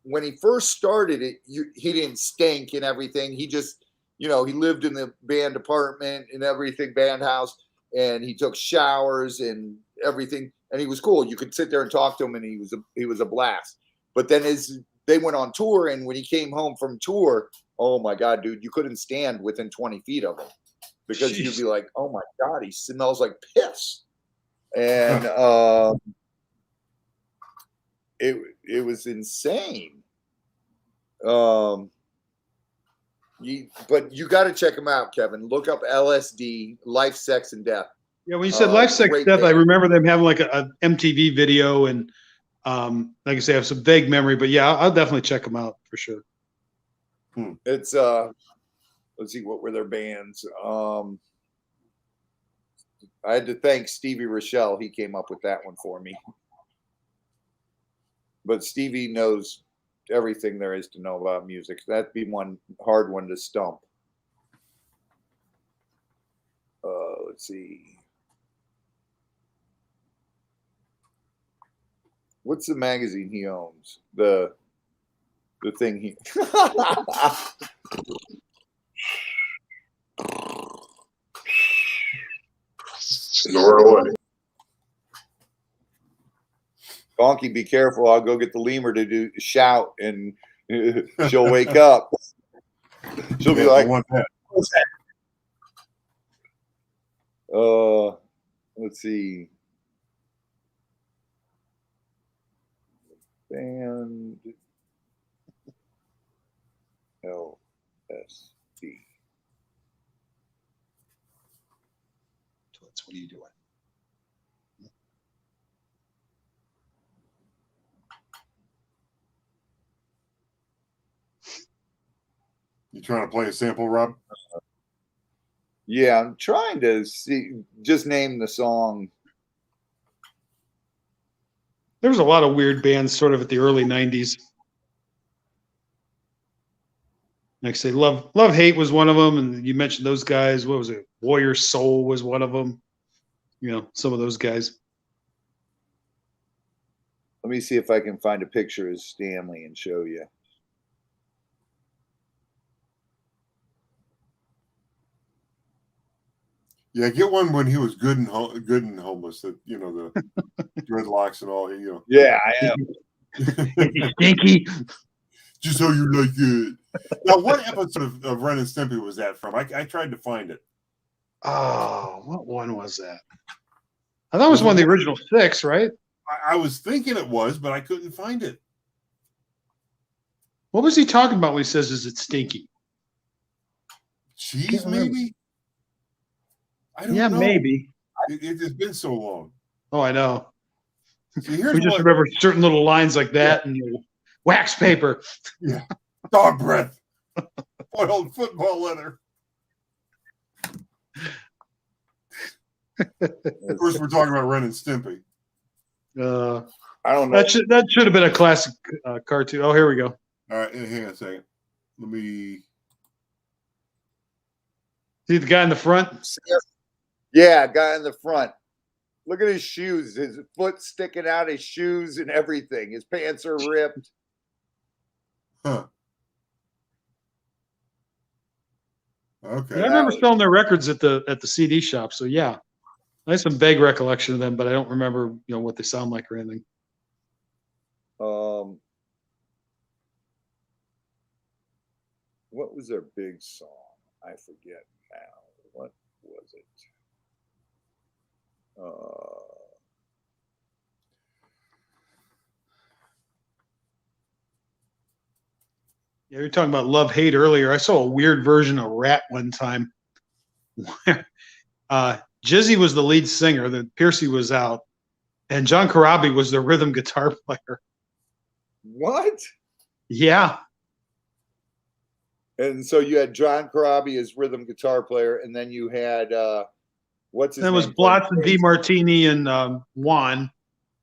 when he first started it, he didn't stink and everything. He just, he lived in the band apartment and everything, band house, and he took showers and everything, and he was cool. You could sit there and talk to him, and he was a blast. But then as they went on tour, and when he came home from tour, oh my God, dude, you couldn't stand within 20 feet of him. Because you'd be like, oh my God, he smells like piss. And it was insane. But you got to check him out, Kevin. Look up LSD, Life, Sex, and Death. Yeah, when you said Life, Sex, Death, band. I remember them having like a MTV video, and like I say, I have some vague memory, but yeah, I'll definitely check them out for sure. It's let's see, what were their bands? I had to thank Stevie Rochelle. He came up with that one for me. But Stevie knows everything there is to know about music. That'd be one hard one to stump. Let's see. What's the magazine he owns? The thing he... Snore away. Conky, be careful. I'll go get the lemur to shout, and she'll wake up. She'll be like, "What's that?" Let's see. Band LSD. What are you doing? You trying to play a sample, Rob? Yeah, I'm trying to just name the song. There was a lot of weird bands sort of at the early 90s. Like I say, Love Hate was one of them, and you mentioned those guys. What was it? Warrior Soul was one of them. Some of those guys. Let me see if I can find a picture of Stanley and show you. Yeah, get one when he was good and homeless. That the dreadlocks and all. Yeah, I am. Stinky. Just how you like it. Now, what episode of Ren and Stimpy was that from? I tried to find it. Oh, what one was that? I thought it was one of the original 6, right? I was thinking it was, but I couldn't find it. What was he talking about when he says, "Is it stinky?" Cheese, maybe? I don't know. Yeah, maybe. It's been so long. Oh, I know. See, here's We just remember certain little lines like that and wax paper. Yeah. Dog breath. Oiled football leather. Of course, we're talking about Ren and Stimpy. I don't know. That should have been a classic cartoon. Oh, here we go. All right, hang on a second. Let me See the guy in the front? Yeah, guy in the front. Look at his shoes. His foot sticking out his shoes and everything. His pants are ripped. Huh. Okay. Yeah, I remember selling their records at the CD shop. So yeah, I have some vague recollection of them, but I don't remember what they sound like or anything. What was their big song? I forget now. What was it? Yeah, we were talking about love hate earlier. I saw a weird version of Rat one time where Jizzy was the lead singer, that Piercy was out, and John Corabi was the rhythm guitar player. What? Yeah. And so you had John Corabi as rhythm guitar player, and then you had what's his name? That was Blotz and DeMartini and Juan.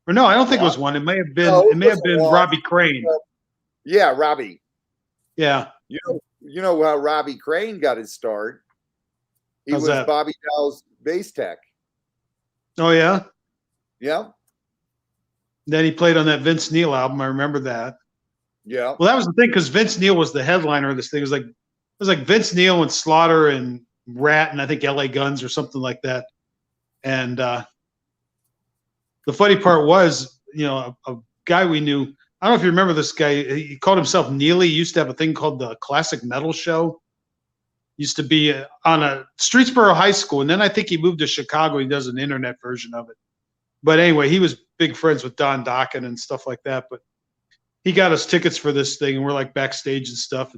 Or no, I don't think it was Juan. It may have been Juan. Robbie Crane. Yeah, Robbie. Yeah. You know how Robbie Crane got his start? He How's was that? Bobby Dowell's bass tech. Oh yeah. Yeah. Then he played on that Vince Neil album. I remember that. Yeah. Well, that was the thing because Vince Neil was the headliner of this thing. It was like Vince Neil and Slaughter and Rat and I think LA Guns or something like that. And the funny part was, a guy we knew. I don't know if you remember this guy. He called himself Neely. He used to have a thing called the Classic Metal Show. Used to be on a Streetsboro High School, and then I think he moved to Chicago. He does an internet version of it. But anyway, he was big friends with Don Dokken and stuff like that. But he got us tickets for this thing, and we're like backstage and stuff.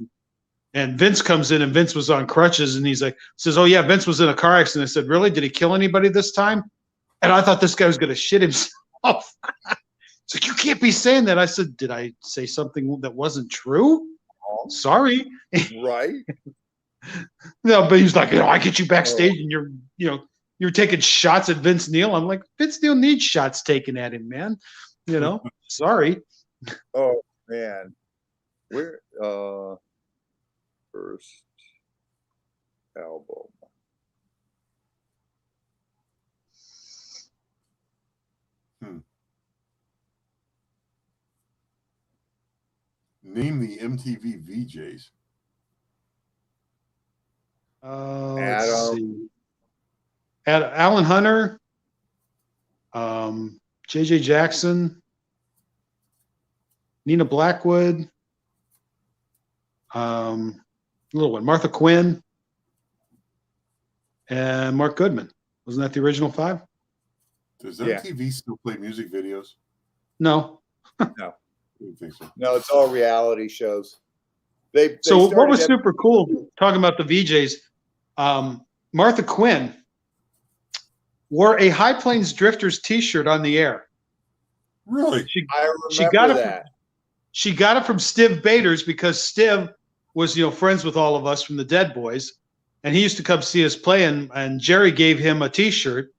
And Vince comes in, and Vince was on crutches, and says, "Oh yeah, Vince was in a car accident." I said, "Really? Did he kill anybody this time?" And I thought this guy was going to shit himself. It's like, you can't be saying that. I said, "Did I say something that wasn't true? Sorry." Right. No, but he's like, I get you backstage, and you're taking shots at Vince Neil. I'm like, Vince Neil needs shots taken at him, man. Sorry. Oh man, where first album? Name the MTV VJs. Let's see. Alan Hunter, JJ Jackson, Nina Blackwood, little one, Martha Quinn, and Mark Goodman. Wasn't that the original 5? Does MTV still play music videos? No. No. I don't think so. No, it's all reality shows. So what was super cool, talking about the VJs, Martha Quinn wore a High Plains Drifters t-shirt on the air. Really? She got it. She got it from Stiv Bators because Stiv was, friends with all of us from the Dead Boys, and he used to come see us play. And Jerry gave him a t-shirt,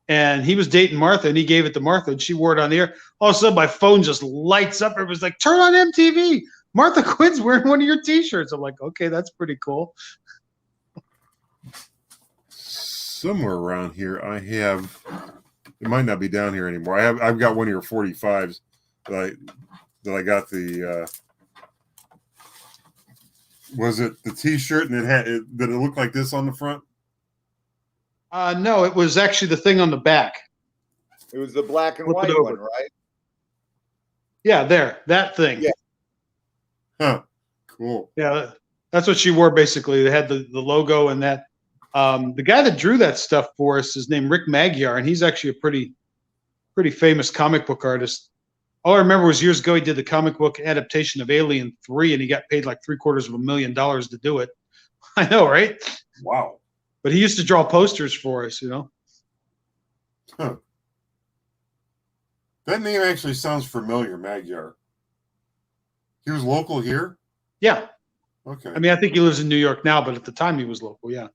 and he was dating Martha, and he gave it to Martha, and she wore it on the air. All of a sudden, my phone just lights up. It was like, turn on MTV. Martha Quinn's wearing one of your t-shirts. I'm like, okay, that's pretty cool. Somewhere around here, I have. It might not be down here anymore. I've got one of your 45s that I got the. Was it the T-shirt and did it look like this on the front? No, it was actually the thing on the back. It was the black and Flip white one, right? Yeah, that thing. Yeah. Huh. Cool. Yeah, That's what she wore basically. They had the logo and that. The guy that drew that stuff for us is named Rick Magyar, and he's actually a pretty famous comic book artist. All I remember was years ago he did the comic book adaptation of Alien 3, and he got paid like $750,000 to do it. I know, right? Wow. But he used to draw posters for us, Huh. That name actually sounds familiar, Magyar. He was local here? Yeah. Okay. I mean, I think he lives in New York now, but at the time he was local, yeah.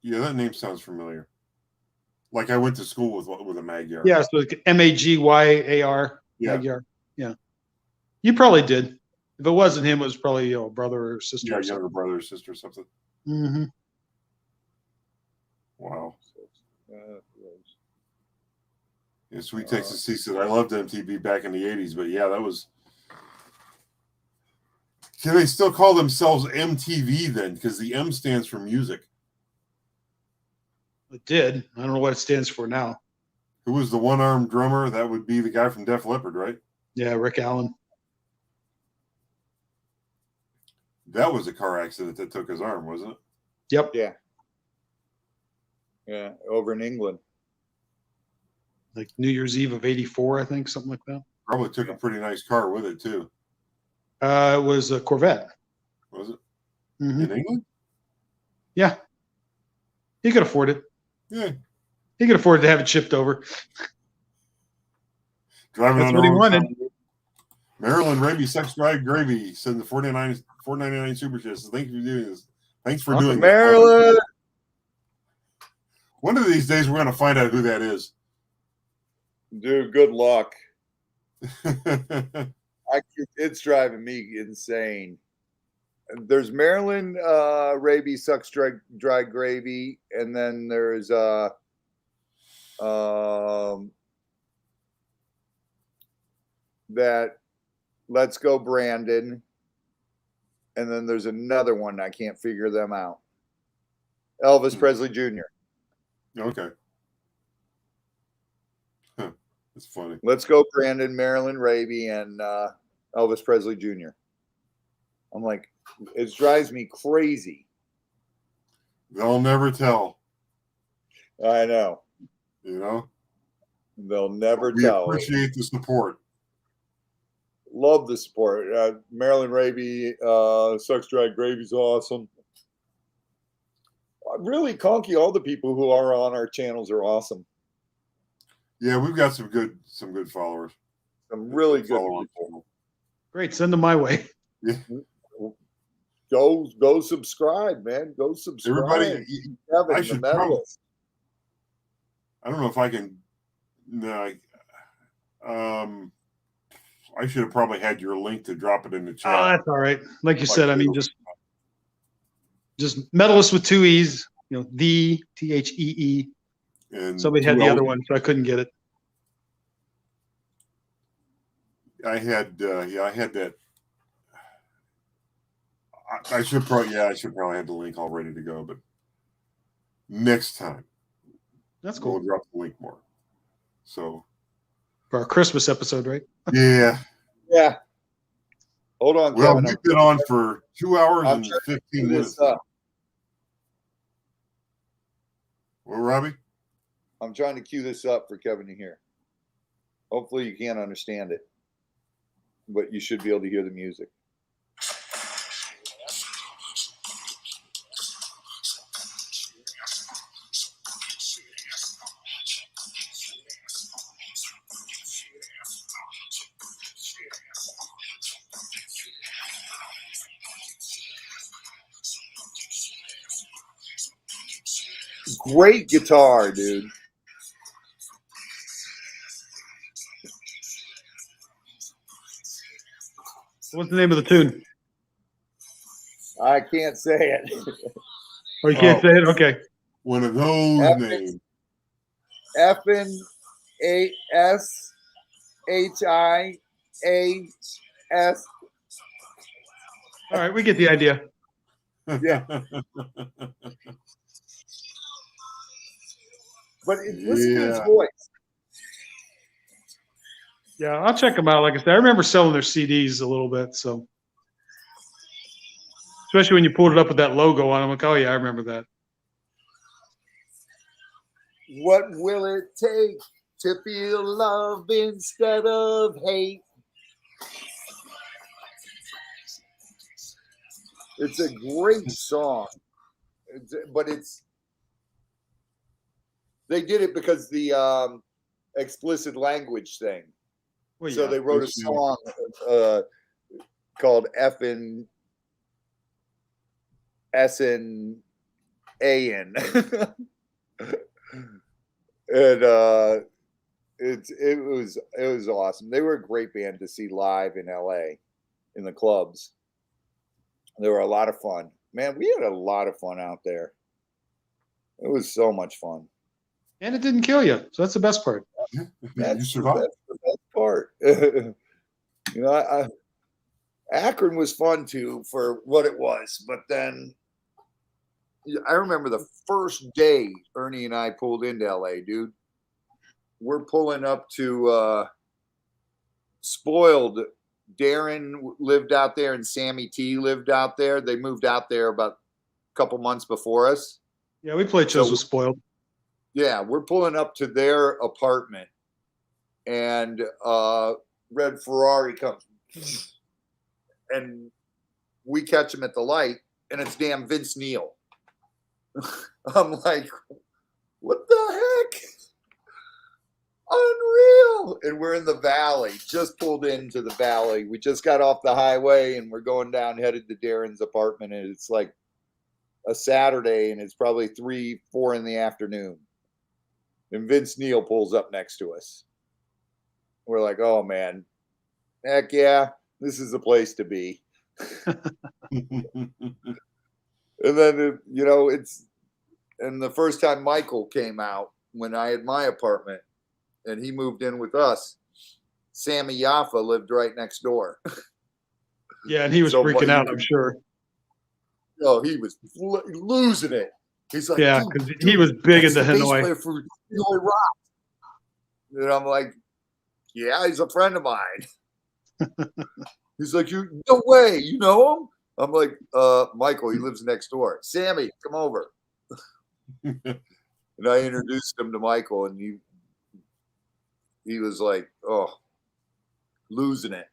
Yeah, that name sounds familiar. Like I went to school with a Magyar. Yeah, so it's Magyar, Yeah. Magyar. Yeah. You probably did. If it wasn't him, it was probably a brother or sister. Yeah, or younger brother or sister or something. Mm-hmm. Wow. Yeah, Sweet Texas C said, I loved MTV back in the 80s, but yeah, that was. Can they still call themselves MTV then? Because the M stands for music. It did. I don't know what it stands for now. Who was the one-armed drummer? That would be the guy from Def Leppard, right? Yeah, Rick Allen. That was a car accident that took his arm, wasn't it? Yep. Yeah. Yeah, over in England. Like New Year's Eve of '84, I think, something like that. Probably took a pretty nice car with it, too. It was a Corvette. Was it? Mm-hmm. In England? Yeah. He could afford it. Yeah. He could afford to have it shipped over. Driving That's on what he our own wanted. time. Maryland Raby Sex Drive Gravy send the $4.99 super chat. Says, thank you for doing this. Thanks for doing Maryland. this. One of these days we're going to find out who that is. Dude, good luck. It's driving me insane. There's Maryland Raby Sucks dry gravy, and then there's that Let's Go Brandon, and then there's another one I can't figure them out. Elvis Presley Jr. Okay. Huh. That's funny. Let's Go Brandon, Maryland Raby, and Elvis Presley Jr. I'm like, it drives me crazy. They'll never tell. I know. You know? They'll never We tell. appreciate the support. Love the support. Maryland Raby, Sucks Dry Gravy's awesome. Really, Conky, all the people who are on our channels are awesome. Yeah, we've got some good followers. Some really good followers. people. Great. Send them my way. Yeah. Go subscribe, man. Go subscribe. Everybody, Kevin, I the should Metalist. I don't know if I can. No, I should have probably had your link to drop it in the chat. Oh, that's all right. Like you said, I mean, just Metalist with 2 E's. The THEE. And somebody had the other one, so I couldn't get it. I had that. I should probably have the link all ready to go, but next time. That's cool. We'll drop the link more. So for our Christmas episode, right? Yeah. Yeah. Hold on, well, Kevin. we've been on for 2 hours and 15 minutes. Well, Robbie? I'm trying to cue this up for Kevin to hear. Hopefully you can't understand it, but you should be able to hear the music. Great guitar, dude. What's the name of the tune? I can't say it. Oh, you can't say it? Okay. One of those names. F-N-A-S-H-I-A-S. All right, we get the idea. Yeah. But listen to his voice. Yeah, I'll check them out. Like I said, I remember selling their CDs a little bit. So Especially when you pulled it up with that logo on. I'm like, oh yeah, I remember that. What will it take to feel love instead of hate? It's a great song, but they did it because the explicit language thing. Well, So yeah. they wrote a song called Effin' S-N-A-N. And it was awesome. They were a great band to see live in LA in the clubs. They were a lot of fun. Man, we had a lot of fun out there. It was so much fun. And it didn't kill you. So that's the best part. You survived. That's the best part. You know, Akron was fun too for what it was. But then I remember the first day Ernie and I pulled into LA, dude. We're pulling up to Spoiled. Darren lived out there and Sammy T lived out there. They moved out there about a couple months before us. Yeah, we played shows with Spoiled. Yeah, we're pulling up to their apartment and red Ferrari comes and we catch him at the light and it's damn Vince Neil. I'm like, what the heck? Unreal. And we're in the valley, just pulled into the valley. We just got off the highway and we're going down, headed to Darren's apartment. And it's like a Saturday and it's probably 3-4 in the afternoon. And Vince Neil pulls up next to us. We're like, oh man, heck yeah, this is the place to be. And then, you know, and the first time Michael came out when I had my apartment and he moved in with us, Sammy Yaffa lived right next door. Yeah, and he was freaking out, I'm sure. Oh, he was losing it. He's like, yeah, because he was big into Hanoi. For Hanoi Rock. And I'm like, yeah, he's a friend of mine. He's like, no way, you know him? I'm like, Michael, he lives next door. Sammy, come over. And I introduced him to Michael, and he was like, oh, losing it.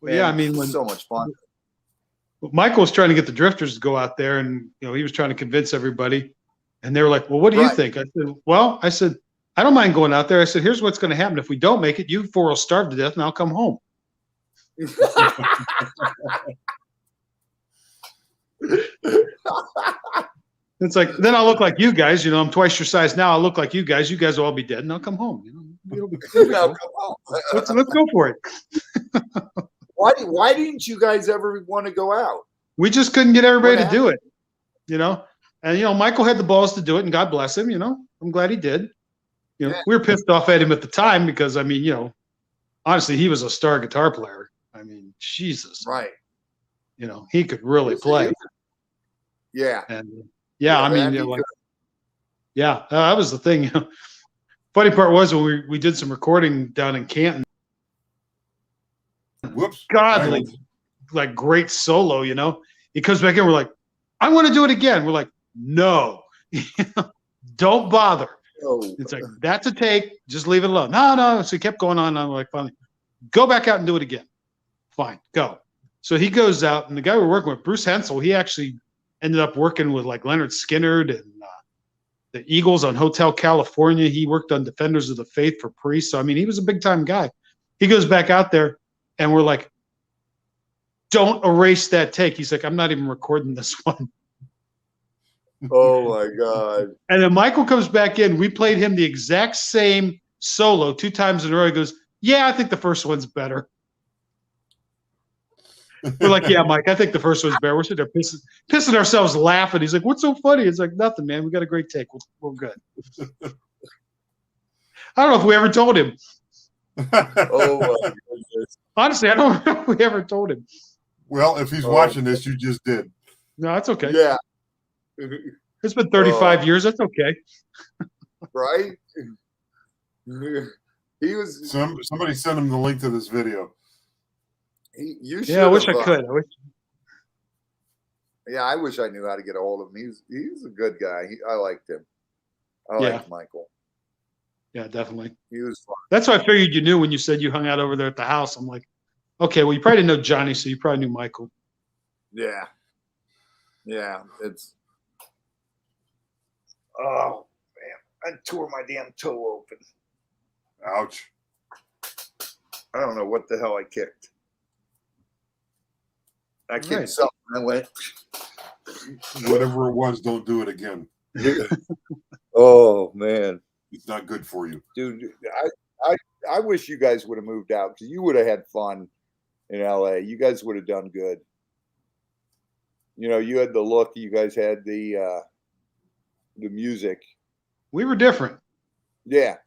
Well, yeah, I mean, so much fun. Michael was trying to get the Drifters to go out there, and you know he was trying to convince everybody, and they were like, "Well, what do you think?" I said, "Well, I don't mind going out there." I said, "Here's what's going to happen: if we don't make it, you four will starve to death, and I'll come home." It's like then I'll look like you guys. You know, I'm twice your size now. I'll look like you guys. You guys will all be dead, and I'll come home. You know, Come home. let's go for it. Why didn't you guys ever want to go out? We just couldn't get everybody to do it, you know. And you know, Michael had the balls to do it, and God bless him. You know, I'm glad he did. You know, we were pissed off at him at the time because I mean, you know, honestly, he was a star guitar player. I mean, Jesus, right? You know, he could really play. Yeah, and I mean, you know, like, yeah, that was the thing. You know, funny part was when we did some recording down in Canton. Whoops! God, like great solo. You know, he comes back in. We're like, I want to do it again. We're like, no, don't bother. Oh. It's like, that's a take. Just leave it alone. No. So he kept going on. I'm like, finally, go back out and do it again. Fine, go. So he goes out, and the guy we're working with, Bruce Hensel, he actually ended up working with like Leonard Skinner and the Eagles on Hotel California. He worked on Defenders of the Faith for Priest. So, I mean, he was a big time guy. He goes back out there, and we're like, don't erase that take. He's like, I'm not even recording this one. Oh my God. And then Michael comes back in. We played him the exact same solo 2 times in a row. He goes, yeah, I think the first one's better. We're like, yeah, Mike, I think the first one's better. We're sitting there pissing ourselves laughing. He's like, what's so funny? It's like, nothing, man. We got a great take. We're good. I don't know if we ever told him. Oh my goodness. Honestly, I don't know if we ever told him. Well, if he's watching this, you just did. No, that's okay. Yeah. It's been 35 years. That's okay. Right? He was. Somebody sent him the link to this video. You yeah, I wish I could. Yeah, I wish I knew how to get a hold of him. He's a good guy. I liked him. I liked Michael. Yeah, definitely. He was fun. That's why I figured you knew when you said you hung out over there at the house. I'm like, okay, well, you probably didn't know Johnny, so you probably knew Michael. Yeah. Yeah. It's. Oh, man. I tore my damn toe open. Ouch. I don't know what the hell I kicked. I kicked Right. something. I went. Whatever it was, don't do it again. Oh, man. It's not good for you. Dude, I wish you guys would have moved out because you would have had fun in LA. You guys would have done good. You know, you had the look. You guys had the music. We were different. Yeah.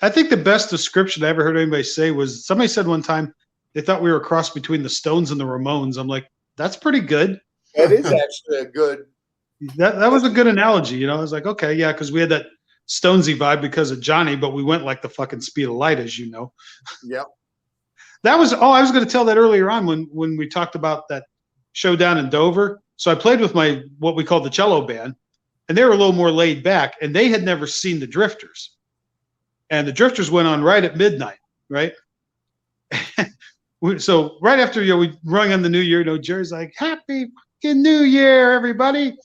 I think the best description I ever heard anybody say was somebody said one time they thought we were a cross between the Stones and the Ramones. I'm like, that's pretty good. That is actually a good. That was a good analogy. You know, I was like, okay, yeah, because we had that Stonesy vibe because of Johnny, but we went like the fucking speed of light, as you know. Yep. That was I was going to tell that earlier on when we talked about that show down in Dover. So I played with my what we call the cello band, and they were a little more laid back, and they had never seen the Drifters. And the Drifters went on right at midnight, right? So right after we rung on the New Year, Jerry's like, "Happy fucking New Year, everybody!"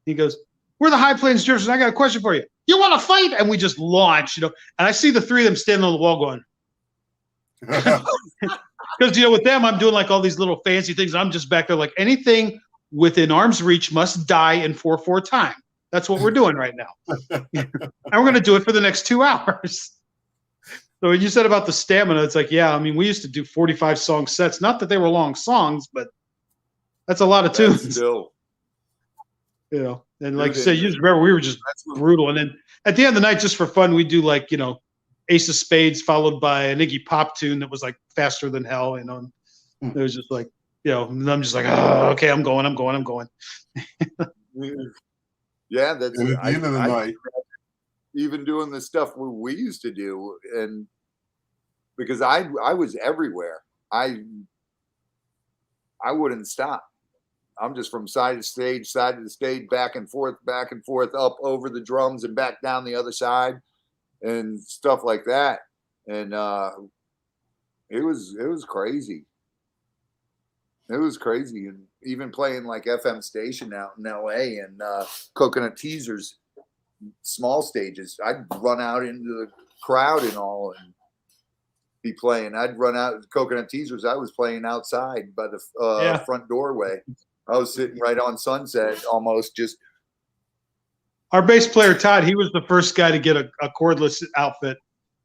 He goes, "We're the High Plains Drifters. I got a question for you. You want to fight?" And we just launched, And I see the three of them standing on the wall going, because with them, I'm doing like all these little fancy things. I'm just back there like anything within arm's reach must die in 4/4 time. That's what we're doing right now. And we're going to do it for the next 2 hours. So when you said about the stamina, it's like, yeah, I mean, we used to do 45 song sets. Not that they were long songs, but that's a lot of tunes. Still. And like you said, you just remember we were just brutal. And then at the end of the night, just for fun, we do like, Ace of Spades followed by an Iggy Pop tune that was like faster than hell. It was just like, and I'm just like, oh, okay, I'm going. Yeah, that's and at the end of the night. Even doing the stuff we used to do, and because I was everywhere, I wouldn't stop. I'm just from side to the stage, back and forth, up over the drums and back down the other side, and stuff like that. And it was crazy. It was crazy, and even playing like FM station out in LA and Coconut Teasers, small stages. I'd run out into the crowd and all, and be playing. I'd run out Coconut Teasers. I was playing outside by the front doorway. I was sitting right on Sunset, almost just. Our bass player Todd, he was the first guy to get a cordless outfit,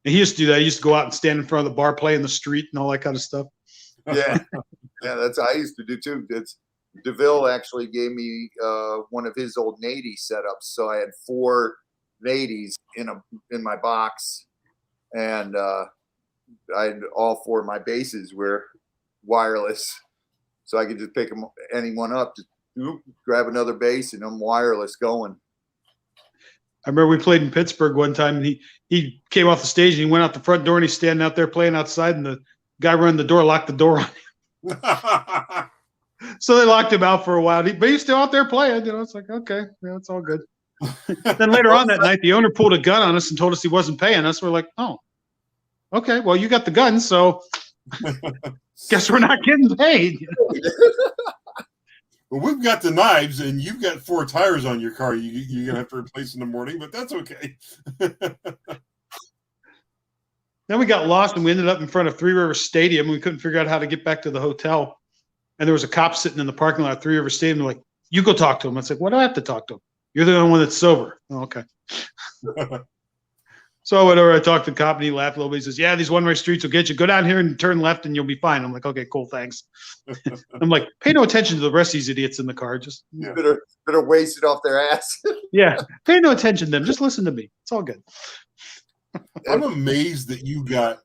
and he used to do that. He used to go out and stand in front of the bar, play in the street, and all that kind of stuff. Yeah, that's what I used to do too. DeVille actually gave me one of his old 80 setups, so I had 4 80s in my box, and I had all 4 of my basses were wireless, so I could just pick any one up, just grab another bass, and I'm wireless going. I remember we played in Pittsburgh one time, and he came off the stage and he went out the front door and he's standing out there playing outside, and the guy running the door locked the door on him. So they locked him out for a while, but he's still out there playing. It's like, okay, yeah, it's all good. Then later on that night, the owner pulled a gun on us and told us he wasn't paying us. We're like, oh, okay, well, you got the gun, so guess we're not getting paid. Well, we've got the knives, and you've got 4 tires on your car. You're going to have to replace in the morning, but that's okay. Then we got lost, and we ended up in front of Three Rivers Stadium. We couldn't figure out how to get back to the hotel. And there was a cop sitting in the parking lot at Three Rivers Stadium. They're like, you go talk to him. I was like, what do I have to talk to him? You're the only one that's sober. Oh, okay. So whatever, I talked to the cop, and he laughed a little bit. He says, yeah, these one-way streets will get you. Go down here and turn left, and you'll be fine. I'm like, okay, cool, thanks. I'm like, pay no attention to the rest of these idiots in the car. Just better waste it off their ass. Yeah, pay no attention to them. Just listen to me. It's all good. I'm amazed that you got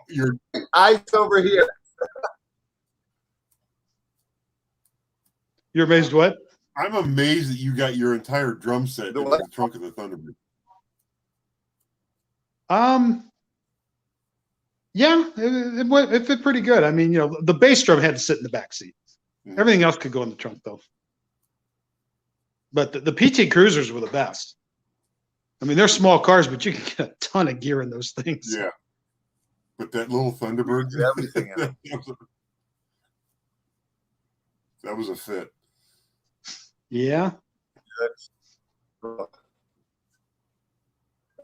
your eyes over here. You're amazed what? I'm amazed that you got your entire drum set in the trunk of the Thunderbird. Yeah, it fit pretty good. I mean, the bass drum had to sit in the back seat. Everything else could go in the trunk, though. But the PT Cruisers were the best. I mean, they're small cars, but you can get a ton of gear in those things. Yeah. But that little Thunderbird, Everything in it. that was a fit. Yeah. All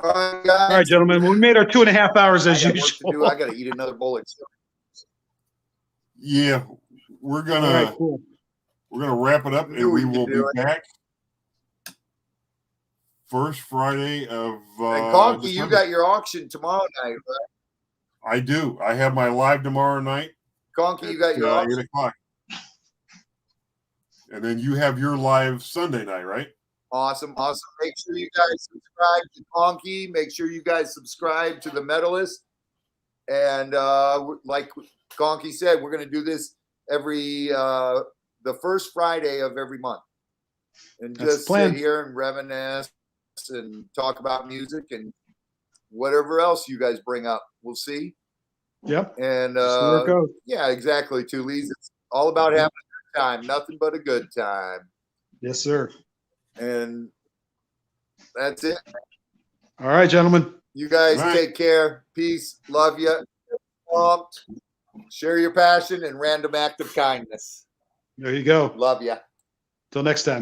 right, guys. All right, gentlemen. We made our 2.5 hours as I got work to do. usual. I got to eat another bowl of chicken. Yeah, we're All gonna right, cool. wrap it up, You and we can will be do it. back first Friday of. And Conky, you December. got your auction tomorrow night, right? I do. I have my live tomorrow night. Conky, you got your at, auction. 8:00, and then you have your live Sunday night, right? Awesome. Make sure you guys subscribe to Conky. Make sure you guys subscribe to the Metalist. And like Conky said, we're going to do this every the first Friday of every month, and That's just the plan. sit here and reminisce and talk about music and whatever else you guys bring up. We'll see. Yep. And Just the way it goes. yeah, exactly. Two Lees. It's all about having a good time. Nothing but a good time. Yes, sir. And that's it. All right, gentlemen. You guys All right. take care. Peace. Love you. Pumped. Share your passion and random act of kindness. There you go. Love you. Till next time.